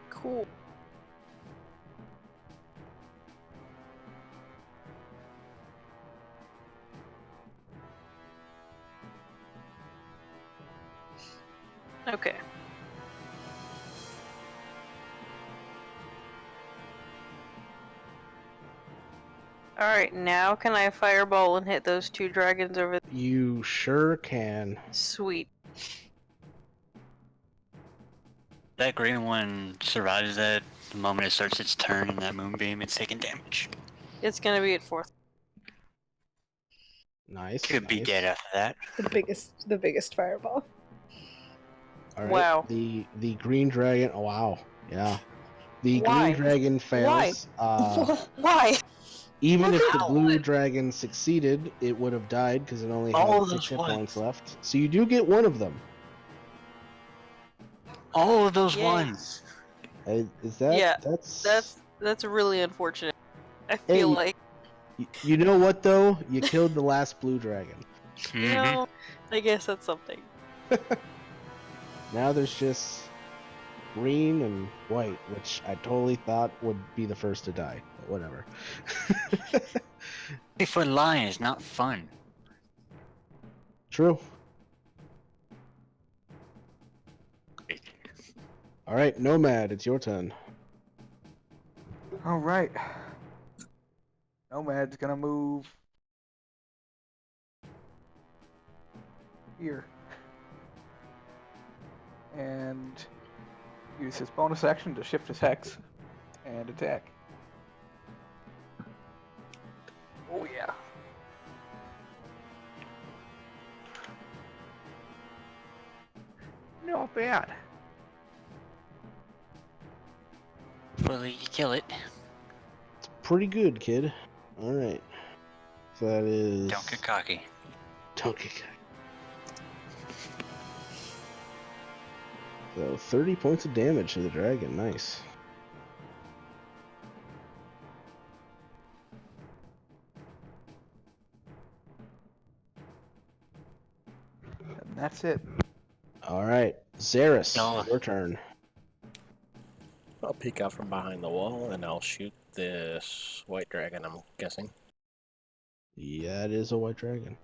Cool. Okay. Alright, now can I fireball and hit those 2 dragons over there? You sure can. Sweet. That green one survives that the moment it starts its turn in that moonbeam, it's taking damage. It's gonna be at 4th. Nice. Could be nice. dead after that. The biggest fireball. All right. Wow. The green dragon. Oh wow. Yeah. The Why? green dragon fails. Why? Even if the Ow. blue dragon succeeded, it would have died because it only All had of 6 those hit points ones. left. So you do get one of them. All of those Yay. Is ones. that? Yeah, That's That's really unfortunate. I Hey, feel like you know what though? You killed the last blue dragon. you know. I guess that's something. Now there's just green and white, which I totally thought would be the first to die, but whatever. 3-foot line is not fun. True. All right, Nomad, it's your turn. All right. Nomad's gonna move here and use his bonus action to shift his hex and attack. Oh yeah. Not bad. Well, you kill it. It's pretty good, kid. All right. So that is. Don't get cocky. Don't get cocky. So 30 points of damage to the dragon. Nice. And that's it. All right, Xeris, No. your turn. I'll peek out from behind the wall and I'll shoot this white dragon, I'm guessing. Yeah, it is a white dragon.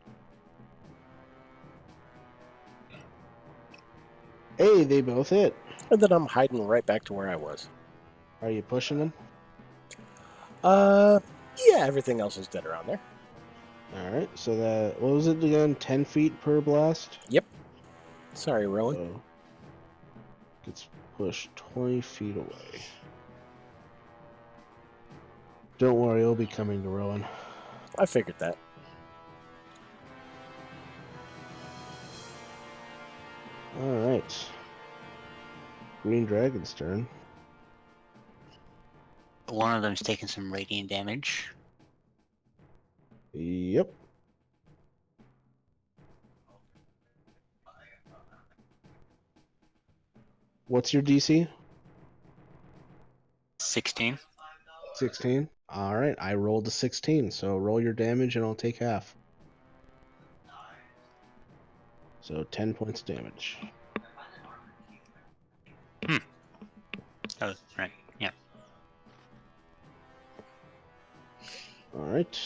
Hey, they both hit. And then I'm hiding right back to where I was. Are you pushing them? Yeah, everything else is dead around there. All right, so that, what was it again? 10 feet per blast? Sorry, Rowan. So gets pushed 20 feet away. Don't worry, it'll be coming to Rowan. I figured that. All right. Green Dragon's turn. One of them's taking some radiant damage. Yep. What's your DC? 16. 16. All right, I rolled a 16, so roll your damage and I'll take half. So 10 points of damage. Oh, right. Yeah. All right.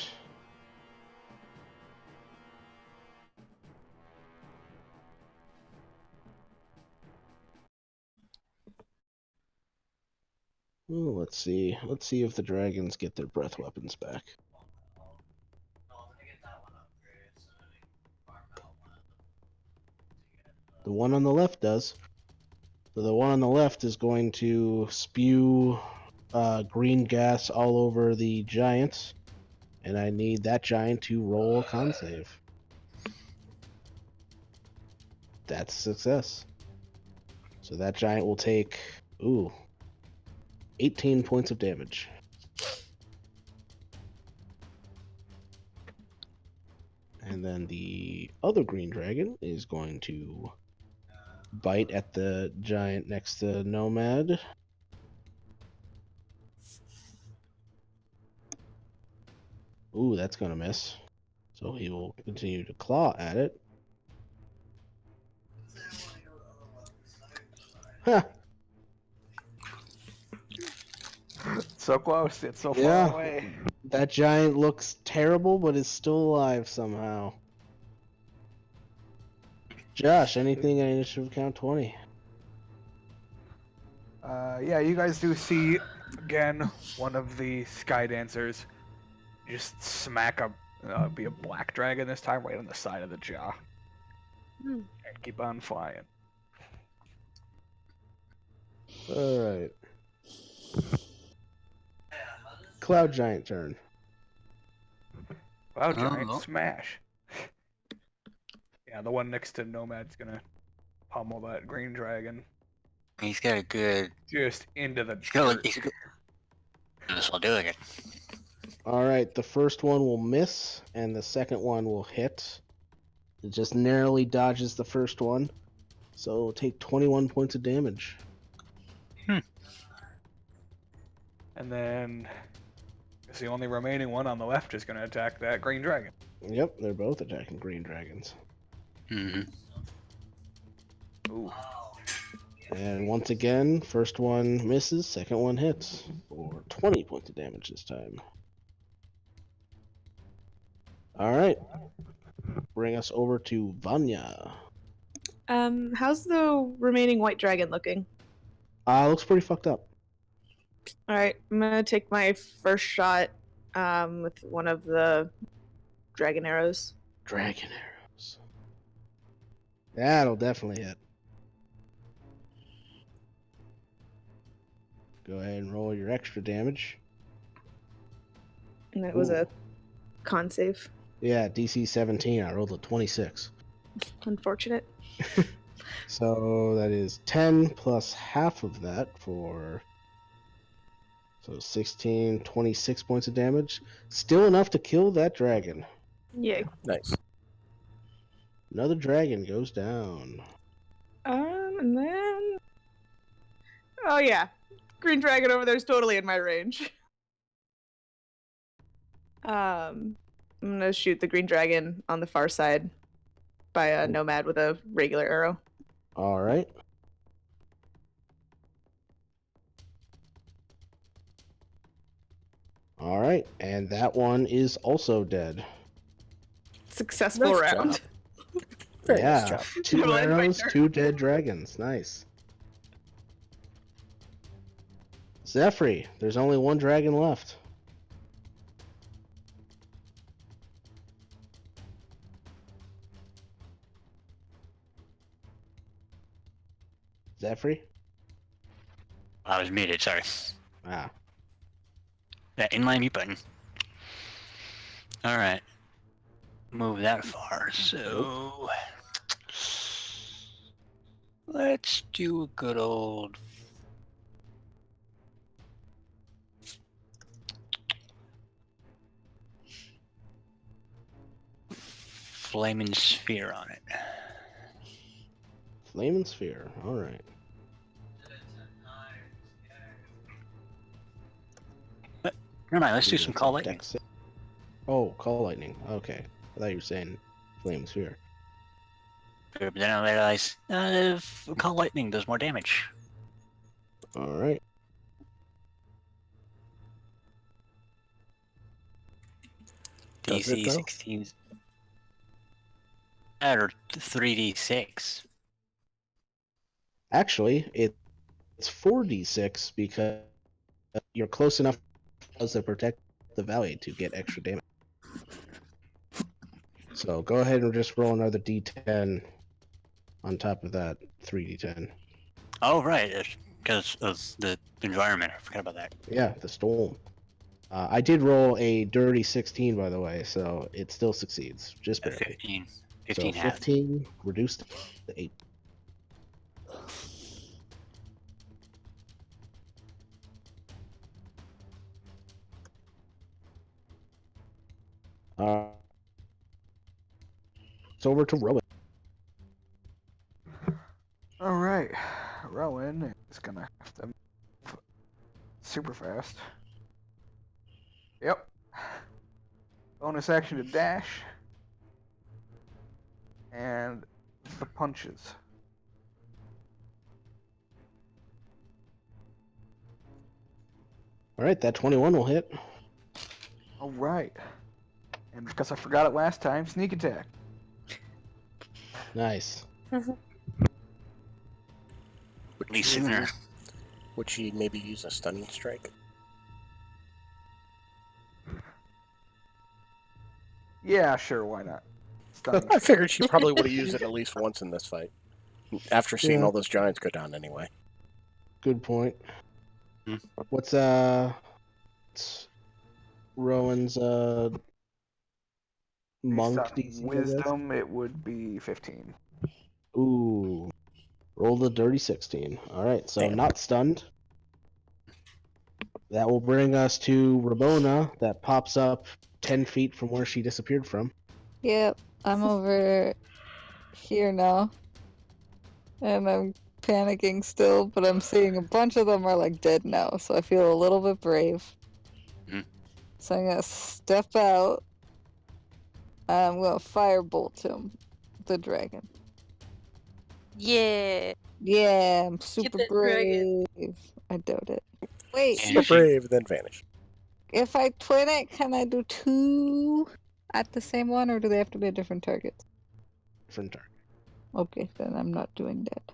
Ooh, let's see. Let's see if the dragons get their breath weapons back. The one on the left does. So the one on the left is going to spew green gas all over the giant, and I need that giant to roll a con save. That's a success. So that giant will take, 18 points of damage. And then the other green dragon is going to bite at the giant next to Nomad. Ooh, that's gonna miss. So he will continue to claw at it. Huh. So close, it's so Yeah. far away. That giant looks terrible, but is still alive somehow. Josh, anything at initiative count 20? Yeah, you guys do see again one of the sky dancers just smack be a black dragon this time right on the side of the jaw and keep on flying. Alright. Cloud Giant turn. Wow, giant Oh. smash. Yeah, the one next to Nomad's gonna pummel that green dragon He's got a good. just into the He's got dirt. This will do it. All right, the first one will miss, and the second one will hit. It just narrowly dodges the first one, so it'll take 21 points of damage. And then the only remaining one on the left is going to attack that green dragon. Yep, they're both attacking green dragons. Mm-hmm. Ooh. And once again, first one misses, second one hits for 20 points of damage this time. All right, bring us over to Vanya. How's the remaining white dragon looking? Looks pretty fucked up. All right, I'm gonna take my first shot with one of the dragon arrows. Dragon arrows. That'll definitely hit. Go ahead and roll your extra damage. And that was Ooh. a con save. Yeah, DC 17. I rolled a 26. Unfortunate. So that is 10 plus half of that for... So 16, 26 points of damage. Still enough to kill that dragon. Yay. Nice. Another dragon goes down. And then... Oh yeah. Green dragon over there is totally in my range. I'm gonna shoot the green dragon on the far side by a nomad with a regular arrow. All right. All right, and that one is also dead. Successful Nice round. job. Very nice Yeah, job. 2 Well, it's my arrows, turn. 2 dead dragons. Nice. Zephyr, there's only one dragon left. Zephyr? I was muted, sorry. Ah. That inline mute button. Alright. Move that far, so... Let's do a good old... Flaming sphere on it. Flaming sphere. All right. Never mind, let's do some call lightning. Oh, call lightning. Okay. I thought you were saying flaming sphere. But then I realized, call lightning does more damage. All right. Does it, DC though? 16. Or 3d6. Actually, it's 4d6 because you're close enough to protect the valley to get extra damage. So go ahead and just roll another d10 on top of that 3d10. Oh, right, because of the environment. I forgot about that. Yeah, the storm. I did roll a dirty 16, by the way, so it still succeeds. Just barely. 15. So 15 half. 15 reduced to 8. It's over to Rowan. All right, Rowan is gonna have to move super fast. Yep. Bonus action to dash. And the punches. All right, that 21 will hit. All right. And because I forgot it last time, sneak attack. Nice. At least sooner. Would she maybe use a stunning strike? Yeah, sure, why not? Stunning I figured she probably would have used it at least once in this fight. After seeing Yeah. all those giants go down anyway. Good point. Hmm. What's Rowan's monk Based on DC? I guess? wisdom, it would be 15. Ooh. Roll the dirty 16. All right, so Damn. not stunned. That will bring us to Ramona, that pops up 10 feet from where she disappeared from. Yep, I'm over here now. And I'm panicking still, but I'm seeing a bunch of them are like dead now, so I feel a little bit brave. Mhm. So I'm gonna step out. I'm gonna firebolt him, the dragon. Yeah. Yeah, I'm super that brave. dragon. I doubt it. Wait, And Super she- brave, then vanish. if I twin it, can I do 2 at the same one, or do they have to be a different target? Different target. Okay, then I'm not doing that.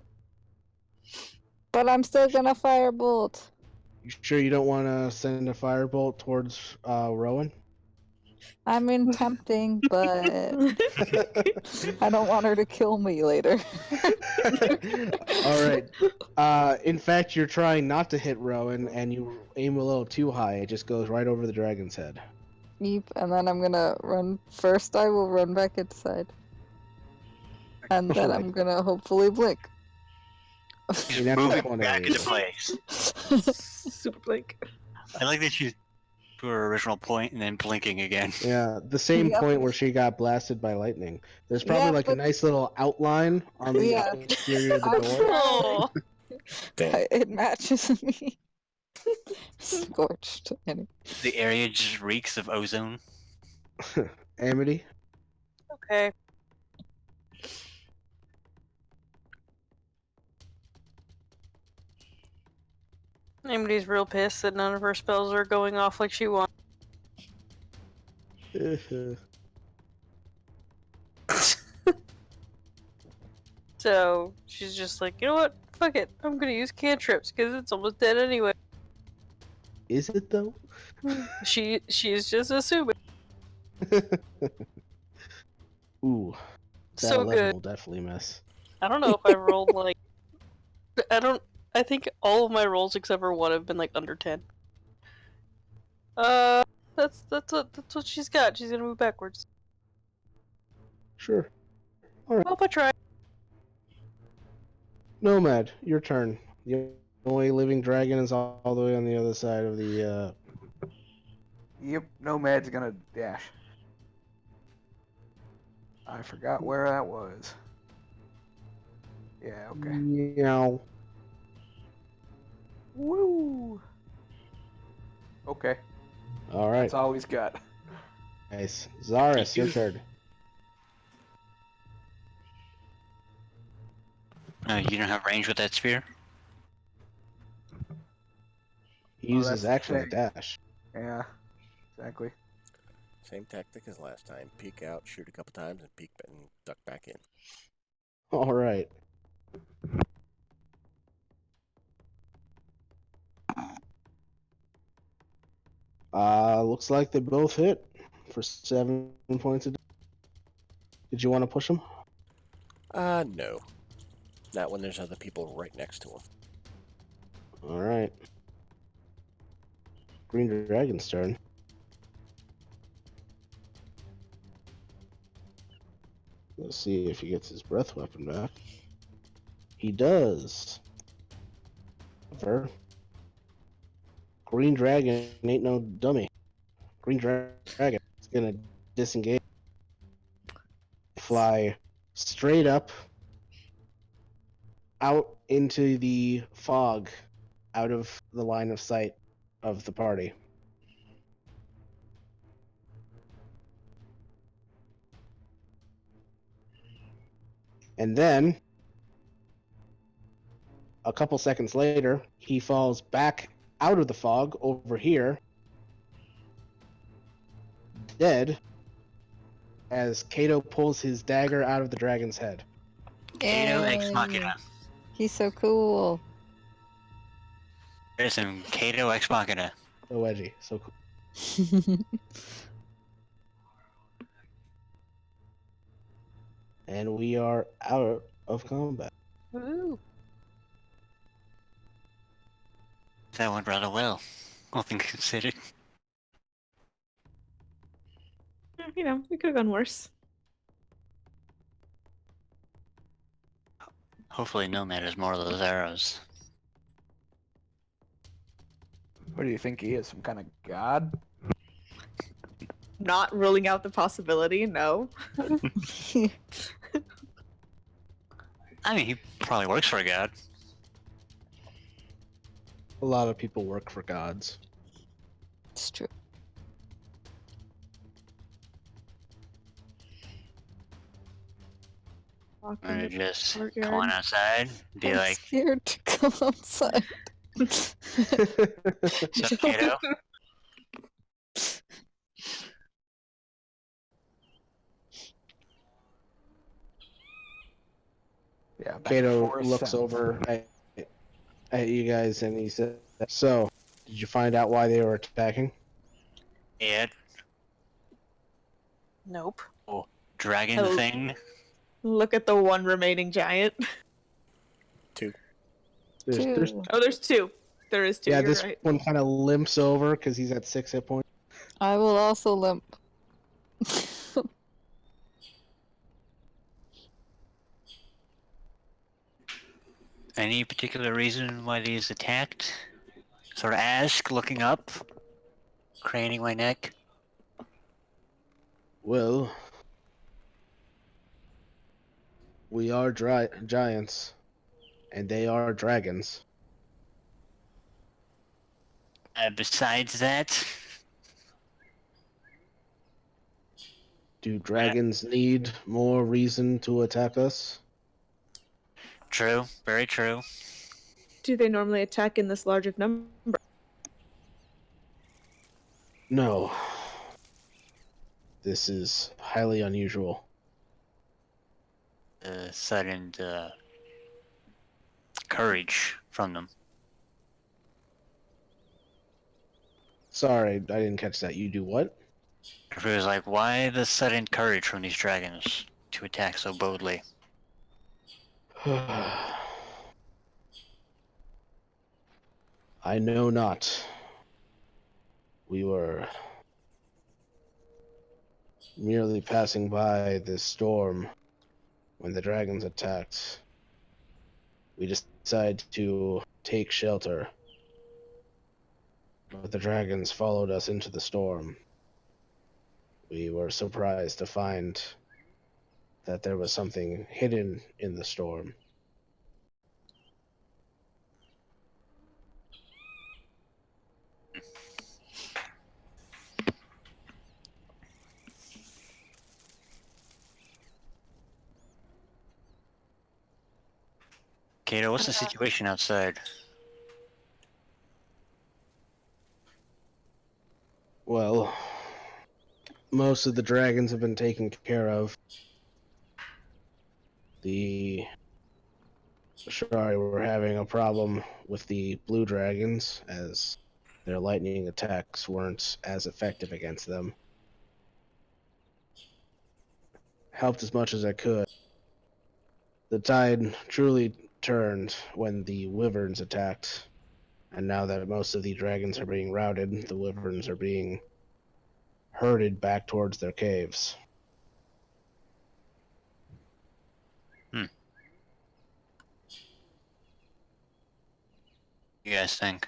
But I'm still gonna firebolt. You sure you don't want to send a firebolt towards Rowan? I mean, tempting, but I don't want her to kill me later. All right. In fact, you're trying not to hit Rowan, and you aim a little too high. It just goes right over the dragon's head. Yeep, and then I'm gonna run. First, I will run back inside. And then Alright. I'm gonna hopefully blink. She's Natural moving 20. back into place. Super blink. I like that she's to her original point and then blinking again. Yeah, the same Yep. point where she got blasted by lightning. There's probably Yeah, like a but- nice little outline on the Yeah. exterior of the I'm door. Oh. Damn. It matches me. Scorched. Anyway. The area just reeks of ozone. Amity? Okay. Amity's real pissed that none of her spells are going off like she wants. So she's just like, you know what? Fuck it. I'm gonna use cantrips because it's almost dead anyway. Is it though? She's just assuming. Ooh, that So 11 good. will definitely miss. I don't know if I rolled like. I think all of my rolls except for one have been like under 10. That's what she's got. She's gonna move backwards. Sure. Hope I try. Nomad, your turn. The only living dragon is all the way on the other side of the. Yep, Nomad's gonna dash. I forgot where that was. Yeah, okay. Meow. Woo! Okay, All right. that's all he's got. Nice. Zaris, your turn. You don't have range with that spear? He uses that's the action to thing. dash. Yeah, exactly. Same tactic as last time. Peek out, shoot a couple times, and peek and duck back in. All right. Looks like they both hit for 7 points of damage. Did you want to push them? No. Not when there's other people right next to him. All right. Green Dragon's turn. Let's see if he gets his breath weapon back. He does. However, Green Dragon ain't no dummy. Green Dragon is gonna disengage, fly straight up out into the fog, out of the line of sight of the party. And then, a couple seconds later, he falls back out of the fog over here, dead, as Kato pulls his dagger out of the dragon's head. Kato ex Yay. machina. He's so cool. There's some Kato ex machina. So edgy, so cool. And we are out of combat. Woo. That went rather well, all things considered. You know, we could have gone worse. Hopefully Nomad has more of those arrows. What do you think he is? Some kind of god? Not ruling out the possibility, no. I mean, he probably works for a god. A lot of people work for gods. It's true. Walk I'm in gonna the just come courtyard. on outside, be I'm like, scared to come outside. "So, Kato, Yeah, back to Kato Forest looks Center. over at you guys and he says, "So, did you find out why they were attacking?" yeah, Nope. dragon Hello. thing." Look at the one remaining giant. There's Two. Oh, there's two. There is two. yeah, You're this right. one kind of limps over because he's at 6 hit points. I will also limp. Any particular reason why these attacked? Sort of ask, looking up, craning my neck. Well, we are giants, and they are dragons. Besides that, Do dragons need more reason to attack us? true, very true. Do they normally attack in this large of number? No. This is highly unusual. Sudden courage from them. Sorry, I didn't catch that. You do what? It was like, why the sudden courage from these dragons to attack so boldly? I know not. We were merely passing by this storm when the dragons attacked. We decided to take shelter, but the dragons followed us into the storm. We were surprised to find that there was something hidden in the storm. Kato, what's the situation outside? Well, most of the dragons have been taken care of. The Ashari were having a problem with the blue dragons, as their lightning attacks weren't as effective against them. Helped as much as I could. The tide truly turned when the wyverns attacked, and now that most of the dragons are being routed, the wyverns are being herded back towards their caves. You guys think?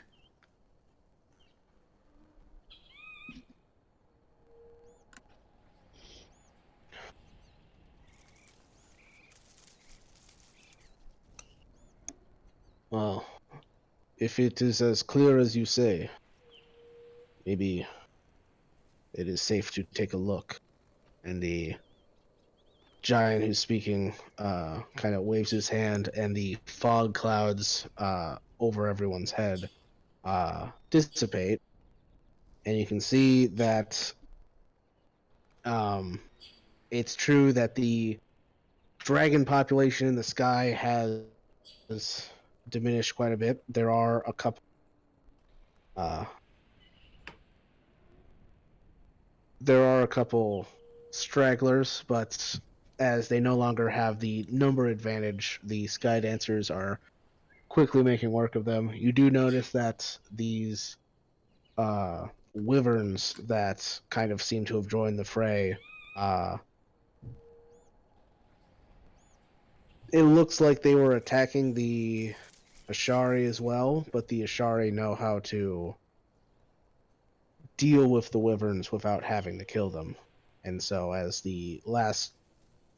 Well, if it is as clear as you say, maybe it is safe to take a look. And the giant who's speaking kind of waves his hand, and the fog clouds over everyone's head dissipate. And you can see that it's true that the dragon population in the sky has diminished quite a bit. There are a couple stragglers, but as they no longer have the number advantage, the Sky Dancers are quickly making work of them. You do notice that these wyverns that kind of seem to have joined the fray, it looks like they were attacking the Ashari as well, but the Ashari know how to deal with the wyverns without having to kill them. And so, as the last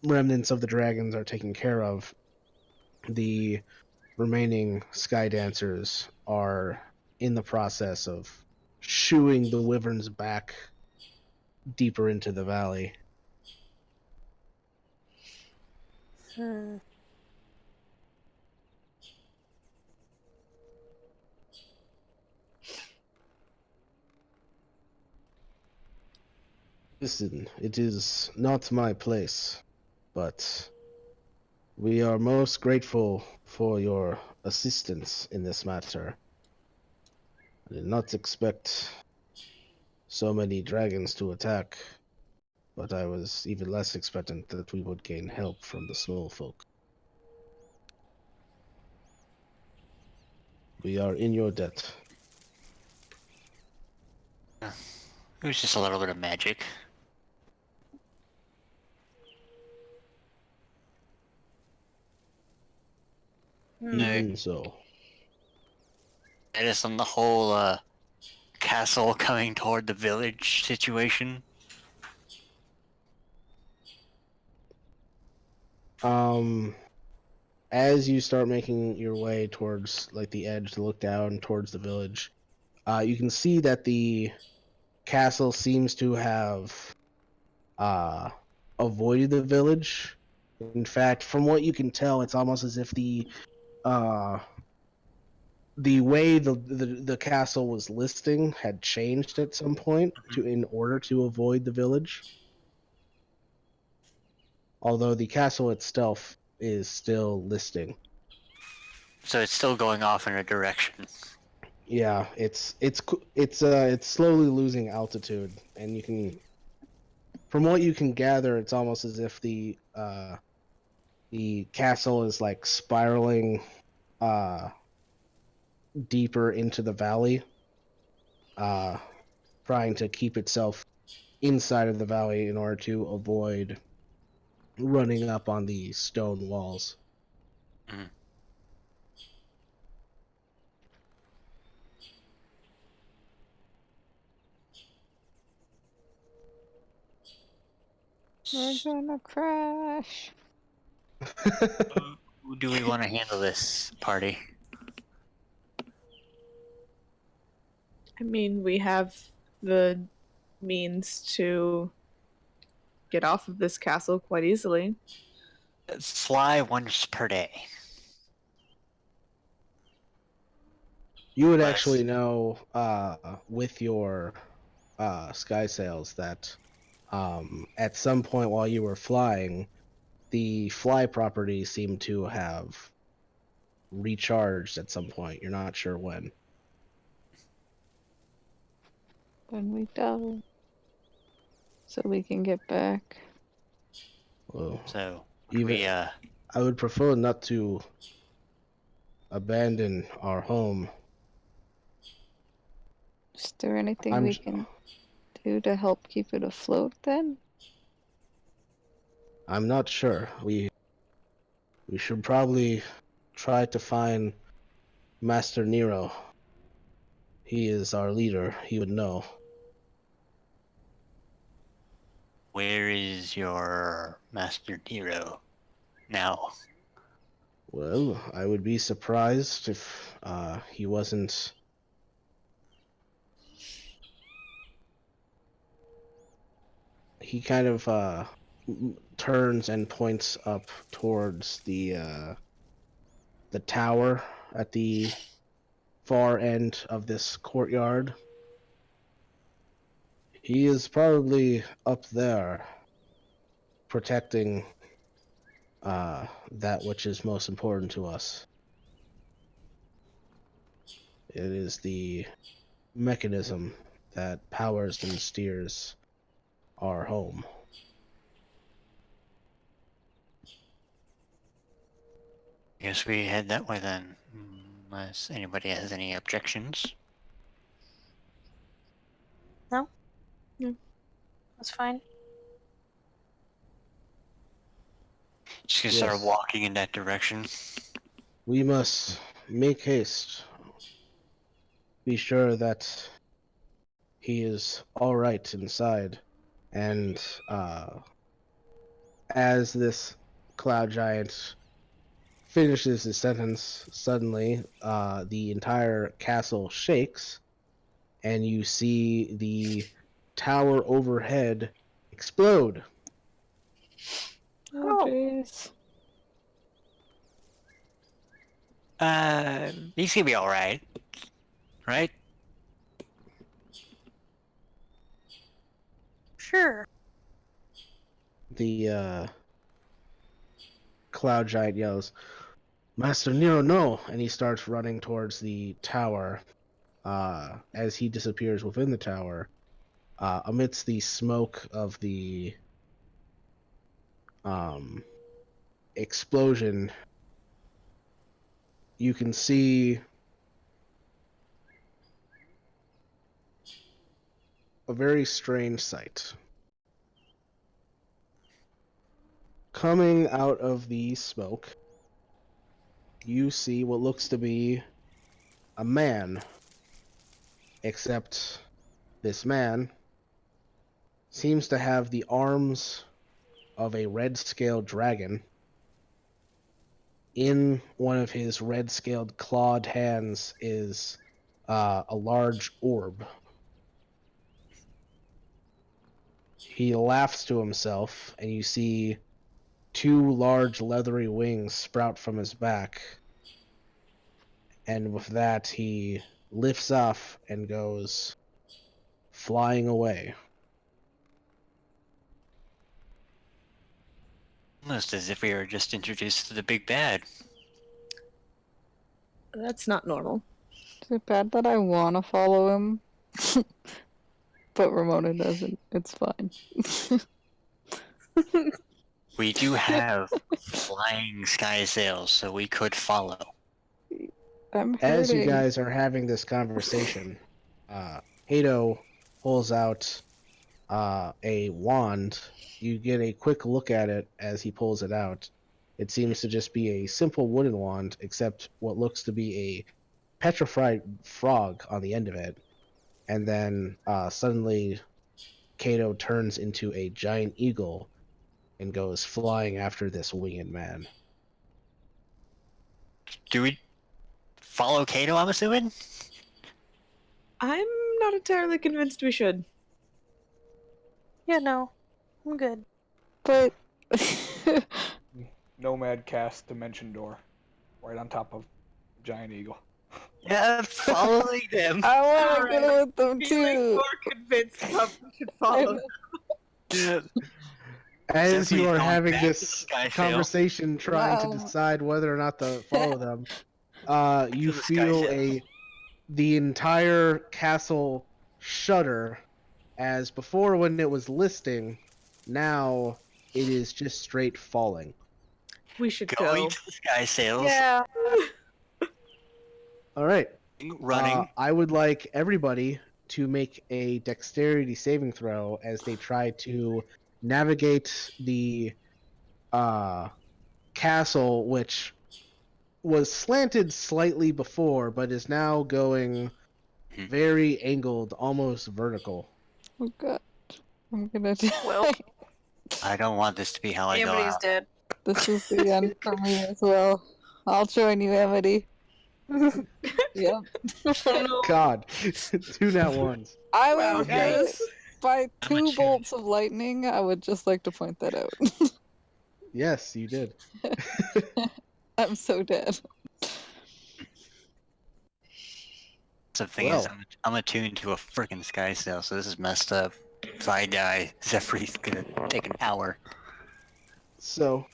remnants of the dragons are taken care of, the remaining sky dancers are in the process of shooing the wyverns back deeper into the valley. Hmm. Listen, it is not my place, but we are most grateful for your assistance in this matter. I did not expect so many dragons to attack, but I was even less expectant that we would gain help from the small folk. We are in your debt. It was just a little bit of magic. Even so. That is on the whole castle coming toward the village situation. As you start making your way towards like the edge to look down towards the village, you can see that the castle seems to have avoided the village. In fact, from what you can tell, it's almost as if the way the castle was listing had changed at some point in order to avoid the village. Although the castle itself is still listing. So it's still going off in a direction. Yeah, it's slowly losing altitude, and you can, from what you can gather, it's almost as if the castle is like spiraling deeper into the valley, trying to keep itself inside of the valley in order to avoid running up on the stone walls. Mm. We're gonna crash. Who do we want to handle this party? I mean, we have the means to get off of this castle quite easily. Fly once per day. You would Less. actually know with your sky sails that at some point while you were flying, the fly property seemed to have recharged at some point. You're not sure when. When we die. So we can get back. Well, So even we I would prefer not to abandon our home. Is there anything I'm we can do to help keep it afloat then? I'm not sure. We should probably try to find Master Nero. He is our leader. He would know. Where is your Master Nero now? Well, I would be surprised if he wasn't. He kind of turns and points up towards the tower at the far end of this courtyard. He is probably up there, protecting that which is most important to us. It is the mechanism that powers and steers our home. I guess we head that way then, unless anybody has any objections. No? No. That's fine. Just gonna Yes. start walking in that direction. We must make haste. Be sure that he is all right inside. And as this cloud giant finishes his sentence, suddenly the entire castle shakes, and you see the tower overhead explode. Oh, jeez. He's gonna be all right, right? Sure. The cloud giant yells, "Master Nero, no!" And he starts running towards the tower. As he disappears within the tower, amidst the smoke of the explosion, you can see a very strange sight. Coming out of the smoke, you see what looks to be a man, except this man seems to have the arms of a red-scaled dragon. In one of his red-scaled clawed hands is a large orb. He laughs to himself, and you see two large leathery wings sprout from his back. And with that, he lifts off and goes flying away. Almost as if we were just introduced to the big bad. That's not normal. Is it bad that I want to follow him? But Ramona doesn't. It's fine. We do have flying sky sails, so we could follow. I'm As you hurting. guys are having this conversation, Hato pulls out a wand. You get a quick look at it as he pulls it out. It seems to just be a simple wooden wand, except what looks to be a petrified frog on the end of it. And then suddenly, Kato turns into a giant eagle and goes flying after this winged man. Do we follow Kato, I'm assuming? I'm not entirely convinced we should. Yeah, no. I'm good. But Nomad cast Dimension Door right on top of Giant Eagle. Yeah, following them. I want to Alright. go with them Feeling too. more convinced of we should follow. Yeah. As you Definitely are going having back to this the sky sail. conversation trying to Wow. decide whether or not to follow them, you To the sky feel sail. the entire castle shudder, as before when it was listing, now it is just straight falling. We should Going go. to the sky sails. Yeah. All right. Running. I would like everybody to make a dexterity saving throw as they try to navigate the castle, which was slanted slightly before, but is now going very angled, almost vertical. Oh god. I'm gonna die. Well. I don't want this to be how I go Amity's out. dead. This is the end for me as well. I'll join you, Amity. Yep. Oh, no. God, 2 nat ones. I Wow, was guys. hit by I'm a 2 cheat. bolts of lightning. I would just like to point that out. Yes, you did. I'm so dead. So the thing is, Well. I'm attuned to a freaking sky sail, so this is messed up. If I die, Zephyri's gonna take an hour. So,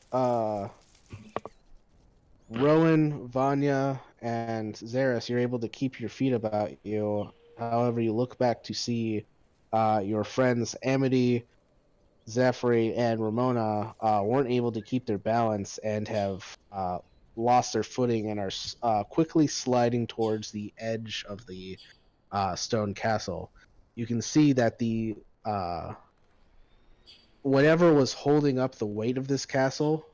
Rowan, Vanya, and Zaris, you're able to keep your feet about you. However, you look back to see your friends Amity, Zephyr, and Ramona weren't able to keep their balance and have lost their footing and are quickly sliding towards the edge of the stone castle. You can see that the whatever was holding up the weight of this castle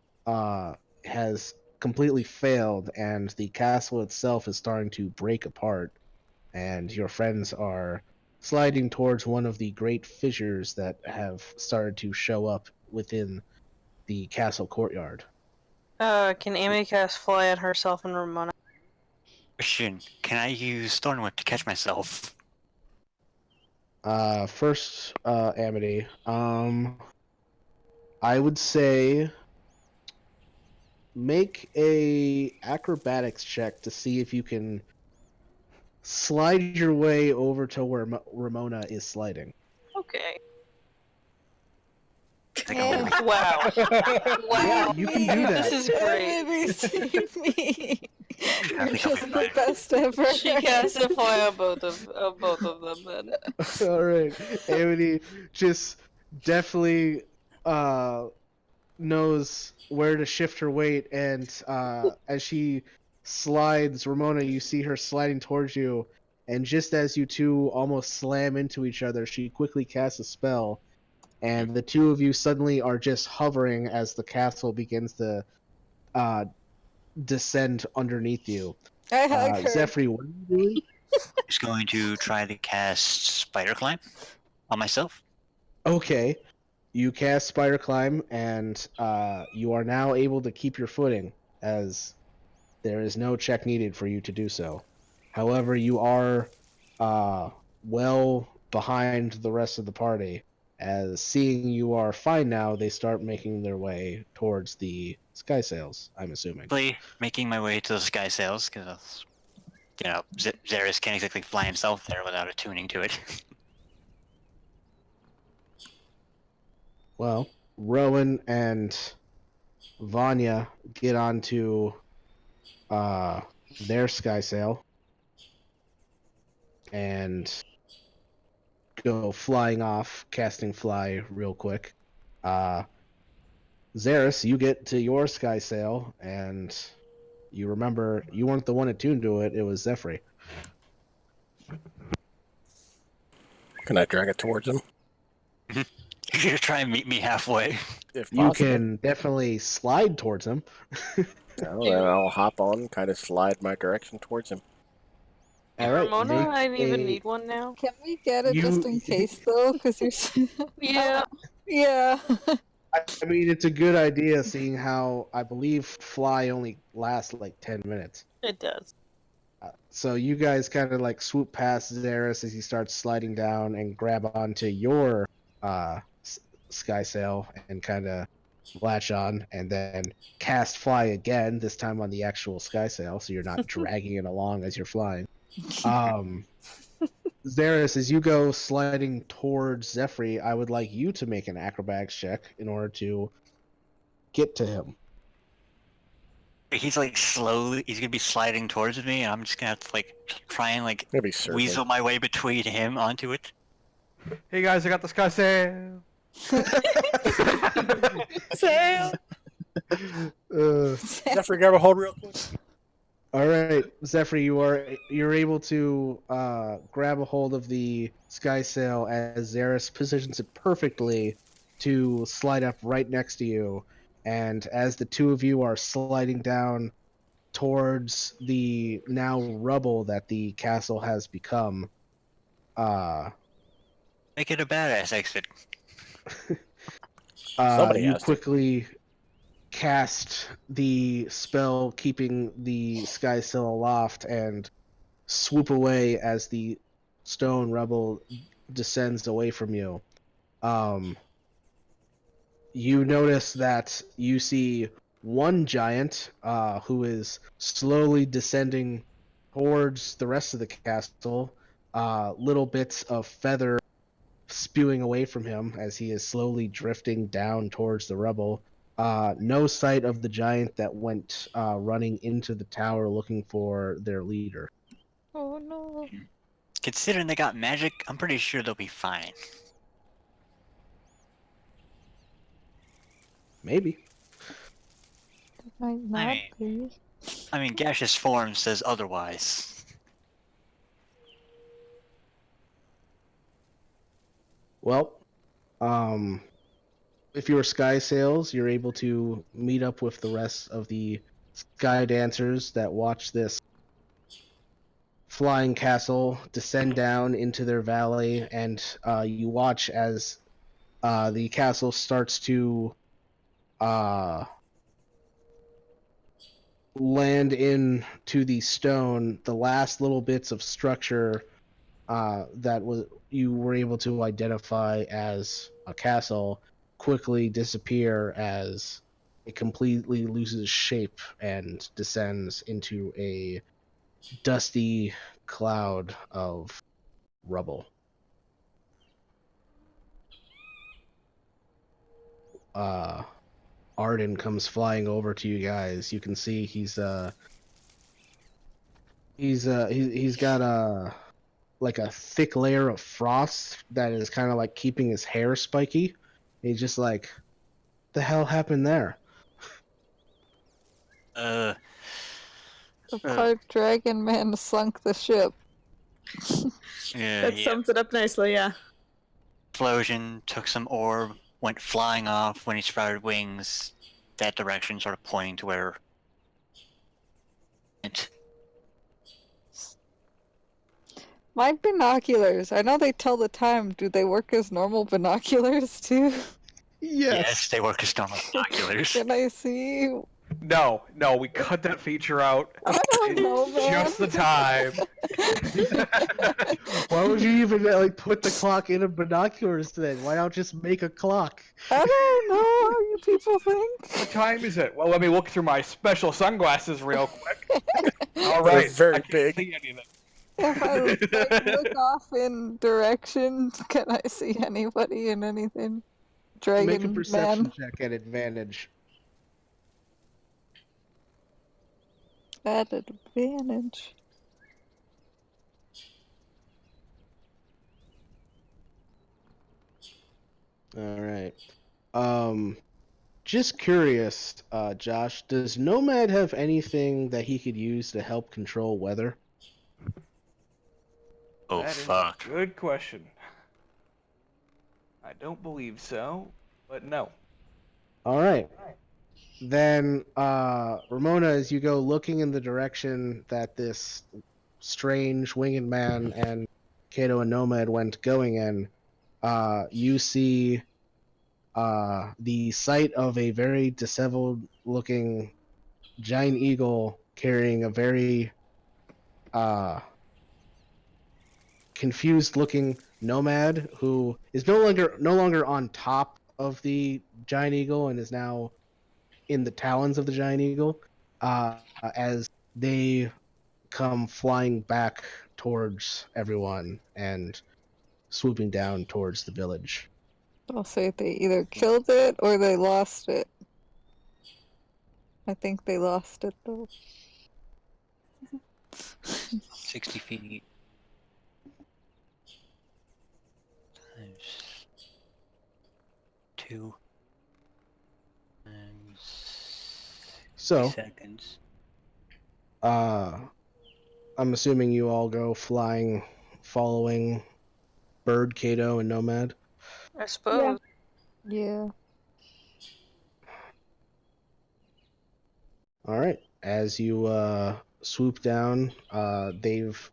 has completely failed, and the castle itself is starting to break apart. And your friends are sliding towards one of the great fissures that have started to show up within the castle courtyard. Can Amy cast fly at herself and Ramona? Question: can I use Thornwhip to catch myself? First, Amity, I would say make a acrobatics check to see if you can slide your way over to where Ramona is sliding. Okay. Yeah. Wow. Wow. You can do that. This is great. Maybe save me. You're think I'll just be the fine. best ever. She cast a fly on both of them then. All right, Amity just definitely knows where to shift her weight, and as she slides, Ramona, you see her sliding towards you, and just as you two almost slam into each other, she quickly casts a spell, and the two of you suddenly are just hovering as the castle begins to descend underneath you. I hug her. Zephyr, what are you doing? Just going to try to cast Spider Climb on myself. Okay. You cast Spider Climb, and you are now able to keep your footing, as there is no check needed for you to do so. However, you are well behind the rest of the party, as seeing you are fine now, they start making their way towards the sky sails, I'm assuming. Making my way to the sky sails, because, you know, Xeris can't exactly fly himself there without attuning to it. Well, Rowan and Vanya get onto their sky sail and go flying off, casting fly real quick. Xeris, you get to your sky sail, and you remember you weren't the one attuned to it, it was Zephyr. Can I drag it towards him? You're gonna try and meet me halfway. If You possible. can definitely slide towards him. Well, then I'll hop on, kind of slide my direction towards him. All right, Ramona, make I even a- need one now. Can we get it just in case, though? Because you're. Yeah. Yeah. I mean, it's a good idea, seeing how I believe fly only lasts like 10 minutes. It does. So you guys kind of like swoop past Xeris as he starts sliding down and grab onto your sky sail and kind of latch on, and then cast fly again, this time on the actual sky sail, so you're not dragging it along as you're flying. Xeris, as you go sliding towards Zephyr, I would like you to make an acrobatics check in order to get to him. He's like slowly, he's gonna be sliding towards me, and I'm just gonna have to like try and like Maybe circle. weasel my way between him onto it. Hey guys, I got the sky sail. Sail. Zephyr, grab a hold real quick. All right, Zephyr, you're able to grab a hold of the sky sail as Xeris positions it perfectly to slide up right next to you, and as the two of you are sliding down towards the now rubble that the castle has become, Make it a badass exit. Somebody you has to. quickly cast the spell keeping the sky sail aloft and swoop away as the stone rubble descends away from you. You notice that you see one giant who is slowly descending towards the rest of the castle, little bits of feather spewing away from him as he is slowly drifting down towards the rubble. No sight of the giant that went running into the tower looking for their leader. Oh no. Considering they got magic, I'm pretty sure they'll be fine. Maybe. Might not be. I mean, gaseous form says otherwise. Well, if you're sky sails, you're able to meet up with the rest of the sky dancers that watch this flying castle descend down into their valley, and you watch as the castle starts to land into the stone. The last little bits of structure that you were able to identify as a castle quickly disappear as it completely loses shape and descends into a dusty cloud of rubble. Arden comes flying over to you guys. You can see he's got like a thick layer of frost that is kind of like keeping his hair spiky. He's just like, the hell happened there? The part dragon man sunk the ship. Yeah, That sums it up nicely, yeah. Explosion, took some orb, went flying off when he sprouted wings. That direction, sort of pointing to where it. My binoculars. I know they tell the time. Do they work as normal binoculars too? Yes, they work as normal binoculars. Can I see? No, we cut that feature out. I don't know, man. Just the time. Why would you even like put the clock in a binoculars then? Why not just make a clock? I don't know how you people think. What time is it? Well, let me look through my special sunglasses real quick. All right, very I can't big. see anything. If I like, look off in direction, can I see anybody in anything? Dragon Make a perception man. check at advantage. At advantage. All right. Just curious, Josh, does Nomad have anything that he could use to help control weather? Oh, That is fuck. a good question. I don't believe so, but no. All right. Then, Ramona, as you go looking in the direction that this strange winged man and Kato and Nomad went going in, you see the sight of a very disheveled-looking giant eagle carrying a very confused-looking nomad who is no longer on top of the giant eagle and is now in the talons of the giant eagle, as they come flying back towards everyone and swooping down towards the village. I'll say they either killed it or they lost it. I think they lost it though. 60 feet. Times 2. And So, seconds. I'm assuming you all go flying, following Bird, Kato, and Nomad. I suppose. Yeah. All right. As you swoop down, they've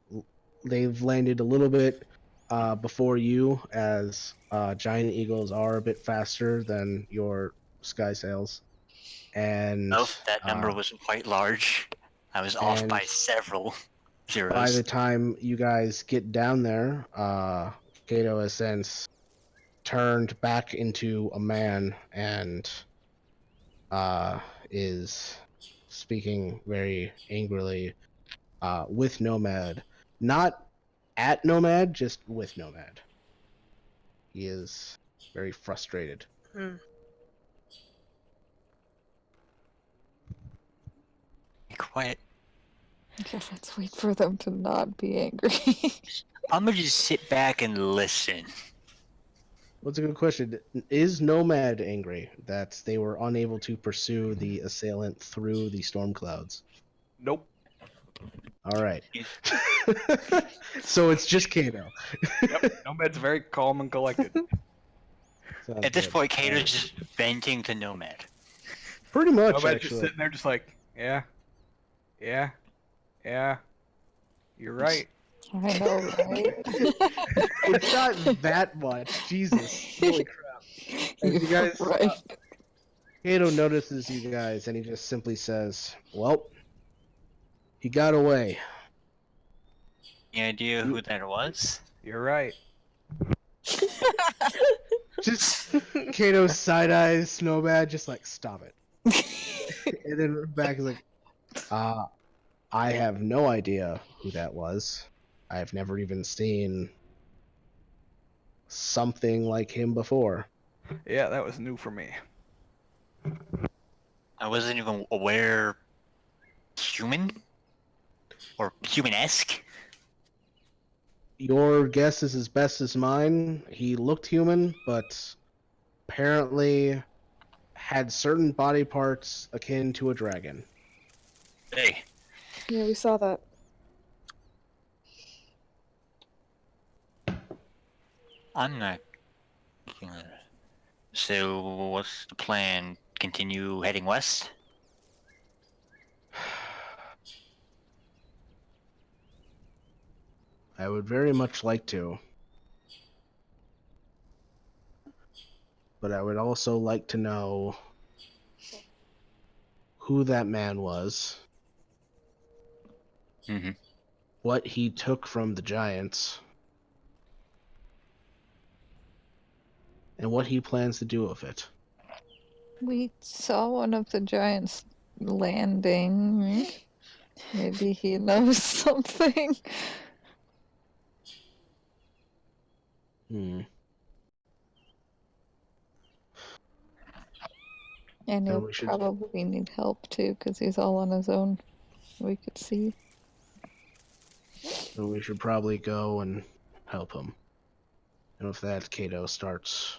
landed a little bit before you, as giant eagles are a bit faster than your sky sails. And Oh, that number was quite large. I was off by and several zeros. by the time you guys get down there, Kato has since turned back into a man and is speaking very angrily with Nomad. Not at Nomad, just with Nomad. He is very frustrated. Be quiet. Yeah, let's wait for them to not be angry. I'm gonna just sit back and listen. What's a good question? Is Nomad angry that they were unable to pursue the assailant through the storm clouds? Nope. All right. So it's just Kato. Yep. Nomad's very calm and collected. Sounds At this good. point, Kato's just venting to Nomad. Pretty much, Nomad's just actually. sitting there just like, yeah, You're right. I know, right? It's not that much. Jesus. Holy crap. As you You're guys, right. Kato notices you guys and he just simply says, well, he got away. Any idea who that was? You're right. Just Kato's side eyes, Nomad, just like, stop it. And then back is like, I have no idea who that was. I've never even seen something like him before. Yeah, that was new for me. I wasn't even aware. Human? Or human-esque? Your guess is as best as mine. He looked human, but apparently had certain body parts akin to a dragon. Hey, Yeah, we saw that. I'm not. So, what's the plan? Continue heading west? I would very much like to. But I would also like to know who that man was, Mm-hmm. what he took from the giants, and what he plans to do with it. We saw one of the giants landing. Maybe he knows something. Hmm. And Then he'll we should probably need help too, because he's all on his own. We could see. probably go and help him. And with that, Kato starts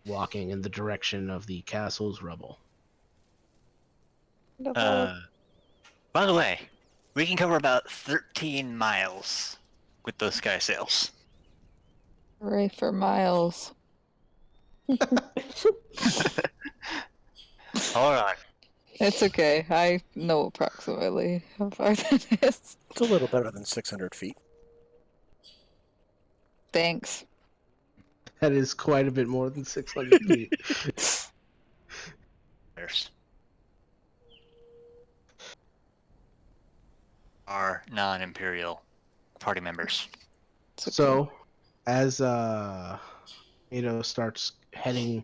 walking in the direction of the castle's rubble. By the way, we can cover about 13 miles with those sky sails. Hooray for Miles. Hold on. It's okay. I know approximately how far that is. It's a little better than 600 feet. Thanks. That is quite a bit more than 600 feet. There's our non-imperial party members. It's okay. So, as starts heading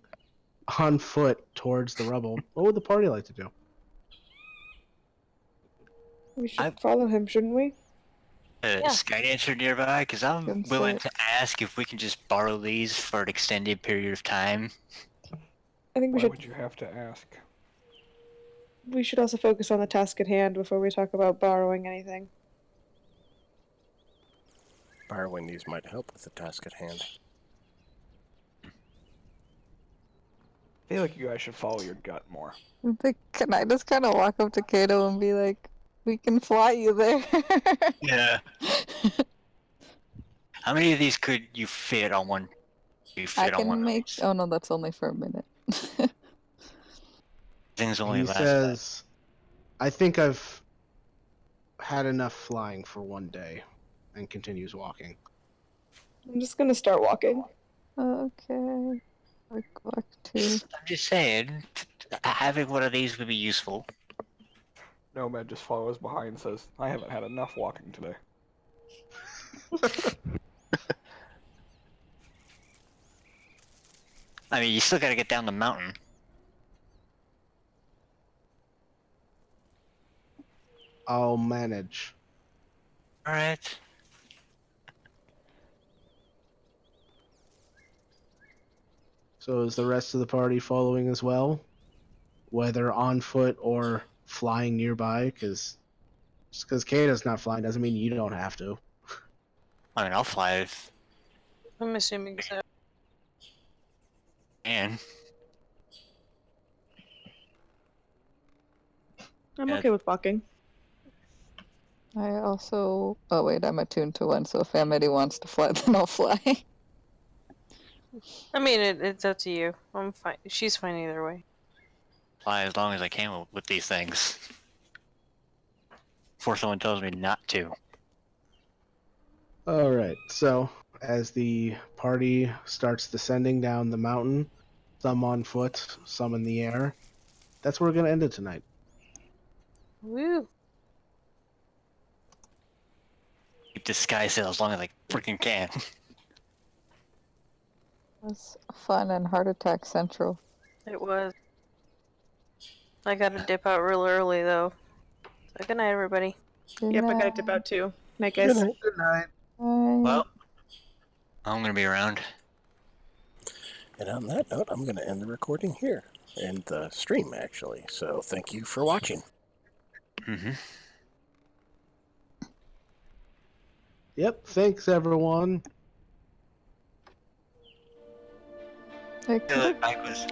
on foot towards the rubble, what would the party like to do? We should follow him, shouldn't we? Yeah. Skydancer nearby, because I'm Can willing sit. to ask if we can just borrow these for an extended period of time. I think Why would you have to ask? we should also focus on the task at hand before we talk about borrowing anything. Borrowing these might help with the task at hand. I feel like you guys should follow your gut more. Can I just kind of walk up to Kato and be like, we can fly you there? Yeah. How many of these could you fit on one? I can make. Oh no, that's only for a minute. Things only He last. says, I think I've had enough flying for one day, and continues walking. I'm just gonna start walking. Okay. Walk to. I'm just saying, having one of these would be useful. Nomad just follows behind and says, I haven't had enough walking today. I mean, you still gotta get down the mountain. I'll manage. Alright. So is the rest of the party following as well? Whether on foot or flying nearby? Because just because Kato's not flying doesn't mean you don't have to. I mean, I'll fly if... I'm assuming so. And... I'm Yeah. okay with walking. I also. Oh wait, I'm attuned to one. So if Amity wants to fly, then I'll fly. I mean, it's up to you. I'm fine. She's fine either way. Fly as long as I can with these things. Before someone tells me not to. All right. So as the party starts descending down the mountain, some on foot, some in the air, that's where we're gonna end it tonight. Woo. Keep this sky sail as long as I freaking can. It was fun and heart attack central. It was. I gotta dip out real early though. So good night, everybody. Good Yep, I gotta night. dip out too. Night, Good guys. night. Good night. Bye. Well, I'm gonna be around. And on that note, I'm going to end the recording here. And the stream, actually. So thank you for watching. Mm-hmm. Yep. Thanks, everyone. Hey, I was.